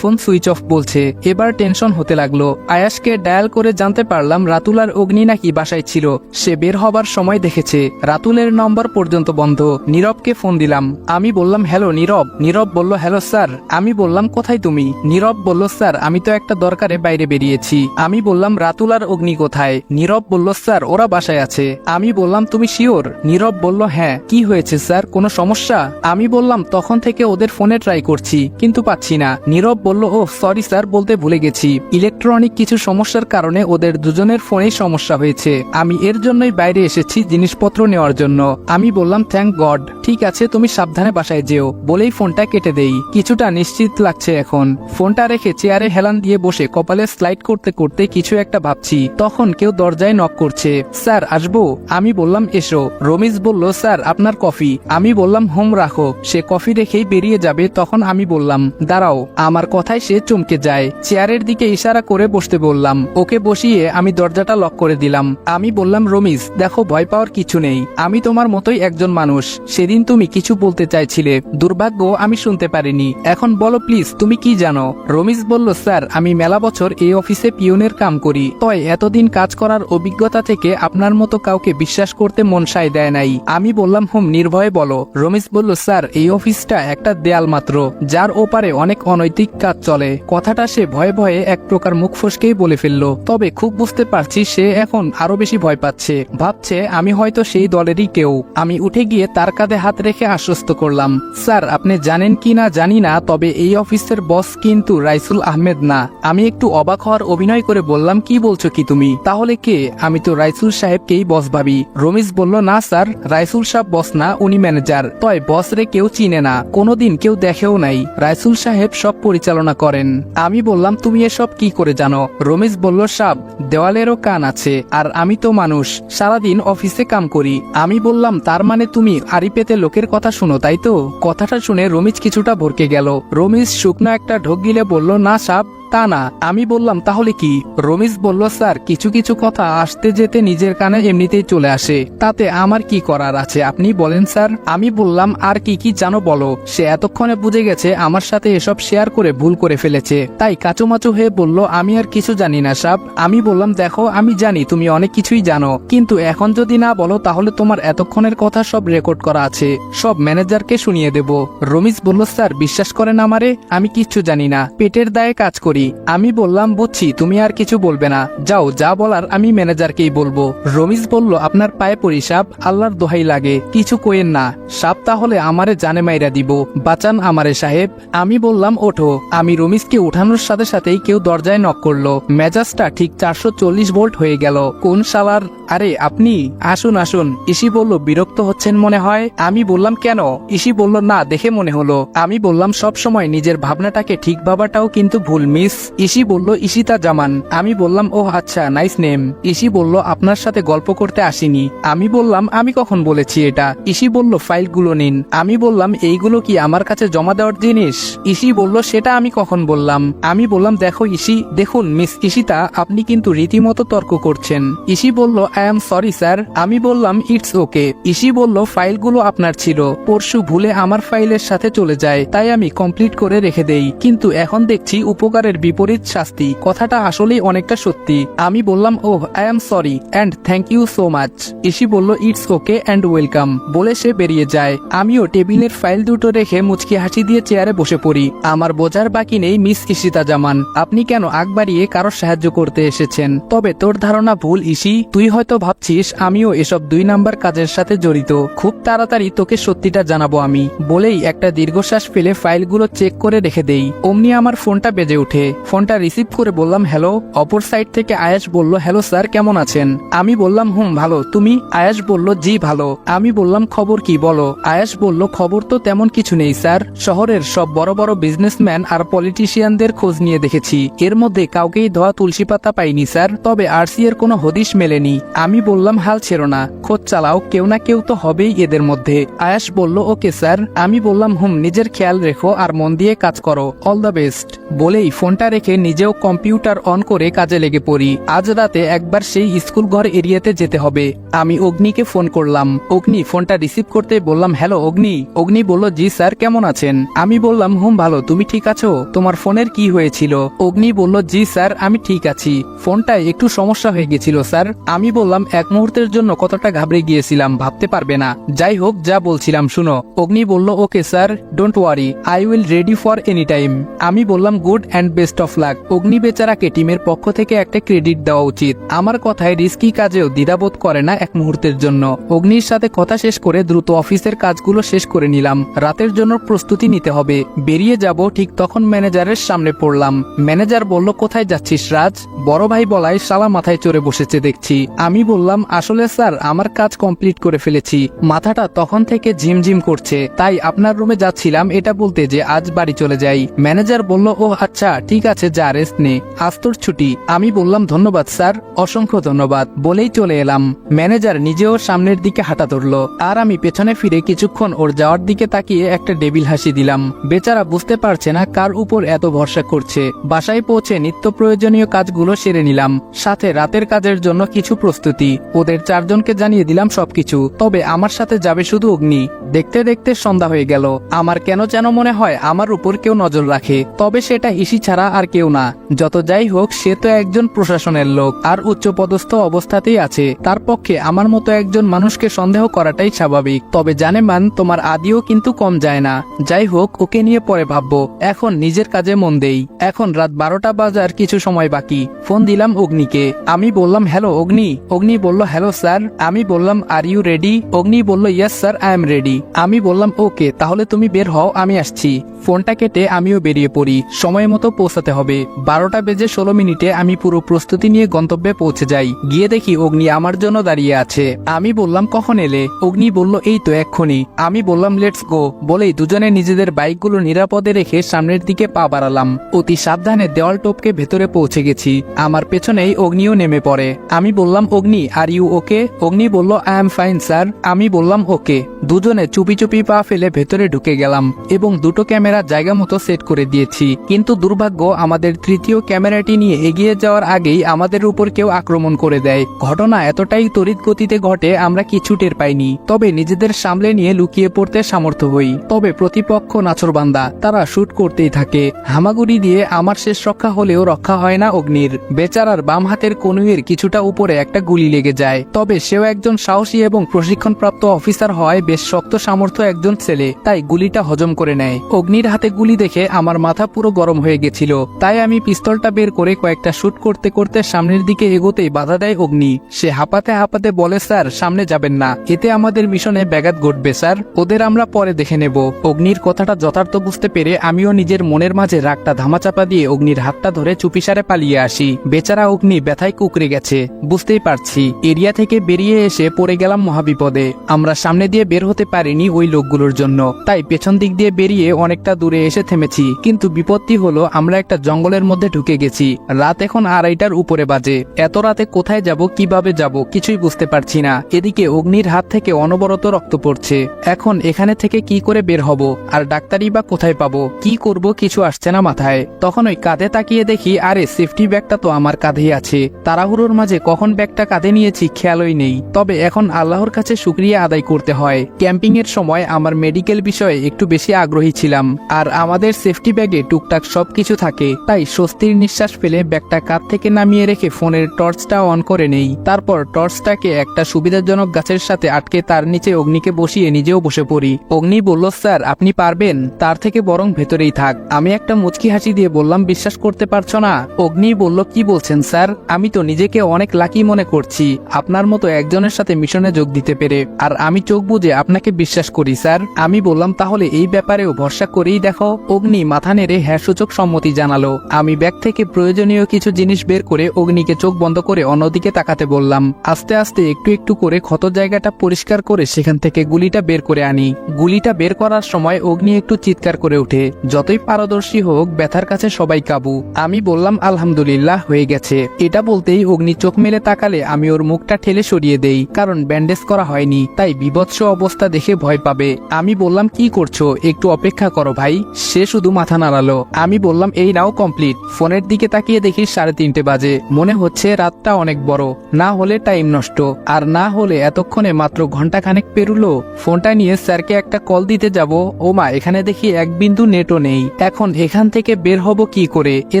ফোন সুইচ অফ বলছে। এবার টেনশন হতে লাগলো। আয়াসকে ডায়াল করে জানতে পারলাম রাতুল আর অগ্নি নাকি বাসায় ছিল। সে বের হবার সময় দেখেছে রাতুলের নম্বর পর্যন্ত বন্ধ। নীরবকে ফোন দিলাম। আমি বললাম, হ্যালো নীরব। নীরব বলল, হ্যালো স্যার। আমি বললাম, কোথায় তুমি? নীরব বলল, স্যার আমি তো একটা দরকারে বাইরে বেরিয়েছি। আমি বললাম, রাতুল আর অগ্নি কোথায়? নীরব বলল, স্যার ওরা বাসায় আছে। আমি বললাম, তুমি শিওর? নীরব বলল, হ্যাঁ। কি হয়েছে স্যার, কোনো সমস্যা? আমি বললাম, তখন থেকে ওদের ফোনে ট্রাই করছি কিন্তু পাচ্ছি না। নীরব বলল, ও সরি স্যার, বলতে ভুলে গেছি, ইলেকট্রনিক কিছু সমস্যার কারণে ওদের দুজনের ফোনেই সমস্যা হয়েছে। আমি এর জন্যই বাইরে এসেছি জিনিসপত্র নেওয়ার জন্য। আমি বললাম, থ্যাংক গড। ঠিক আছে, তুমি সাবধানে বাসায় যেও, বলেই ফোনটা কেটে দেই। কিছুটা নিশ্চিত লাগছে এখন। ফোনটা রেখে চেয়ারে হেলান দিয়ে বসে কপালে স্লাইড করতে করতে কিছু একটা ভাবছি। তখন কেউ দরজায় নক করছে। স্যার আসবো? আমি বললাম, এসো। রমিজ বলল, স্যার আপনার কফি। আমি বললাম, হোম রাখো। সে কফি রেখেই বেরিয়ে যাবে, তখন আমি বললাম, দাঁড়াও। আমার কথায় সে চমকে যায়। চেয়ারের দিকে ইশারা করে বসতে বললাম। ওকে বসিয়ে আমি দরজাটা লক করে দিলাম। আমি বললাম, রমিজ দেখো, ভয় পাওয়ার কিছু নেই, আমি তোমার মতোই একজন মানুষ। সেদিন তুমি কিছু বলতে চাইছিলে, দুর্ভাগ্য আমি শুনতে পারিনি। এখন বলো প্লিজ, তুমি কি জানো? রমিজ বলল, স্যার আমি মেলা বছর এই অফিসে পিয়নের কাম করি, তাই এতদিন কাজ করার অভিজ্ঞতা থেকে আপনার মতো কাউকে বিশ্বাস করতে মন সায় দেয় নাই। আমি বললাম, হোম নির্ভয়ে বলো। রমিজ বলল, স্যার এই অফিসটা একটা দেয়াল মাত্র, যার ওপারে অনেক অনৈতিক কাজ চলে। কথাটা সে ভয়ে ভয়ে এক প্রকার মুখ ফসকেই বলে ফেললো। তবে খুব বুঝতে পারছি সে এখন আরো বেশি ভয় পাচ্ছে, ভাবছে আমি হয়তো সেই দলেরই কেউ। আমি উঠে গিয়ে তার কাঁধে হাত রেখে আশ্বস্ত করলাম, স্যার আপনি জানেন কি না জানি না, তবে এই অফিসের বস কিন্তু রাইসুল আহমেদ না। আমি একটু অবাক হওয়ার অভিনয় করে বললাম, কি বলছো কি তুমি? তাহলে কে? আমি তো রাইসুল সাহেবকেই বস ভাবি। রমিজ বলল, না স্যার, রাইসুল সাহেব বস না, উনি ম্যানেজার। তয় বস রে কেউ চিনে না, কোনোদিন কেউ দেখেও নাই। রাইসুল সাহেব সব পরিচালনা করেন। আমি বললাম, তুমি এসব কি করে জানো? রমিজ বলল, সাব দেওয়ালেরও কান আছে, আর আমি তো মানুষ, সারাদিন অফিসে কাম করি। আমি বললাম, তার মানে তুমি আড়ি পেতে লোকের কথা শুনো তাই তো? কথাটা শুনে রমিজ কিছুটা ভরকে গেল। রমিজ শুকনো একটা ঢোক গিলে বলল, না সাব তা না। আমি বললাম, তাহলে কি? রমিজ বলল, স্যার কিছু কিছু কথা আসতে যেতে নিজের কানে এমনিতেই চলে আসে, তাতে আমার কি করার আছে আপনি বলেন স্যার। আমি বললাম, আর কি কি জানো বলো। সে এতক্ষণে বুঝে গেছে আমার সাথে এসব শেয়ার করে ভুল করে ফেলেছে, তাই কাচুমাচু হয়ে বলল, আমি আর কিছু জানি না সাব। আমি বললাম, দেখো আমি জানি তুমি অনেক কিছুই জানো, কিন্তু এখন যদি না বলো তাহলে তোমার এতক্ষণের কথা সব রেকর্ড করা আছে, সব ম্যানেজারকে শুনিয়ে দেব। রমিজ বলল, স্যার বিশ্বাস করেন আমারে, আমি কিচ্ছু জানি না, পেটের দায়ে কাজ করি। আমি বললাম, বুঝছি, তুমি আর কিছু বলবে না, যাও, যা বলার আমি ম্যানেজারকেই বলবো। রমিজ বলল, আপনার পায়ে পড়ি সাব, আল্লাহর দোহাই লাগে, কিছু কইেন না সাব, তাহলে আমারে জানে মাইরা দিব, বাঁচান আমারে সাহেব। আমি বললাম, ওঠো। আমি রমিজকে উঠানোর সাথে সাথেই কেউ দরজায় নক করলো। মেজাজটা ঠিক 440 ভোল্ট হয়ে গেল। কোন শালার? আরে আপনি, আসুন আসুন। ইসি বলল, বিরক্ত হচ্ছেন মনে হয়। আমি বললাম, কেন? ইসি বলল, না দেখে মনে হলো। আমি বললাম, সব সময় নিজের ভাবনাটাকে ঠিক ভাবাটাও কিন্তু ভুল মিস। মিস? ইসি বলল ইশিতা জামান। আমি বললাম ও আচ্ছা, নাইস নেম। ইসি বলল আপনার সাথে গল্প করতে আসিনি। আমি বললাম আমি কখন বলেছি এটা? ইসি বলল ফাইলগুলো নিন। আমি বললাম এইগুলো কি আমার কাছে জমা দেওয়ার জিনিস? ইসি বলল সেটা আমি কখন বললাম? আমি বললাম দেখো ইসি, দেখুন মিস ইশিতা, আপনি কিন্তু রীতিমতো তর্ক করছেন। ইসি বলল আই এম সরি স্যার। আমি বললাম ইটস ওকে। ইসি বলল ফাইলগুলো আপনার ছিল, পরশু ভুলে আমার ফাইলের সাথে চলে যায়, তাই আমি কমপ্লিট করে রেখে দেই, কিন্তু এখন দেখছি উপকারের বিপরীত শাস্তি। কথাটা আসলেই অনেকটা সত্যি। আমি বললাম oh I am sorry and thank you so much. ইসি বলল ইটস ওকে অ্যান্ড ওয়েলকাম বলে সে বেরিয়ে যায়। আমিও টেবিলের ফাইল দুটো রেখে মুচকি হাসি দিয়ে চেয়ারে বসে পড়ি। আমার বোঝার বাকি নেই মিস ইশিতা জামান, আপনি কেন আগ বাড়িয়ে কারো সাহায্য করতে এসেছেন। তবে তোর ধারণা ভুল ইসি, তুই হয়তো ভাবছিস আমিও এসব 2 নাম্বার কাজের সাথে জড়িত। খুব তাড়াতাড়ি তোকে সত্যিটা জানাবো আমি। বলেই একটা দীর্ঘশ্বাস ফেলে ফাইলগুলো চেক করে রেখে দেই। অমনি আমার ফোনটা বেজে ওঠে। ফোনটা রিসিভ করে বললাম হ্যালো। অপর সাইড থেকে আয়াস বলল হ্যালো স্যার, কেমন আছেন? আমি বললাম ভালো, তুমি? আয়াস বলল জি ভালো। আমি বললাম খবর কি বলো? আয়াস বলল খবর তো তেমন কিছু নেই স্যার, শহরের সব বড় বড় বিজনেসম্যান আর পলিটিশিয়ানদের খোঁজ নিয়ে দেখেছি, এর মধ্যে কাউকেই ধোয়া তুলসী পাতা পাইনি স্যার, তবে আরসি এর কোনো হদিশ মেলেনি। আমি বললাম হাল ছেড়ো না, খোঁজ চালাও, কেউ না কেউ তো হবেই এদের মধ্যে। আয়াস বলল ওকে স্যার। আমি বললাম নিজের খেয়াল রেখো আর মন দিয়ে কাজ করো, অল দ্য বেস্ট। বলেই ফোনটা রেখে নিজেও কম্পিউটার অন করে কাজে লেগে পড়ি। আজ রাতে একবার সেই স্কুল ঘর এরিয়াতে যেতে হবে। আমি অগ্নিকে ফোন করলাম। অগ্নি ফোনটা রিসিভ করতে বললাম হ্যালো অগ্নি। অগ্নি বলল জি স্যার, কেমন আছেন? আমি বললাম ভালো, তুমি ঠিক আছো? তোমার ফোনের কি হয়েছিল? অগ্নি বলল জি স্যার, আমি ঠিক আছি, ফোনটায় একটু সমস্যা হয়ে গেছিল স্যার। আমি বললাম এক মুহূর্তের জন্য কতটা ঘাবড়ে গিয়েছিলাম ভাবতে পারবে না। যাই হোক, যা বলছিলাম শুনো। অগ্নি বলল okay sir, don't worry, I will ready for any time. আমি বললাম good and best of luck. অগ্নি বেচারাকে টিমের পক্ষ থেকে একটা ক্রেডিট দেওয়া উচিত। আমার কথায় রিস্কি কাজেও দ্বিধাবোধ করে না এক মুহূর্তের জন্য। অগ্নির সাথে কথা শেষ করে দ্রুত অফিসের কাজগুলো শেষ করে নিলাম। রাতের জন্য প্রস্তুতি নিতে হবে। বেরিয়ে যাব ঠিক তখন ম্যানেজারের সামনে পড়লাম। ম্যানেজার বলল কোথায় যাচ্ছিস রাজ? বড় ভাই বলাই শালা মাথায় চড়ে বসেছে দেখছি। আমি বললাম আসলে স্যার আমার কাজ কমপ্লিট করে ফেলেছি, মাথাটা তখন থেকে ঝিমঝিম করছে, তাই আপনার রুমে যাচ্ছিলাম এটা বলতে যে আজ বাড়ি চলে যাই। ম্যানেজার বলল ও আচ্ছা ঠিক আছে, যা রেস্ট নে, আজ তোর ছুটি। আমি বললাম ধন্যবাদ স্যার, অসংখ্য ধন্যবাদ বলেই চলে এলাম। ম্যানেজার নিজেও সামনের দিকে হাঁটা ধরল, আর আমি পেছনে ফিরে কিছুক্ষণ ওর যাওয়ার দিকে তাকিয়ে একটা ডেবিল হাসি দিলাম। বেচারা বুঝতে পারছে না কার উপর এত ভরসা করছে। বাসায় পৌঁছে নিত্য প্রয়োজনীয় কাজগুলো সেরে নিলাম, সাথে রাতের কাজের জন্য কিছু প্রস্তুতি। ওদের 4 জনকে জানিয়ে দিলাম সবকিছু, তবে আমার সাথে যাবে শুধু অগ্নি। দেখতে দেখতে সন্ধ্যা হয়ে গেল। আমার কেন যেন মনে হয় আমার উপর কেউ নজর রাখে, তবে সেটা ইসি ছাড়া আর কেউ না। যত যাই হোক, সে তো একজন প্রশাসনের লোক আর উচ্চপদস্থ অবস্থাতেই আছে, তার পক্ষে আমার মতো একজন মানুষকে সন্দেহ করাটাই স্বাভাবিক। তবে জানে মান, তোমার আদিও কিন্তু কম যায় না। যাই হোক, ওকে নিয়ে পরে ভাববো, এখন নিজের কাজে মন দেই। এখন রাত 12টা বাজার কিছু সময় বাকি। ফোন দিলাম অগ্নিকে। আমি বললাম হ্যালো অগ্নি। অগ্নি বলল হ্যালো স্যার। আমি বললাম আর ইউ রেডি? অগ্নি বলল yes sir, I am ready. আমি বললাম ওকে, তাহলে তুমি বের হও, আমি আসছি। ফোনটা কেটে আমিও বেরিয়ে পড়ি। সময় মতো পৌঁছাতে হবে। 12টা বেজে 16 মিনিটে আমি পুরো প্রস্তুতি নিয়ে গন্তব্যে পৌঁছে যাই। গিয়ে দেখি অগ্নি আমার জন্য দাঁড়িয়ে আছে। আমি বললাম কখন এলে? অগ্নি বলল এই তো এক্ষুনি। আমি বললাম লেটস গো বলেই দুজনে নিজেদের বাইকগুলো নিরাপদে রেখে সামনের দিকে পা বাড়ালাম। অতি সাবধানে দেওয়াল টপকে ভেতরে পৌঁছে গেছি। আমার পেছনেই অগ্নিও নেমে পড়ে। আমি বললাম অগ্নি আর ইউ ওকে? অগ্নি বলল আই এম ফাইন স্যার। আমি বললাম ওকে। দুজনে চুপি চুপি পা ফেলে ভেতরে ঢুকে গেলাম এবং দুটো ক্যামেরা জায়গা মতো সেট করে দিয়েছি। কিন্তু দুর্ভাগ্য, আমাদের তৃতীয় ক্যামেরাটি নিয়ে এগিয়ে যাওয়ার আগেই আমাদের উপর কেউ আক্রমণ করে দেয়। ঘটনা এতটাই তড়িৎ গতিতে ঘটে আমরা কিছু টের পাইনি, তবে নিজেদের সামলে নিয়ে লুকিয়ে পড়তে সামর্থ্য হই। তবে প্রতিপক্ষ নাছোড়বান্দা, তারা শুট করতেই থাকে। হামাগুড়ি দিয়ে আমার শেষ রক্ষা হলেও রক্ষা হয় না অগ্নির। বেচারার বাম হাতের কনুইয়ের কিছুটা উপরে একটা গুলি লেগে যায়, তবে সেও একজন সাহসী এবং প্রশিক্ষণপ্রাপ্ত অফিসার হয় বেশ শক্ত সামর্থ্য একজন ছেলে, তাই গুলিটা হজম করে নেয়। অগ্নির হাতে গুলি দেখে আমার মাথা পুরো গরম হয়ে গেছিল, তাই আমি পিস্তলটা বের করে কয়েকটা শুট করতে করতে সামনের দিকে এগোতেই বাধা দেয় অগ্নি। সে হাঁপাতে হাঁপাতে বলে স্যার সামনে যাবেন না, এতে আমাদের মিশনে ব্যাঘাত ঘটবে স্যার, ওদের আমরা পরে দেখে নেব। অগ্নির কথাটা যথার্থ বুঝতে পেরে আমিও নিজের মনের মাঝে রাগটা ধামাচাপা দিয়ে অগ্নির হাতটা ধরে চুপিসারে পালিয়ে আসি। বেচারা অগ্নি ব্যথায় কুকড়ে গেছে, বুঝতেই পারছি। এরিয়া থেকে বেরিয়ে এসে পড়ে গেলাম মহাবিপদে। আমরা সামনে দিয়ে বের হতে পারিনি ওই লোকগুলোর জন্য, তাই পেছন দিক দিয়ে বেরিয়ে অনেকটা দূরে এসে থেমেছি। কিন্তু বিপত্তি হলো আমরা একটা জঙ্গলের মধ্যে ঢুকে গেছি। রাত এখন 2:30টার উপরে বাজে। এত রাতে কোথায় যাব, কিভাবে যাব কিছুই বুঝতে পারছি না। এদিকে অগ্নির হাত থেকে অনবরত রক্ত পড়ছে। এখন এখানে থেকে কি করে বের হব, আর ডাক্তারি বা কোথায় পাবো, কি করব কিছু আসছে না মাথায়। তখন ওই কাঁধে তাকিয়ে দেখি আরে সেফটি ব্যাগটা তো আমার কাঁধেই আছে। তাড়াহুড়োর মাঝে কখন ব্যাগটা কাঁধে নিয়েছি খেয়ালই নেই। তবে এখন আল্লাহর কাছে শুকরিয়া আদায় করতে হয়, ক্যাম্পিং এর সময় আমার মেডিকেল বিষয়ে একটু বেশি আগ্রহী ছিলাম, আর আমাদের সেফটি ব্যাগে টুকটাক সবকিছু থাকে। তাই স্বস্তির নিঃশ্বাস ফেলে ব্যাগটা কাঁধ থেকে নামিয়ে রেখে ফোনের টর্চটা অন করে নেই। তারপর টর্চটাকে একটা সুবিধাজনক গাছের সাথে আটকে তার নিচে অগ্নিকে বসিয়ে নিজেও বসে পড়ি। অগ্নি বলল, স্যার আপনি পারবেন, তার থেকে বরং ভেতরেই থাক। আমি একটা মুচকি হাসি দিয়ে বললাম, বিশ্বাস করতে পারছো না? অগ্নি বলল, কি বলছেন স্যার, আমি তো নিজেকে অনেক লাকি মনে করছি আপনার মতো একজনের সাথে মিশনে যোগ দিতে পেরে, আর আমি চোখ বুজে আপনাকে বিশ্বাস করি স্যার। আমি বললাম, তাহলে এই ব্যাপারেও ভরসা করেই দেখো। অগ্নি মাথা নেড়ে হ্যাঁ সূচক সম্মতি জানালো। আমি ব্যাগ থেকে প্রয়োজনীয় কিছু জিনিস বের করে অগ্নিকে চোখ বন্ধ করে অন্যদিকে তাকাতে বললাম। আস্তে আস্তে একটু একটু করে ক্ষত জায়গাটা পরিষ্কার করে সেখান থেকে গুলিটা বের করে আনি। গুলিটা বের করার সময় অগ্নি একটু চিৎকার করে ওঠে। যতই পারদর্শী হোক, ব্যথার কাছে সবাই কাবু। আমি বললাম, আলহামদুলিল্লাহ হয়ে গেছে। এটা বলতেই অগ্নি চোখ মেলে তাকালে আমি ওর মুখটা ঠেলে সরিয়ে দেই, কারণ ব্যান্ডেজ করা হয়নি, তাই বিভৎস অবস্থা দেখে ভয় পাবে। আমি বললাম, কি করছো, একটু অপেক্ষা করো ভাই। সে শুধু মাথা নাড়ালো। আমি বললাম, এই নাও কমপ্লিট। ফোনের দিকে তাকিয়ে দেখি 3:30 বাজে। মনে হচ্ছে রাতটা অনেক বড়, না হলে টাইম নষ্ট, আর না হলে এতক্ষণে মাত্র ঘন্টাখানেক পেরুলো। ফোনটা নিয়ে স্যারকে একটা কল দিতে যাব, ওমা এখানে দেখি এক বিন্দু নেটও নেই। এখন এখান থেকে বের হব কি করে, এ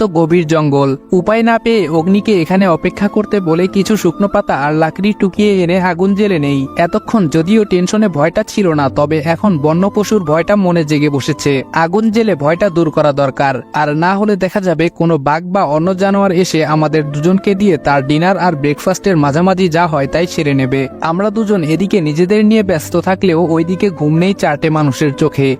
তো গভীর জঙ্গল। উপায় না পেয়ে অগ্নিকে এখানে অপেক্ষা করতে বলে কিছু শুকনো পাতা আর লাকড়ি টুকিয়ে এনে আগুন জ্বেলে নেই। এতক্ষণ যদিও টেনশনে ভয়টা ছিল না, তবে এখন বন্য পশুর ভয়টা মনে জেগে বসেছে। আগুন জ্বেলে ভয়টা দূর করা দরকার, আর না হলে দেখা যাবে কোনো বাঘ বা অন্য জানোয়ার এসে আমাদের দুজনকে দিয়ে তার ডিনার আর ব্রেকফাস্টের মাঝামাঝি যা হয় তাই সেরে নেবে। আমরা দুজন এদিকে নিজেদের নিয়ে ব্যস্ত থাকলেও ওইদিকে ঘুম নেই 4টে মানুষের চোখে।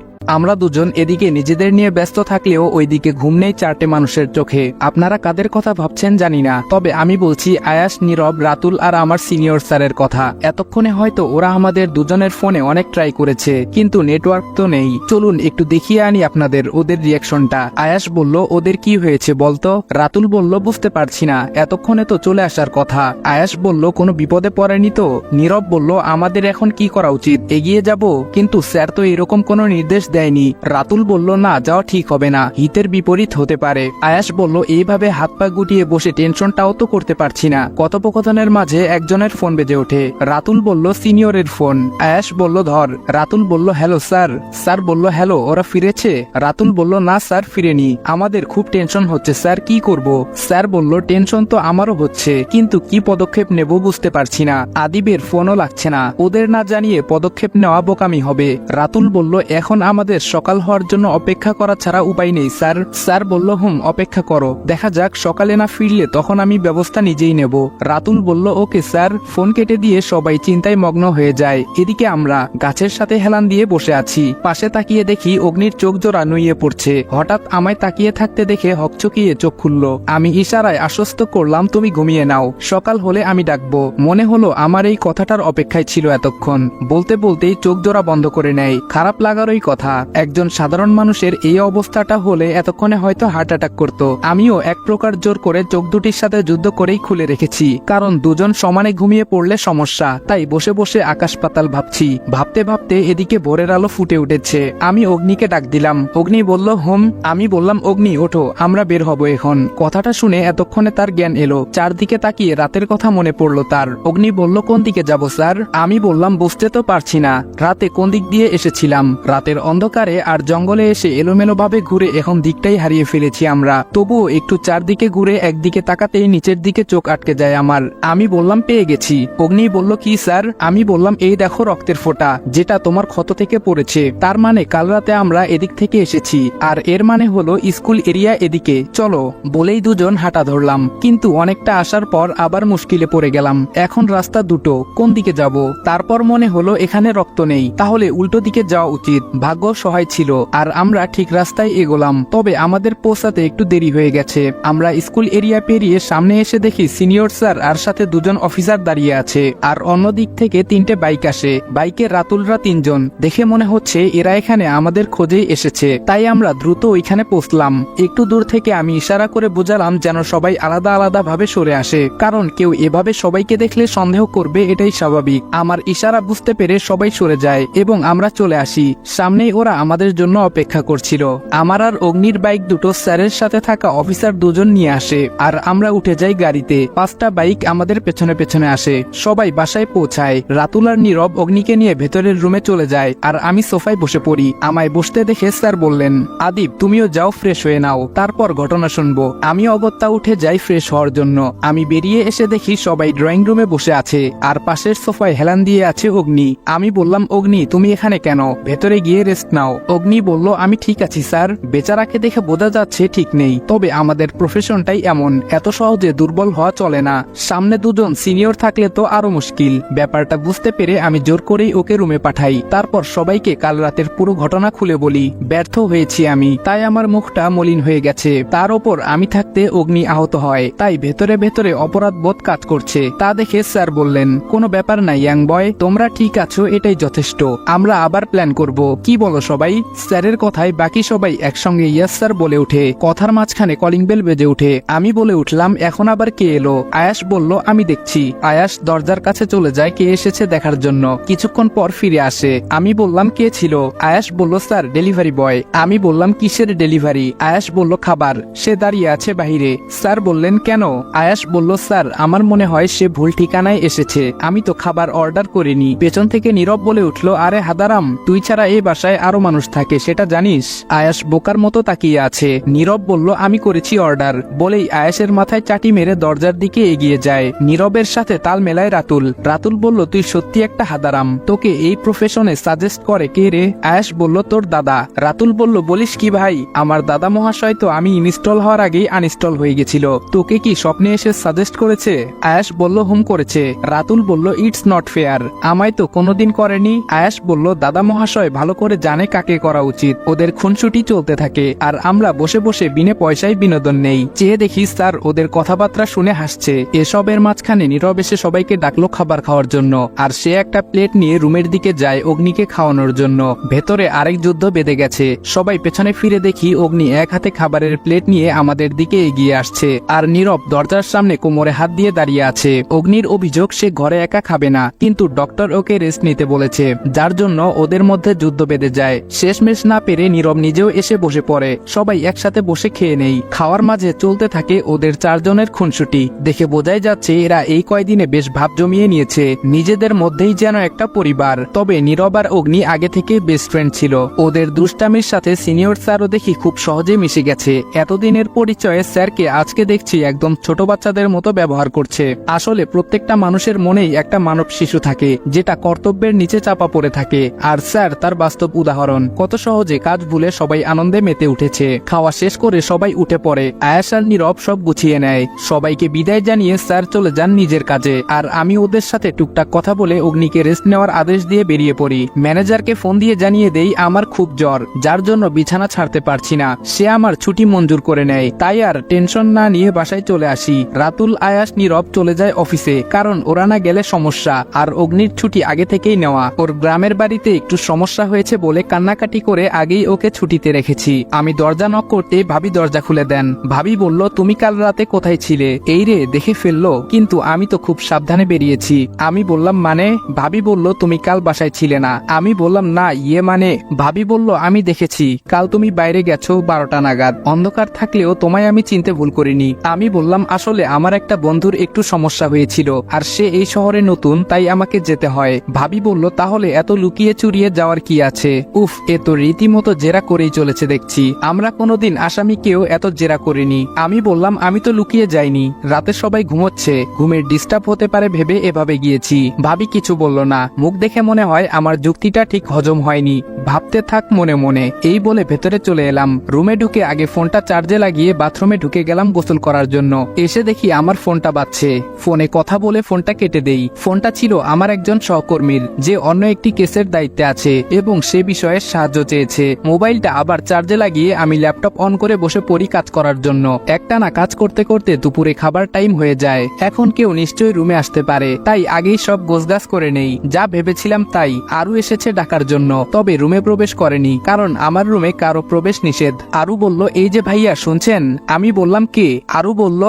ওইদিকে ঘুম নেই 4টে মানুষের চোখে। আপনারা কাদের কথা ভাবছেন জানি না, তবে আমি বলছি আয়াস, নীরব, রাতুল আর আমার সিনিয়র স্যারের কথা। এতক্ষণে হয়তো ওরা আমাদের দুজনের ফোনে অনেক ট্রাই করেছে, কিন্তু নেটওয়ার্ক তো নেই। চলুন একটু দেখিয়ে আনি আপনাদের ওদের রিয়াকশনটা। আয়াস বলল, ওদের কি হয়েছে বলতো? রাতুল বলল, বুঝতে পারছি না, এতক্ষণে তো চলে আসার কথা। আয়াস বলল, কোনো বিপদে পড়েনি তো? নীরব বলল, আমাদের এখন কি করা উচিত, এগিয়ে যাব? কিন্তু স্যার তো এরকম কোনো নির্দেশ দেয়নি। রাতুল বলল, না যাওয়া ঠিক হবে না, হিতের বিপরীত হতে পারে। আয়াস বলল, এইভাবে হাত পা গুটিয়ে বসে টেনশনটাও তো করতে পারছি না। কথোপকথনের মাঝে একজনের ফোন বেজে ওঠে। রাতুল বলল, সিনিয়রের ফোন। আয়াস বলল, ধর। রাতুল বলল, হ্যালো স্যার। স্যার বলল, হ্যালো, ওরা ফিরেছে? রাতুল বলল, না স্যার ফিরেনি, আমাদের খুব টেনশন হচ্ছে স্যার, কি করব? স্যার বলল, টেনশন তো আমারও হচ্ছে, কিন্তু কি পদক্ষেপ নেব বুঝতে পারছি না। আদিবের ফোনও লাগছে না, ওদের না জানিয়ে পদক্ষেপ নেওয়া বোকামি হবে। রাতুল বলল, এখন আমাদের সকাল হওয়ার জন্য অপেক্ষা করা ছাড়া উপায় নেই স্যার। স্যার বলল, অপেক্ষা করো, দেখা যাক, সকালে না ফিরলে তখন আমি ব্যবস্থা নিজেই নেব। রাতুল বলল, ওকে স্যার। ফোন কেটে দিয়ে সবাই চিন্তায় মগ্ন হয়ে যায়। এদিকে আমরা গাছের সাথে হেলান দিয়ে বসে আছি। পাশে তাকিয়ে দেখি অগ্নির চোখ জোড়া নুইয়ে পড়ছে। হঠাৎ আমায় তাকিয়ে থাকতে দেখে হকচকিয়ে চোখ খুলল। আমি ইশারায় আশ্বস্ত করলাম, তুমি ঘুমিয়ে নাও, সকাল হলে আমি ডাকবো। মনে হলো আমার এই কথাটার অপেক্ষায় ছিল এতক্ষণ। বলতে বলতেই চোখ জোড়া বন্ধ করে নেয়। খারাপ লাগারই কথা, একজন সাধারণ মানুষের এই অবস্থাটা হলে এতক্ষণে হয়তো হার্ট অ্যাটাক করত। আমিও এক প্রকার জোর করে চোখ দুটির সাথে যুদ্ধ করেই খুলে রেখেছি, কারণ দুজন সমানে ঘুমিয়ে পড়লে সমস্যা। তাই বসে বসে আকাশ পাতাল ভাবছি। ভাবতে ভাবতে এদিকে ভোরের আলো ফুটে উঠেছে। আমি অগ্নিকে ডাক দিলাম। অগ্নি বলল, হোম। আমি বললাম, অগ্নি ওঠো, আমরা বের হব এখন। কথাটা শুনে এতক্ষণে তার জ্ঞান এলো। চারদিকে তাকিয়ে রাতের কথা মনে পড়লো তার। অগ্নি বলল, কোন দিকে যাব স্যার? আমি বললাম, বুঝতে তো পারছি না, রাতে কোন দিক দিয়ে এসেছিলাম। রাতের অন্ধকারে আর জঙ্গলে এসে এলোমেলো ভাবে ঘুরে এখন দিকটাই হারিয়ে ফেলেছি আমরা। তবুও একটু চারদিকে ঘুরে একদিকে তাকাতেই নিচের দিকে চোখ আটকে যায় আমার। আমি বললাম, পেয়ে গেছি। অগ্নি বলল, কি স্যার? আমি বললাম, এই দেখো রক্তের ফোঁটা, যেটা তোমার ক্ষত থেকে পড়েছে। তার মানে কাল রাতে আমরা এদিক থেকে এসেছি, আর এর মানে হলো স্কুল এরিয়া এদিকে, চলো। বলেই দুজন হাঁটা ধরলাম, কিন্তু অনেকটা আসার পর আবার মুশকিলে পড়ে গেলাম। এখন রাস্তা দুটো, কোন দিকে যাব? তারপর মনে হলো এখানে রক্ত নেই, তাহলে উল্টো দিকে যাওয়া উচিত। ভাগ্য সহায় ছিল আর আমরা ঠিক রাস্তায় এগোলাম। তবে আমাদের পৌঁছাতে একটু দেরি হয়ে গেছে। আমরা স্কুল এরিয়া পেরিয়ে সামনে এসে দেখি সিনিয়র স্যার আর সাথে দুজন অফিসার দাঁড়িয়ে আছে, আর অন্য দিক থেকে 3টে বাইক আসে। বাইকে রাতুলরা 3জন। দেখে মনে হচ্ছে এরা এখানে আমাদের খোঁজেই এসেছে, তাই আমরা দ্রুত ওইখানে পৌঁছলাম। একটু দূর থেকে আমি ইশারা করে বোঝালাম যেন সবাই আলাদা আলাদা ভাবে সরে আসে, কারণ কেউ এভাবে সবাইকে দেখলে সন্দেহ করবে, এটাই স্বাভাবিক। আমার ইশারা বুঝতে পেরে সবাই সরে যায় এবং আমরা চলে আসি। সামনেই ওরা আমাদের জন্য অপেক্ষা করছিল। আমার আর অগ্নির বাইক দুটো স্যারের সাথে থাকা অফিসার 2জন নিয়ে আসে, আর আমরা উঠে যাই গাড়িতে। 5টা বাইক আমাদের পেছনে পেছনে আসে। সবাই বাসায় পৌঁছায়। রাতুল আর নীরব অগ্নিকে নিয়ে ভেতরের রুমে চলে যায়, আর আমি সোফায় বসে পড়ি। আমায় বসতে দেখে স্যার বললেন, আদিব তুমিও যাও, ফ্রেশ হয়ে নাও, তারপর ঘটনা শুনবো। আমি অগত্যা উঠে যাই ফ্রেশ হওয়ার জন্য। আমি বেরিয়ে এসে দেখি সবাই ড্রয়িং রুমে বসে আছে, আর পাশের সোফায় হেলান দিয়ে আছে অগ্নি। আমি বললাম, অগ্নি তুমি এখানে কেন? ভেতরে গিয়ে রেস্ট নাও। অগ্নি বলল, আমি ঠিক আছি স্যার। বেচারাকে দেখে বোঝা যাচ্ছে ঠিক নেই, তবে আমাদের প্রফেশনটাই এমন, এত সহজে দুর্বল হওয়া চলে না। সামনে 2জন সিনিয়র থাকলে তো আরো মুশকিল। ব্যাপারটা বুঝতে পেরে আমি জোর করেই ওকে রুমে পাঠাই। তারপর সবাইকে কাল রাতের পুরো ঘটনা খুলে বলি। ব্যর্থ হয়েছি আমি, তাই আমার মুখটা মলিন হয়ে গেছে। তার ওপর আমি থাকতে অগ্নি আহত হয়, তাই ভেতরে ভেতরে অপরাধ বোধ কাজ করছে। তা দেখে স্যার বললেন, কোনো ব্যাপার নাই ইয়াং বয়, তোমরা ঠিক আছো, এটাই যথেষ্ট। আমরা আবার প্ল্যান করব, কি বলো সবাই? স্যারের কথায় বাকি সবাই একসঙ্গে ইয়েস স্যার বলে উঠে। কথার মাঝখানে কলিং বেল বেজে উঠে। আমি বলে উঠলাম, এখন আবার কে এলো? আয়াস বলল, আমি দেখছি। আয়াস দরজার কাছে চলে যায় কে এসেছে দেখার জন্য। কিছুক্ষণ পর ফিরে আসে। আমি বললাম, কে ছিল? আয়াস বলল, স্যার ডেলিভারি বয়। আমি বললাম, কিসের ডেলিভারি? আয়াস বলল, খাবার। সে দাঁড়িয়ে আছে বাহিরে। স্যার বললেন, কেন? আয়াস বলল, স্যার আমার মনে হয় সে ভুল ঠিকানায় এসেছে, আমি তো খাবার অর্ডার করিনি। পেছন থেকে নীরব বলে উঠল, আরে হাদারাম, তুই ছাড়া এই বাসায় আরো মানুষ থাকে, সেটা জানিস? আয়াস বোকার মতো তাকিয়ে আছে। নীরব বলল, আমি করেছি অর্ডার। বলেই আয়াসের মাথায় চাটি মেরে দরজার দিকে এগিয়ে যায়। নীরবের সাথে তাল মেলায় রাতুল। রাতুল বলল, তুই সত্যি একটা হাদারাম, তোকে এই প্রফেশনে সাজেস্ট করে কে রে? আয়াস বলল, তোর দাদা। রাতুল বলল, বলিস কি ভাই? আমার দাদা মহাশয় তো আমি ইনস্টল হওয়ার আগেই আনইনস্টল হয়ে গেছিল। তোকে কি স্বপ্নে এসে সাজেস্ট করেছে? আয়াস বলল, হুম করেছে। রাতুল বলল, ইটস নট ফেয়ার, আমায় তো কোনোদিন করেনি। আয়াস বলল, দাদা মহাশয় ভালো করে জানে কাকে করা উচিত। ওদের খুনসুটি চলতে থাকে, আর আমরা বসে বসে বিনে পয়সায় বিনোদন নেই। চেয়ে দেখি স্যার ওদের কথাবার্তা শুনে হাসছে। এসবের মাঝখানে নীরব এসে সবাইকে ডাকলো খাবার খাওয়ার জন্য, আর সে একটা প্লেট নিয়ে রুমের দিকে যায় অগ্নিকে খাওয়ানোর জন্য। ভেতরে আরেক যুদ্ধ বেঁধে গেছে। সবাই পেছনে ফিরে দেখি অগ্নি এক হাতে খাবারের প্লেট নিয়ে আমাদের দিকে এগিয়ে আসছে, আর নীরব দরজার সামনে কোমরে হাত দিয়ে দাঁড়িয়ে আছে। অগ্নির অভিযোগ সে ঘরে একা খাবে না, কিন্তু ডক্টর ওকে রেস্ট নিতে বলেছে, যার জন্য ওদের মধ্যে যুদ্ধ বেঁধে যায়। শেষমেশ না পেরে নীরব নিজেও এসে বসে পড়ে। সবাই একসাথে বসে খেয়ে নেই। খাওয়ার মাঝে চলতে থাকে ওদের 4 জনের খুনসুটি। দেখে বোঝাই যাচ্ছে এরা এই কয়দিনে বেশ ভাব জমিয়ে নিয়েছে, নিজেদের মধ্যেই যেন একটা পরিবার। তবে নীরব আর অগ্নি আগে থেকে বেস্ট ফ্রেন্ড ছিল। ওদের দুষ্টামির সাথে সিনিয়র স্যারও দেখি খুব সহজে মিশে গেছে। এতদিনের পরিচয়ে স্যারকে আজকে দেখছি একদম ছোট বাচ্চাদের মতো ব্যবহার করছে। আসলে প্রত্যেকটা মানুষের মনেই একটা মানব শিশু থাকে, যেটা কর্তব্যের নিচে চাপা পড়ে থাকে, আর স্যার তার বাস্তব উদাহরণ। কত সহজে কাজ ভুলে সবাই আনন্দে মেতে উঠেছে। খাওয়া শেষ করে সবাই উঠে পড়ে। আয়াস আর নীরব সব গুছিয়ে নেয়। সবাইকে বিদায় জানিয়ে স্যার চলে যান নিজের কাজে, আর আমি ওদের সাথে টুকটাক কথা বলে অগ্নিকে রেস্ট নেওয়ার আদেশ দিয়ে বেরিয়ে পড়ি। ম্যানেজারকে ফোন দিয়ে জানিয়ে দেই আমার খুব জ্বর, যার জন্য বিছানা ছাড়তে পারছি না। সে আমার ছুটি মঞ্জুর করে নেয়, তাই আর টেনশন না নিয়ে বাসায় চলে আসি। রাতুল, আয়াস, নীরব চলে যায় অফিসে, কারণ ওরা না গেলে সমস্যা। আর অগ্নির ছুটি আগে থেকেই নেওয়া। ওর গ্রামের বাড়িতে একটু সমস্যা হয়েছে বলে কান্নাকাটি করে আগেই ওকে ছুটিতে রেখেছি। আমি দরজা নক করতে ভাবি দরজা খুলে দেন। ভাবি বলল, তুমি কাল রাতে কোথায় ছিলে? এই রে, দেখে ফেললো, কিন্তু আমি তো খুব সাবধানে বেরিয়েছি। আমি বললাম, মানে? ভাবি বলল, তুমি কাল বাসায় ছিলে না। আমি বললাম, না মানে। ভাবি বলল, আমি দেখেছি কাল তুমি বাইরে গেছো 12টা নাগাদ, অন্ধকার থাকলেও তোমায় আমি চিনতে ভুল করিনি। আমি বললাম, আসলে আমার একটা বন্ধুর একটু সমস্যা হয়েছিল, আর সে এই শহরে নতুন, তাই আমাকে যেতে হয়। ভাবি বলল, তাহলে এত লুকিয়ে চুরিয়ে যাওয়ার কি আছে? উফ, এ তো রীতিমতো জেরা করেই চলেছে দেখছি। আমরা কোনোদিন আসামিকেও এত জেরা করিনি। আমি বললাম, আমি তো লুকিয়ে যাইনি, রাতে সবাই ঘুমোচ্ছে, ঘুমের ডিস্টার্ব হতে পারে ভেবে এভাবে গিয়েছি। ভাবি কিছু বলল না। মুখ দেখে মনে হয় আমার যুক্তিটা ঠিক হজম হয়নি। ভাবতে থাক মনে মনে, এই বলে ভেতরে চলে এলাম। রুমে ঢুকে আগে ফোনটা চার্জে লাগিয়ে বাথরুমে ঢুকে গেলাম গোসল করার জন্য। এসে দেখি আমার ফোনটা বাজছে। ফোনে কথা বলে ফোনটা কেটে দেই। ফোনটা ছিল আমার একজন সহকর্মীর, যে অন্য একটি কেসের দায়িত্বে আছে এবং সে বিষয়ে সাহায্য চেয়েছে। মোবাইলটা আবার চার্জে লাগিয়ে আমি ল্যাপটপ অন করে বসে পড়ি কাজ করার জন্য। একটানা কাজ করতে করতে দুপুরে খাবার টাইম হয়ে যায়। এখন কেউ নিশ্চয়ই রুমে আসতে পারে, তাই আগেই সব গোছগাছ করে নেই। যা ভেবেছিলাম তাই, আরু এসেছে ডাকার জন্য, তবে রুমে প্রবেশ করেনি, কারণ আমার রুমে কারো প্রবেশ নিষেধ। আরু বলল, এই যে ভাইয়া শুনছেন? আমি বললাম কে? আরু বলল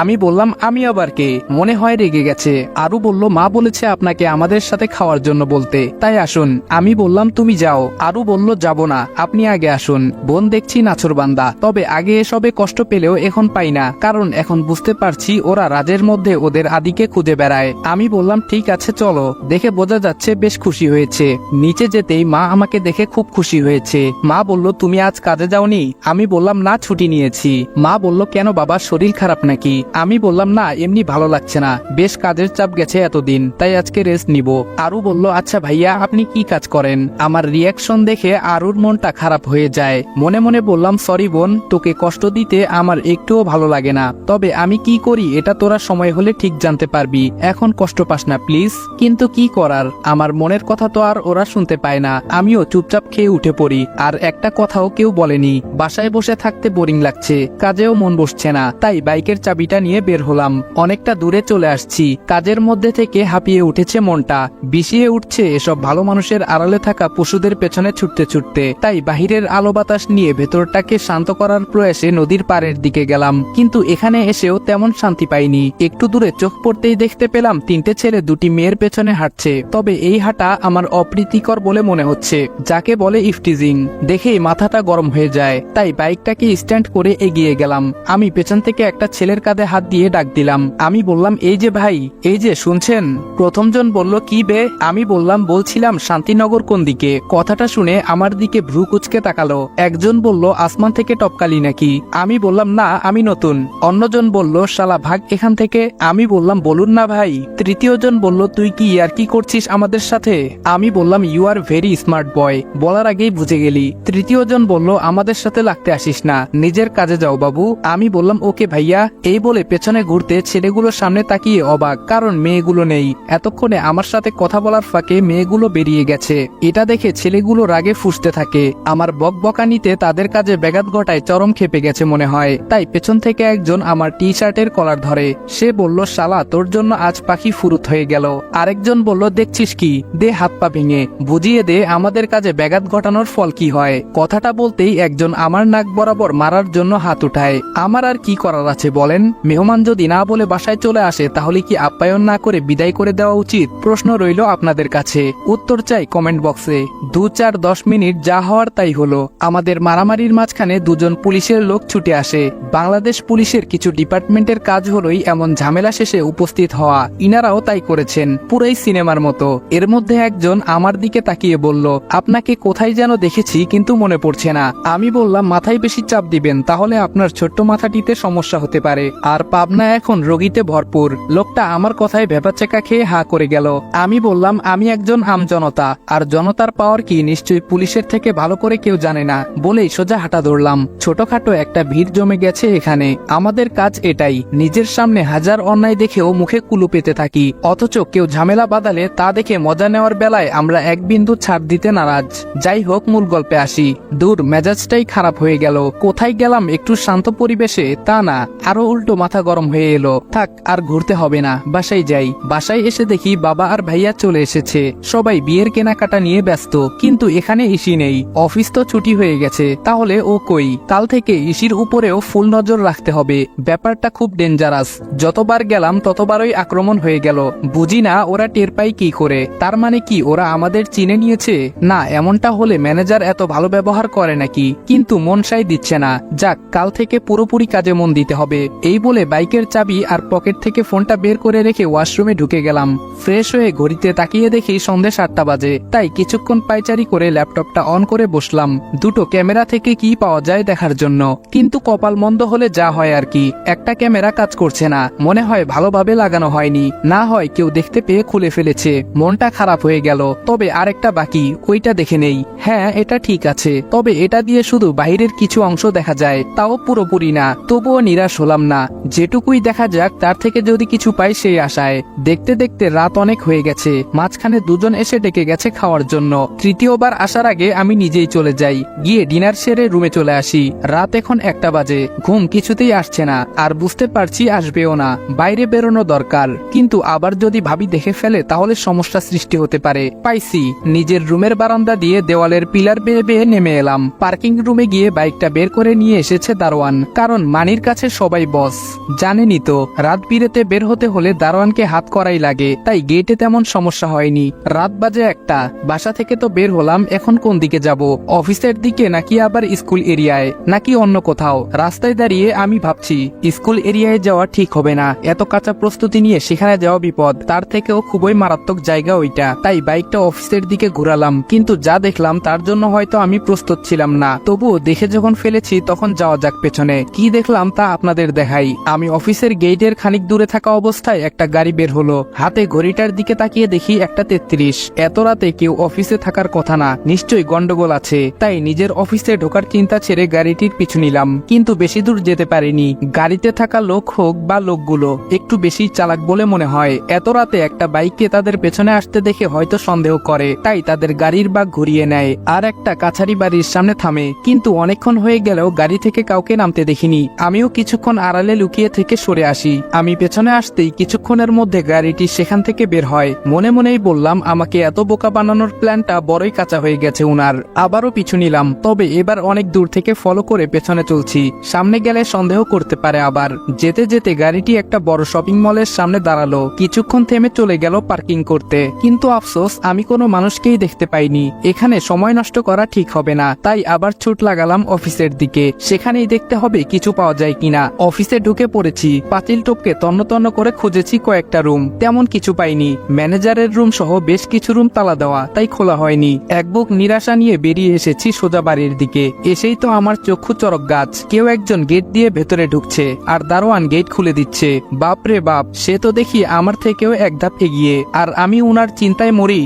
আমি বললাম আমি আবার কে? মনে হয় রেগে গেছে। আরু বলল, মা বলেছে আপনাকে আমাদের সাথে খাওয়ার জন্য বলতে, তাই আসুন। আমি বললাম তুমি যাও। আরু বলল, যাব না, আপনি আগে আসুন। বোন দেখছি নাছোড়বান্দা, তবে আগে এসবে কষ্ট পেলেও এখন পাই না, কারণ এখন বুঝতে পারছি ওরা রাজের মধ্যে ওদের আদিকে খুঁজে বেড়ায়। আমি বললাম ঠিক আছে চলো। দেখে বোঝা যাচ্ছে বেশ খুশি হয়েছে। নিচে যেতেই মা আমাকে দেখে খুব খুশি হয়েছে। মা বলল, তুমি আজ কাজে যাওনি? আমি বললাম না, ছুটি নিয়েছি। মা বলল, কেন বাবা, শরীর খারাপ নাকি? আমি বললাম না, এমনি ভালো লাগছে না, বেশ কাজের চাপ গেছে এতদিন, তাই আজকে রেস্ট নিব। আরু বলল, আচ্ছা ভাইয়া আপনি কি কাজ করেন? আমার রিয়াকশন দেখে আরুর মনটা খারাপ হয়ে যায়। মনে মনে বললাম, সরি বোন, তোকে কষ্ট দিতে আমার একটুও ভালো লাগে না, তবে আমি কি করি এটা তোরা সময় হলে ঠিক জানতে পারবি, এখন কষ্ট পাস না প্লিজ। কিন্তু কি করার, আমার মনের কথা তো আর ওরা শুনতে পায় না। আমিও চুপচাপ খেয়ে উঠে পড়ি, আর একটা কথাও কেউ বলেনি। বাসায় বসে থাকতে বোরিং লাগছে, কাজেও মন বসছে না, তাই বাইকের চাবিটা নিয়ে বের হলাম। অনেকটা দূরে চলে আসছি। কাজের মধ্যে থেকে হাঁপিয়ে উঠেছে মনটা, বিষিয়ে উঠছে এসব ভালো মানুষের আড়ালে থাকা পশুদের পেছনে ছুটতে ছুটতে। তাই বাহিরের আলো বাতাস নিয়ে ভেতরটাকে শান্ত করার প্রয়াসে নদীর পাড়ের দিকে গেলাম, কিন্তু এখানে এসেও তেমন শান্তি পাইনি। একটু দূরে চোখ পড়তেই দেখতে পেলাম তিনটে ছেলে দুটি মেয়ের পেছনে হাঁটছে, তবে এই হাঁটা আমার অপ্রীতিকর বলে মনে হচ্ছে, যাকে বলে ইফটিজিং। দেখেই মাথাটা গরম হয়ে যায়, তাই বাইকটাকে স্ট্যান্ড করে এগিয়ে গেলাম। আমি পেছন থেকে একটা ছেলের কাঁধে হাত দিয়ে ডাক দিলাম। আমি বললাম, এই যে ভাই, এই যে শুনছেন? প্রথমজন বলল, কি বে? আমি বললাম, বলছিলাম শান্তিনগর কোন দিকে? কথাটা শুনে আমার দিকে ভ্রু কুচকে তাকালো। একজন বলল, আসমান থেকে টপকালি নাকি? আমি বললাম, না আমি নতুন। অন্যজন বলল, শালা ভাগ এখান থেকে। আমি বললাম, বলুন না ভাই। তৃতীয়জন বলল, তুই কি আর কি করছিস আমাদের সাথে? আমি বললাম, you are very smart boy, বলার আগেই বুঝে গেলি। তৃতীয়জন বলল, আমাদের সাথে লাগতে আসিস না, নিজের কাজে যাও বাবু। আমি বললাম, ওকে ভাইয়া। এই বলে পেছনে ঘুরতে ছেলেগুলোর সামনে তাকিয়ে অবাক, কারণ মেয়েগুলো নেই। এতক্ষণে আমার সাথে কথা বলার ফাঁকে মেয়েগুলো বেরিয়ে গেছে। এটা দেখে ছেলেগুলো রাগে ফুঁসতে থাকে। আমার বকবকানিতে তাদের কাজে ব্যাঘাত ঘটায় চরম খেপে গেছে মনে হয়, তাই পেছন থেকে একজন আমার টি শার্টের কলার ধরে। সে বলল, শালা তোর জন্য আজ পাখি ফুরুত হয়ে গেল। আরেকজন বলল, দেখছিস কি, দে হাত পা ভেঙে, বুঝিয়ে দে আমাদের কাজে ব্যাঘাত ঘটানোর ফল কি হয়। কথাটা বলতেই একজন আমার নাক বরাবর মারার জন্য হাত উঠায়। আমার আর কি করার আছে বলেন? মেহমান যদি না বলে বাসায় চলে আসে, তাহলে কি আপ্যায়ন না করে বিদায় করে দেওয়া উচিত? প্রশ্ন রইল আপনাদের কাছে, উত্তর চাই কমেন্ট বক্সে। 2-4-10 মিনিট যা হওয়ার তাই হলো। আমাদের মারামারির মাঝখানে দুজন পুলিশের লোক ছুটে আসে। বাংলাদেশ পুলিশের কিছু ডিপার্টমেন্টের কাজ হলোই এমন ঝামেলা শেষে উপস্থিত হওয়া, ইনারাও তাই করেছেন, পুরাই সিনেমার মতো। এর মধ্যে একজন আমার দিকে তাকিয়ে বলল, আপনাকে কোথায় যেন দেখেছি কিন্তু মনে পড়ছে না। আমি বললাম, মাথায় বেশি চাপ দিবেন, তাহলে আপনার ছোট্ট মাথাটিতে সমস্যা হতে পারে, আর পাবনা এখন রোগীতে ভরপুর। লোকটা আমার কথায় ভেপাচেকা খেয়ে হা করে গেল। আমি বললাম, আমি একজন আমজনতা, আর জনতার পাওয়ার কি নিশ্চয়ই পুলিশের থেকে ভালো করে কেউ জানে না, বলেই সোজা হাঁটা ধরলাম। ছোটখাটো একটা ভিড় জমে গেছে এখানে। আমাদের কাজ এটাই, নিজের সামনে হাজার অন্যায় দেখেও মুখে কুলু পেতে থাকি, অথচ কেউ ঝামেলা বাঁধালে তা দেখে মজা নেওয়ার বেলায় আমরা এক বিন্দু ছাড় দিতে নারাজ। যাই হোক, মূল গল্পে আসি। দূর, মেজাজটাই খারাপ হয়ে গেল। কোথায় গেলাম একটু শান্ত পরিবেশে, তা না, আরো উল্টো মাথা গরম হয়ে এলো। থাক, আর ঘুরতে হবে না, বাসায় যাই। বাসায় এসে দেখি বাবা আর ভাইয়া চলে এসেছে। সবাই বিয়ের কেনাকাটা নিয়ে ব্যস্ত, কিন্তু এখানে ইসি নেই। অফিস তো ছুটি হয়ে গেছে, তাহলে ও কই? কাল থেকে ইসির উপরেও ফুল নজর রাখতে হবে। ব্যাপারটা খুব ডেঞ্জারাস। যতবার গেলাম ততবারই আক্রমণ হয়ে গেল। বুঝি না ওরা টের পাই কি করে। তার মানে কি ওরা আমাদের চিনে নিয়েছে? না, এমনটা হলে ম্যানেজার এত ভালো ব্যবহার করে নাকি? কিন্তু মন সাই দিচ্ছে না। যাক, কাল থেকে পুরোপুরি কাজে মন দিতে হবে। এই বলে বাইকের চাবি আর পকেট থেকে ফোনটা বের করে রেখে ওয়াশরুমে ঢুকে গেলাম। ফ্রেশ হয়ে ঘড়িতে তাকিয়ে দেখি সন্ধ্যে 7টা বাজে, তাই কিছুক্ষণ পায়চারি করে ল্যাপটপটা অন করে বসলাম দুটো ক্যামেরা থেকে কি পাওয়া যায় দেখার জন্য। কিন্তু কপাল মন্দ হলে যা হয় আর কি, একটা ক্যামেরা কাজ করছে না, মনে হয় ভালোভাবে লাগানো হয়নি, না হয় কেউ দেখতে পেয়ে খুলে ফেলেছে। মনটা খারাপ হয়ে গেল। তবে আরেকটা বাকি, ওইটা দেখে নেই। হ্যাঁ, এটা ঠিক আছে, তবে এটা দিয়ে শুধু বাইরের কিছু অংশ দেখা যায়, তাও পুরোপুরি না। তবুও নিরাশ হলাম না, যেটুকুই দেখা যাক তার থেকে যদি কিছু পাই সেই আশায়। দেখতে দেখতে রাত অনেক হয়ে গেছে। মাঝখানে দুজন এসে ডেকে গেছে খাওয়ার জন্য। তৃতীয়বার আসার আগে আমি নিজেই চলে যাই, গিয়ে ডিনার সেরে রুমে চলে আসি। রাত এখন 1টা বাজে, ঘুম কিছুতেই আসছে না, আর বুঝতে পারছি আসবেও না। বাইরে বেরোনো দরকার, কিন্তু আবার যদি ভাবি দেখে ফেলে তাহলে সমস্যা সৃষ্টি হতে পারে। পাইছি, নিজের রুমের বারান্দা দিয়ে দেওয়ালের পিলার বেয়ে বেয়ে নেমে এলাম। পার্কিং রুমে গিয়ে বাইকটা বের করে নিয়ে এসেছে দারোয়ান, কারণ মানির কাছে সবাই বস। জানেনই তো, রাত বিরেতে বের হতে হলে দারোয়ানকে হাত করাই লাগে, তাই গেটে তেমন সমস্যা হয়নি। রাত বাজে 1টা, বাসা থেকে তো বের হলাম, এখন কোন দিকে যাব? অফিসের দিকে নাকি আবার স্কুল এরিয়ায়, নাকি অন্য কোথাও? রাস্তায় দাঁড়িয়ে আমি ভাবছি স্কুল এরিয়ায় যাওয়া ঠিক হবে না, এত কাঁচা প্রস্তুতি নিয়ে সেখানে যাওয়া বিপদ, তার থেকেও খুবই মারাত্মক জায়গা ওইটা। তাই বাইকটা অফিসের দিকে ঘুরালাম, কিন্তু যা দেখলাম তার জন্য হয়তো আমি প্রস্তুত ছিলাম না। তবুও দেখে যখন ফেলেছি তখন যাওয়া যাক পেছনে। কি দেখলাম তা আপনাদের দেখাই। আমি অফিসের গেটের খানিক দূরে থাকা অবস্থায় একটা গাড়ি বের হলো, হাতে ঘড়িটার দিকে তাকিয়ে দেখি 1টা 33। এত রাতে কেউ অফিসে থাকার কথা না, নিশ্চয়ই গন্ডগোল আছে। তাই নিজের অফিসে ঢোকার চিন্তা ছেড়ে গাড়িটির পিছু নিলাম, কিন্তু বেশি দূর যেতে পারিনি। গাড়িতে থাকা লোক হোক বা লোকগুলো একটু বেশি চালাক বলে মনে হয়। এত রাতে একটা বাইককে তাদের পেছনে আসতে দেখে হয়তো সন্দেহ করে, তাই তাদের গাড়ির বাগ ঘুরিয়ে নেয় আর একটা কাছারি বাড়ির সামনে থামে। কিন্তু অনেকক্ষণ হয়ে গেলেও গাড়ি থেকে কাউকে নামতে দেখিনি। আমিও কিছুক্ষণ আড়ালে লুকিয়ে থেকে সরে আসি। আমি পেছনে আসতেই কিছুক্ষণের মধ্যে গাড়িটি সেখান থেকে বের হয়। মনে মনেই বললাম, আমাকে এত বোকা বানানোর প্ল্যানটা বড়ই কাঁচা হয়ে গেছে উনার। আবারও পিছু নিলাম, তবে এবার অনেক দূর থেকে ফলো করে পেছনে চলছি। সামনে গেলে সন্দেহ করতে পারে আবার। যেতে যেতে গাড়িটি একটা বড় শপিং মলের সামনে দাঁড়ালো। কিছুক্ষণ থেমে চলে গেল পার্কিং করতে, কিন্তু আফসোস আমি কোনো মানুষকেই দেখতে পাইনি। এখানে সময় নষ্ট করা ঠিক হবে না, তাই আবার ছুট লাগালাম অফিসের দিকে। সেখানেই দেখতে হবে কিছু পাওয়া যায় কিনা। অফিসে ঢুকে পড়েছি, পাতিল টপকে তন্ন তন্ন করে খুঁজেছি কয়েকটা রুম, তেমন কিছু পাইনি। ম্যানেজারের রুম সহ বেশ কিছু রুম তালা দেওয়া, তাই খোলা হয়নি। এক বুক নিরাশা নিয়ে বেরিয়ে এসেছি সোজা বাড়ির দিকে। এসেই তো আমার চক্ষু চরক গাছ। কেউ একজন গেট দিয়ে ভেতরে ঢুকছে, আর দারোয়ান গেট খুলে দিচ্ছে। বাপরে বাপ, সে তো দেখি আমার থেকেও এক ধাপ এগিয়ে, আর আমি উনার চিন্তায় মরি।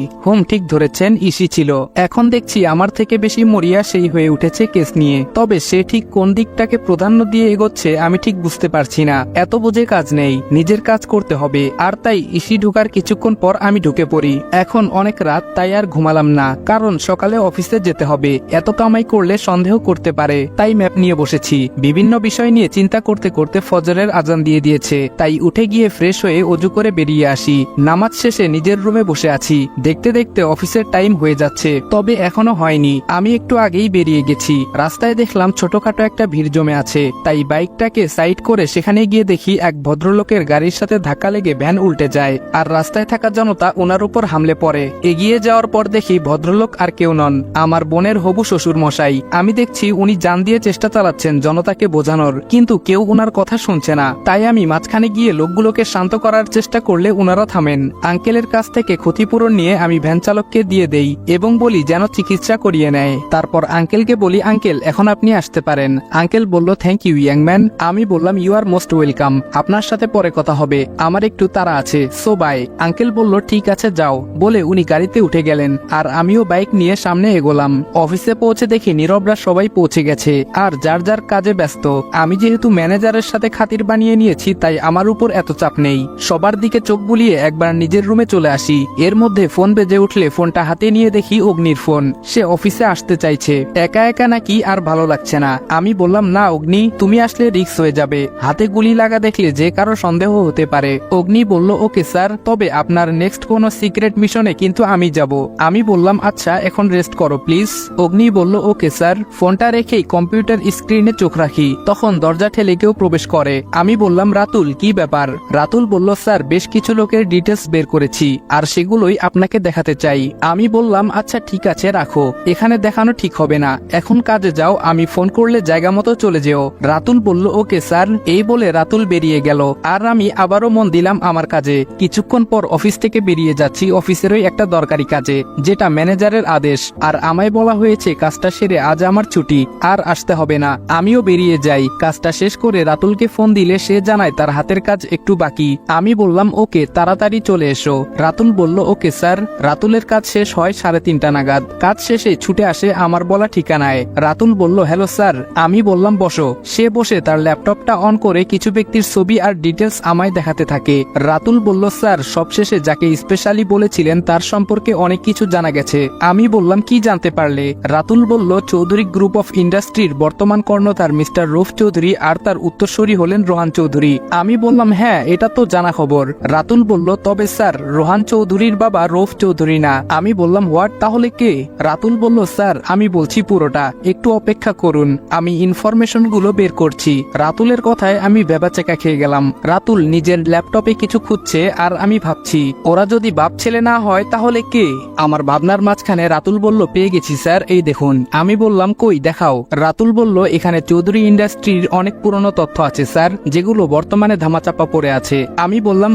ঠিক ধরেছেন, ইসি ছিল। এখন দেখছি আমার থেকে বেশি মরিয়া সেই হয়ে উঠেছে কেস নিয়ে। তবে সে ঠিক কোন দিকটাকে প্রাধান্য দিয়ে এগোচ্ছে আমি ঠিক বুঝতে পারছি না। এত বুঝে কাজ নেই, নিজের কাজ করতে হবে। আর তাই ইসি ঢুকার কিছুক্ষণ পর আমি ঢুকে পড়ি। এখন অনেক রাত, তাই আর ঘুমালাম না, কারণ সকালে অফিসে যেতে হবে। এত কামাই করলে সন্দেহ করতে পারে, তাই ম্যাপ নিয়ে বসেছি। বিভিন্ন বিষয় নিয়ে চিন্তা করতে করতে ফজরের আজান দিয়ে দিয়েছে, তাই উঠে গিয়ে ফ্রেশ হয়ে অজু করে বেরিয়ে আসি। নামাজ শেষে নিজের রুমে বসে আছি। দেখতে দেখতে অফিসের টাইম হয়ে যাচ্ছে, তবে এখনো হয়নি। আমি একটু আগেই বেরিয়ে গেছি। রাস্তায় দেখলাম ছোটখাটো একটা ভিড় জমে আছে, তাই বাইকটাকে সাইড করে সেখানে গিয়ে দেখি এক ভদ্রলোকের গাড়ির সাথে ধাক্কা লেগে ভ্যান উল্টে যায়, আর রাস্তায় থাকা জনতা ওনার উপর হামলে পড়ে। এগিয়ে যাওয়ার পর দেখি ভদ্রলোক আর কেউ নন, আমার বোনের হবু শ্বশুর মশাই। আমি দেখছি উনি জান দিয়ে চেষ্টা চালাচ্ছেন জনতাকে বোঝানোর, কিন্তু কেউ উনার কথা শুনছে না। তাই আমি মাঝখানে গিয়ে লোকগুলোকে শান্ত করার চেষ্টা করলে উনারা থামেন। আঙ্কেলের কাছ থেকে ক্ষতিপূরণ নিয়ে আমি ভ্যান চালককে দিয়ে দেই এবং বলি যেন চিকিৎসা করিয়ে নেয়। তারপর আঙ্কেলকে বলি, আঙ্কেল এখন আপনি আসতে পারেন। আঙ্কেল বলল, থ্যাংক ইউ ইয়াং ম্যান। আমি বললাম, ইউ আর মোস্ট ওয়েলকাম, আপনার সাথে পরে কথা হবে, আমার একটু তাড়া আছে, সো বাই। আঙ্কেল বলল, ঠিক আছে যাও, বলে উনি গাড়িতে উঠে গেলেন, আর আমিও বাইক নিয়ে সামনে এগোলাম। অফিসে পৌঁছে দেখি নীরবরা সবাই পৌঁছে গেছে, আর যার যার কাজে ব্যস্ত। আমি যেহেতু ম্যানেজারের সাথে খাতির বানিয়ে নিয়েছি, তাই আমার উপর এত চাপ নেই। সবার দিকে চোখ বুলিয়ে একবার নিজের রুমে চলে আসি। এর মধ্যে ফোন বেজে উঠলে ফোনটা হাতে নিয়ে দেখি অগ্নির ফোন। সে অফিসে আসতে চাইছে, একা একা নাকি আর ভালো লাগছে না। আমি বললাম, না অগ্নি, তুমি আসলে রিস্ক হয়ে যাবে, হাতে গুলি লাগা দেখলে যে কারো সন্দেহ হতে পারে। অগ্নি বলল, ওকে স্যার, তবে আপনার নেক্সট কোনো সিক্রেট মিশনে কিন্তু আমি যাব। আমি বললাম, আচ্ছা এখন রেস্ট করো প্লিজ। অগ্নি বলল, ওকে স্যার। ফোনটা রেখেই কম্পিউটার স্ক্রিনে চোখ রাখি, তখন দরজা ঠেলে কেউ প্রবেশ করে। আমি বললাম, রাতুল, কি ব্যাপার? রাতুল বলল, স্যার বেশ কিছু লোকের ডিটেলস বের করেছি, আর সেগুলোই আপনাকে দেখাতে চাই। আমি বললাম, আচ্ছা ঠিক আছে, রাখো, এখানে দেখানো ঠিক হবে না, এখন কাজে যাও, আমি ফোন করলে জায়গা মতো চলে যেও। রাতুল বলল, ওকে স্যার। এই বলে রাতুল বেরিয়ে গেল, আর আমি আবারও মন দিলাম আমার কাজে। কিছুক্ষণ পর অফিস থেকে বেরিয়ে যাচ্ছি অফিসেরই একটা দরকারি কাজে, যেটা ম্যানেজারের আদেশ, আর আমায় বলা হয়েছে কাজটা সেরে আজ আমার ছুটি, আর আসতে হবে না। আমিও বেরিয়ে যাই। কাজটা শেষ করে রাতুলকে ফোন দিলে সে জানায় তার হাতের কাজ একটু বাকি। আমি বললাম, ওকে, তাড়াতাড়ি চলে এসো। রাতুল বলল, ওকে স্যার। রাতুলের কাজ শেষ হয় 3:30 নাগাদ। কাজ শেষে ছুটে আসে আমার বলা ঠিকানায়। রাতুল বলল, হ্যালো স্যার। আমি বললাম, বসো। সে বসে তার ল্যাপটপটা অন করে কিছু ব্যক্তির ছবি আর ডিটেলস আমায় দেখাতে থাকে। রাতুল বলল, স্যার সবশেষে যাকে স্পেশালি বলেছিলেন তার সম্পর্কে অনেক কিছু জানা গেছে। গেছে। আমি বললাম কি জানতে পারলে? রাতুল বলল চৌধুরী গ্রুপ অফ ইন্ডাস্ট্রির বর্তমান কর্ণধার মিস্টার রৌফ চৌধুরী আর তার উত্তরসূরি হলেন রোহান চৌধুরী। আমি বললাম হ্যাঁ, এটা তো জানা খবর। রাতুল বলল তবে স্যার, রোহান চৌধুরীর বাবা রৌফ চৌধুরী না। আমি বললাম হোয়াট, তাহলে কে? রাতুল বলল স্যার, আমি বলছি পুরোটা, একটু অপেক্ষা করুন, আমি ইনফরমেশন গুলো বের করছি। রাতুলের কথায় আমি ভেবাচেকা খেয়ে গেলাম। রাতুল নিজের ল্যাপটপে কিছু খুঁজছে আর আমি ভাবছি ওরা যদি বাপ ছেলে না হয় তাহলে কে? আমার ভাবনার মাঝখানে রাতুল বলল পেয়ে গেছি স্যার, এই দেখুন। আমি বললাম কই, দেখাও। রাতুল বলল এখানে চৌধুরী ইন্ডাস্ট্রির অনেক পুরনো তথ্য আছে স্যার, যেগুলো বর্তমানে ধামাচাপা পড়ে আছে। আমি বললাম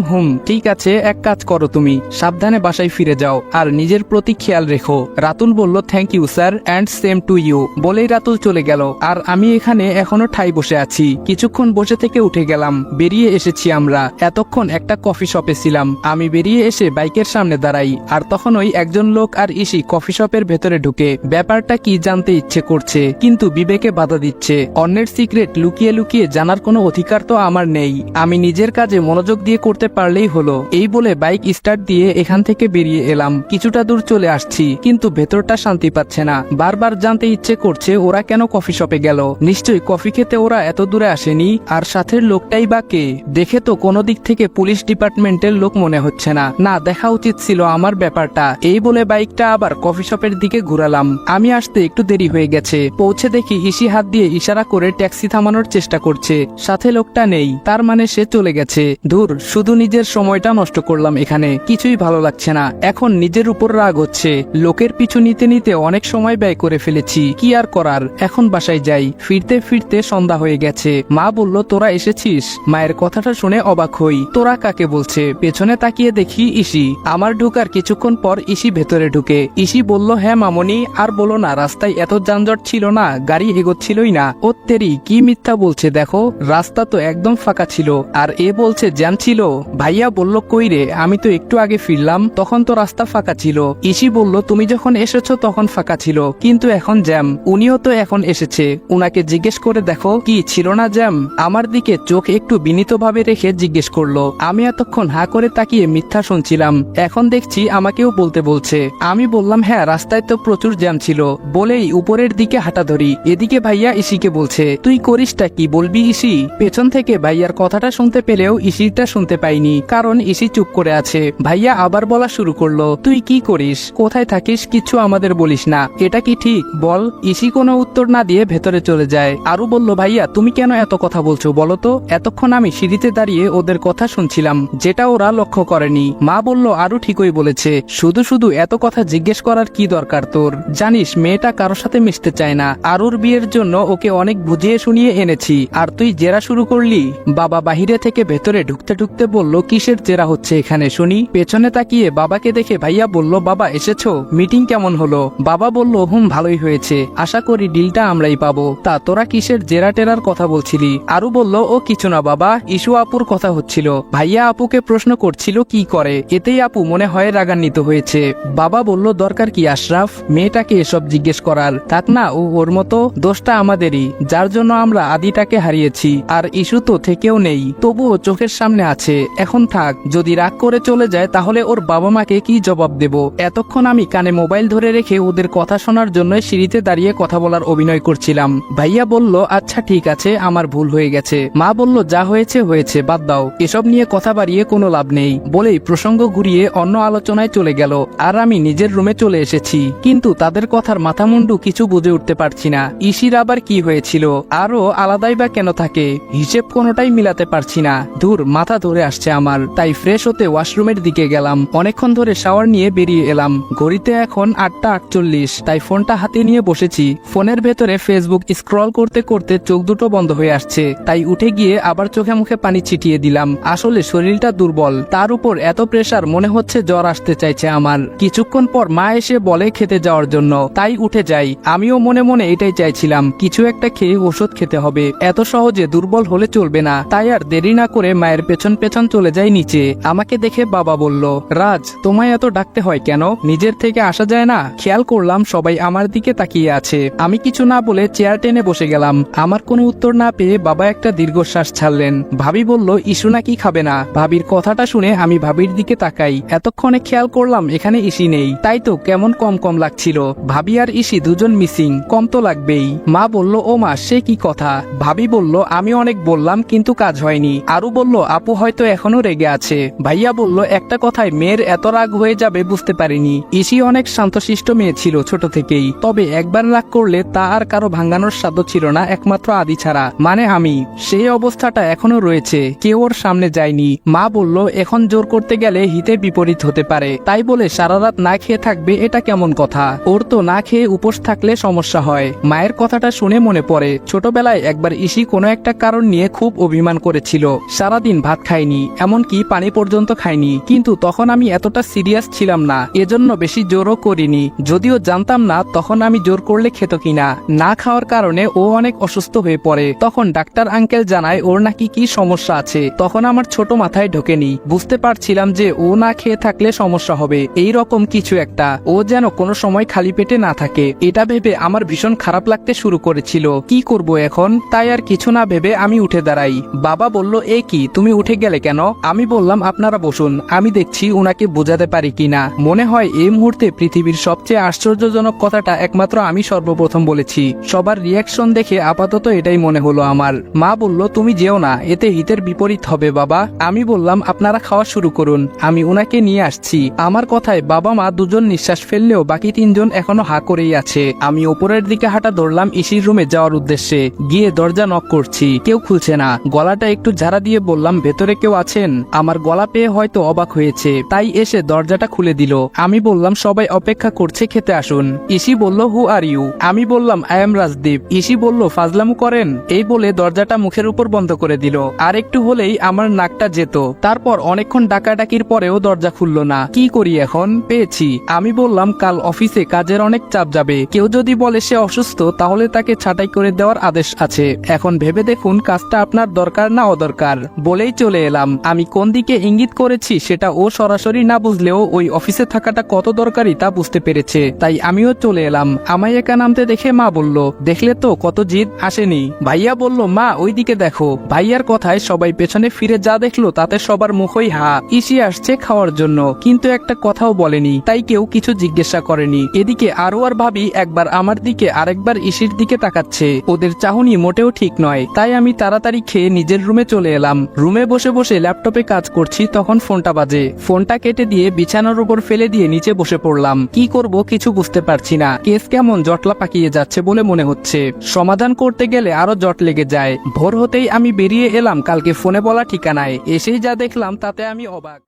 ঠিক আছে, এক কাজ করো, তুমি সাবধানে বাসায় ফিরে যাও আর নিজের প্রতি খেয়াল রেখো। রাতুল বলল thank you sir, and same to you বলেই রাতুল চলে গেল। আর আমি এখানে এখনো ঠাই বসে আছি। কিছুক্ষণ বসে থেকে উঠে গেলাম, বেরিয়ে এসেছি আমরা। এতক্ষণ একটা কফি শপে ছিলাম। আমি বেরিয়ে এসে বাইকের সামনে দাঁড়াই, আর তখন ওই একজন লোক আর ইসি কফি শপের ভেতরে ঢুকে। ব্যাপারটা কি জানতে ইচ্ছে করছে, কিন্তু বিবেকে বাধা দিচ্ছে। অন্যের সিক্রেট লুকিয়ে লুকিয়ে জানার কোনো অধিকার তো আমার নেই। আমি নিজের কাজে মনোযোগ দিয়ে করতে পারলেই হলো। এই বলে বাইক স্টার্ট দিয়ে এখান থেকে বেরিয়ে এলাম। কিছুটা দূর চলে আসছি, কিন্তু ভেতরটা শান্তি পাচ্ছে না। বারবার জানতে ইচ্ছে করছে ওরা কেন কফি শপে গেল। নিশ্চয়ই কফি খেতে ওরা এত দূরে আসেনি। আর সাথের লোকটাই বা কে? দেখে তো কোনো দিক থেকে পুলিশ ডিপার্টমেন্টের লোক মনে হচ্ছে না। না, দেখা উচিত ছিল আমার ব্যাপারটা। এই বলে বাইকটা আবার কফি শপের দিকে ঘুরালাম। আমি আসতে একটু দেরি হয়ে গেছে। পৌঁছে দেখি ইসি হাত দিয়ে ইশারা করে ট্যাক্সি থামানোর চেষ্টা করছে। সাথে লোকটা নেই, তার মানে সে চলে গেছে। ধুর, শুধু নিজের সময়টা নষ্ট করলাম এখানে, কিছুই ভালো লাগছে না। এখন নিজের উপর রাগ হচ্ছে। লোকের পিছু নিতে নিতে অনেক সময় ব্যয় করে ফেলেছি, কি আর করার। এখন বাসায় যাই। ফিরতে ফিরতে সন্ধ্যা হয়ে গেছে। মা বলল তোরা এসেছিস? মায়ের কথাটা শুনে অবাক হই। তোরা কাকে বলছে? পেছনে তাকিয়ে দেখি ইসি। আমার ঢোকার কিছুক্ষণ পর ইসি ভেতরে ঢুকে। ইসি বলল হ্যাঁ মামনি, আর বলো না, রাস্তায় এত যানজট ছিল না, গাড়ি এগোচ্ছিলই না। ও তেরি, কি মিথ্যা বলছে, দেখো রাস্তা তো একদম ফাঁকা ছিল, আর এ বলছে জ্যাম ছিল। ভাইয়া বলল কই রে, আমি তো একটু আগে ফিরলাম, তখন তো রাস্তা ফাঁকা ছিল। ইসি বলল তুমি যখন এসেছো তখন ফাঁকা ছিল, কিন্তু এখন জ্যাম। উনিও তো এখন এসেছে, উনাকে জিজ্ঞেস করে দেখো কি ছিল না জ্যাম। আমার দিকে চোখ একটু বিনীতভাবে রেখে জিজ্ঞেস করলো। আমি এতক্ষণ হা করে তাকিয়ে মিথ্যা শুনছিলাম, এখন দেখছি আমাকেও বলতে বলছে। আমি বললাম হ্যাঁ, রাস্তায় তো প্রচুর জ্যাম ছিল, বলেই উপরের দিকে হাঁটা ধরি। এদিকে ভাইয়া ইসিকে বলছে তুই করিসটা কি বলবি ইসি? পেছন থেকে ভাইয়ার কথাটা শুনতে পেলেও ইসিটা শুনতে পাইনি, কারণ ইসি চুপ করে আছে। ভাইয়া আবার বলা শুরু করলো তুই কি করিস, কোথায় থাকিস, কিছু আমাদের বলিস না, এটা কি ঠিক বল? ইসি কোনো উত্তর না দিয়ে ভেতরে চলে যায়। আরু বলল ভাইয়া তুমি কেন এত কথা বলছো বলো তো? এতক্ষণ আমি সিঁড়িতে দাঁড়িয়ে ওদের কথা শুনছিলাম, যেটা ওরা লক্ষ্য করেনি। মা বলল আরু ঠিকই বলেছে, শুধু শুধু এত কথা জিজ্ঞেস করার কি দরকার তোর? জানিস মেয়েটা কারোর সাথে মিশতে চায় না। আরুর বিয়ের জন্য ওকে অনেক বুঝিয়ে শুনিয়ে এনেছি, আর তুই জেরা শুরু করলি। বাবা বাহিরে থেকে ভেতরে ঢুকতে ঢুকতে বলল কিসের জেরা হচ্ছে এখানে শুনি? পেছনে তাকিয়ে বাবাকে দেখে ভাইয়া বলল বাবা এসেছো, মিটিং কেমন হলো? বাবা বলল ভালোই হয়েছে, আশা করি ডিলটা আমরাই পাবো। তা তোরা কিসের জেরা টেরার কথা বলছিলি? আরু বলল ও কিছু না বাবা, ইস্যু আপুর কথা হচ্ছিল। ভাইয়া আপুকে প্রশ্ন করছিল কি করে, এতেই আপু মনে হয় রাগান্বিত হয়েছে। বাবা বলল দরকার কি আশরাফ, মেয়েটাকে এসব জিজ্ঞেস করার? থাক না, ও ওর মতো, দোষটা আমাদেরই, যার জন্য আমরা আদিটাকে হারিয়েছি। আর ইস্যু তো থেকেও নেই, তবুও চোখের সামনে আছে। এখন থাক, যদি রাগ করে চলে যায় তাহলে ওর বাবা মাকে কি জবাব দেব? এতক্ষণ আমি কানে মোবাইল ধরে রেখে ওদের কথা শোনার জন্য সিঁড়িতে দাঁড়িয়ে কথা বলার অভিনয় করছিলাম। ভাইয়া বলল আচ্ছা ঠিক আছে, আমার ভুল হয়ে গেছে। মা বলল যা হয়েছে হয়েছে, বাদ দাও, এসব নিয়ে কথা বাড়িয়ে কোনো লাভ নেই, বলেই প্রসঙ্গ ঘুরিয়ে অন্য আলোচনায় চলে গেল। আর আমি নিজের রুমে চলে এসেছি, কিন্তু তাদের কথার মাথামুন্ডু কিছু বুঝে উঠতে পারছি না। ইসির আবার কি হয়েছিল, আরো আলাদাই বা কেন থাকে, হিসেব কোনোটাই মিলাতে পারছি না। ধুর, মাথা ধরে আসছে আমার। তাই ফ্রেশ হতে ওয়াশরুমের দিকে গেলাম। অনেকক্ষণ ধরে শাওয়ার নিয়ে বেরিয়ে এলাম। ঘড়িতে এখন 8:48, তাই ফোনটা হাতে নিয়ে বসেছি। ফোনের ভেতরে ফেসবুক স্ক্রল করতে করতে চোখ দুটো বন্ধ হয়ে আসছে, তাই উঠে গিয়ে আবার চোখে মুখে পানি ছিটিয়ে দিলাম। আসলে শরীরটা দুর্বল, তার উপর এত প্রেসার, মনে হচ্ছে জ্বর আসতে চাইছে আমার। কিছুক্ষণ পর মা এসে বলে খেতে যাওয়ার জন্য, তাই উঠে যাই। আমিও মনে মনে এটাই চাইছিলাম, কিছু একটা খেয়ে ওষুধ খেতে হবে, এত সহজে দুর্বল হলে চলবে না। তাই আর দেরি না করে মায়ের পেছন পেছন চলে যাই নিচে। আমাকে দেখে বাবা বলল রাজ, তোমায় এত ডাকতে হয় কেন, নিজের থেকে আসা যায় না? খেয়াল করলাম সবাই আমার দিকে তাকিয়ে আছে। আমি কিছু না বলে চেয়ার টেনে বসে গেলাম। আমার কোনো উত্তর না পেয়ে বাবা একটা দীর্ঘশ্বাস ছাড়লেন। ভাবি বলল ইস্যু নাকি খাবে না? ভাবির কথাটা শুনে আমি ভাবির দিকে তাকাই। এতক্ষণে খেয়াল করলাম এখানে ইসি নেই, তাই তাই তো কেমন কম কম লাগছিল। ভাবি আর ইসি দুজন মিসিং, কম তো লাগবেই। মা বলল, ও মা সে কি কথা? ভাবি বলল, আমি অনেক বললাম কিন্তু কাজ হয়নি। আরু বলল, আপু হয়তো এখনো রেগে আছে। ভাইয়া বলল, একটা কথায় মেয়ের এত রাগ হয়ে যাবে বুঝতে পারিনি। ইসি অনেক শান্তশিষ্ট মেয়ে ছিল ছোট থেকেই, তবে একবার রাগ করলে তা আর কারো ভাঙানোর সাধ্য ছিল না একমাত্র আদি ছাড়া, মানে আমি। সেই অবস্থাটা এখনো রয়েছে, কেউ ওর সামনে যায়নি। মা বলল, এখন জোর করতে গেলে হিতে বিপরীত হতে পারে, তাই বলে সারা রাত না খেয়ে থাকবে এটা কেমন কথা? ওর তো না খেয়ে উপোস থাকলে সমস্যা হয়। মায়ের কথাটা শুনে মনে পড়ে ছোটবেলায় একবার ইসি কোনো একটা কারণ নিয়ে খুব অভিমান করেছিল। সারাদিন ভাত খায়নি, এমনকি পানি পর্যন্ত খায়নি, কিন্তু তখন আমি এতটা সিরিয়াস ছিলাম না, এজন্য বেশি জোরও করিনি। যদিও জানতাম না তখন আমি জোর করলে খেত কিনা। না খাওয়ার কারণে ও অনেক অসুস্থ হয়ে পড়ে। তখন ডাক্তার আঙ্কেল জানায় ওর নাকি কি সমস্যা আছে। তখন আমার ছোট মাথায় ঢোকেনি, বুঝতে পারছিলাম যে ও না খেয়ে থাকলে সমস্যা হবে, এই রকম কিছু একটা। ও যেন কোনো সময় খালি পেটে না থাকে, এটা ভেবে আমার ভীষণ খারাপ লাগতে শুরু করেছিল। কি করব এখন? তাই আর কিছু না ভেবে আমি উঠে দাঁড়াই। বাবা বলল, এ কি, তুমি উঠে গেলে কেন? আমি বললাম, আপনারা বসুন, আমি দেখছি উনাকে বোঝাতে পারি কিনা। মনে হয় এই মুহূর্তে পৃথিবীর সবচেয়ে আশ্চর্যজনক কথাটা একমাত্র আমি সর্বপ্রথম বলেছি। সবার রিয়াকশন দেখে আপাতত এটাই মনে হলো আমার। মা বলল, তুমি যেও না, এতে হিতের বিপরীত হবে বাবা। আমি বললাম, আপনারা খাওয়া শুরু করুন, আমি উনাকে নিয়ে আসছি। আমার কথায় বাবা মা দুজন নিঃশ্বাস ফেললেও বাকি তিনজন এখনো হা করেই আছে। আমি ওপরের দিকে হাঁটা ধরলাম ইসির রুমে যাওয়ার উদ্দেশ্যে। গিয়ে দরজা নক করছি, কেউ খুলছে না। গলাটা একটু ঝাড়া দিয়ে বললাম, ভেতরে কেউ আছেন? আমার গলা পেয়ে হয়তো অবাক হয়েছে, তাই এসে দরজাটা খুলে দিল। আমি বললাম, সবাই অপেক্ষা করছে, খেতে আসুন। ইসি বলল, হু আর ইউ? আমি বললাম, আই এম রাজদীপ। ইসি বলল, ফাজলামু করেন? এই বলে দরজাটা মুখের উপর বন্ধ করে দিল। আর একটু হলেই আমার নাকটা যেত। তারপর অনেকক্ষণ ডাকাডাকির পরেও দরজা খুললো না। কি করি এখন? পেয়েছি। আমি বললাম, কাল অফিসে কাজের অনেক চাপ যাবে, কেউ যদি বলে সে অসুস্থ তাহলে তাকে ছাঁটাই করে দেওয়ার আদেশ আছে। এখন ভেবে দেখুন কাজটা আপনার দরকার না অদরকার। বলেই চলে এলাম। আমি কোন দিকে ইঙ্গিত করেছি সেটা ও সরাসরি না বুঝলেও ওই অফিসে থাকাটা কত দরকারি তা বুঝতে পেরেছে, তাই আমিও চলে এলাম। আমায় একা নামতে দেখে মা বলল, দেখলে তো কত জিদ, আসেনি? ভাইয়া বলল, মা ওই দিকে দেখো। ভাইয়ার কথায় সবাই পেছনে ফিরে যা দেখলো তাতে সবার মুখই হা। ইসি আসছে খাওয়ার জন্য, কিন্তু একটা কথাও বলেনি, তাই কেউ কিছু জিজ্ঞাসা করেনি। এদিকে আরো আর ভাবি একবার আমার দিকে আরেকবার ইসির দিকে তাকাচ্ছে। ওদের চাহনি মোটেও ঠিক নয়, তাই আমি তাড়াতাড়ি খেয়ে নিজের রুমে চলে এলাম। রুমে বসে বসে ল্যাপটপে কাজ করছি, তখন ফোনটা বাজে। ফোনটা কেটে দিয়ে বিছানার উপর ফেলে দিয়ে নিচে বসে পড়লাম। কি করব কিছু বুঝতে পারছি না। কেস কেমন জটলা পাকিয়ে যাচ্ছে বলে মনে হচ্ছে। সমাধান করতে গেলে আরো জট লেগে যায়। ভোর হতেই আমি বেরিয়ে এলাম কালকে ফোনে বলা ঠিকানায়। এসেই যা দেখলাম তাতে আমি অবাক।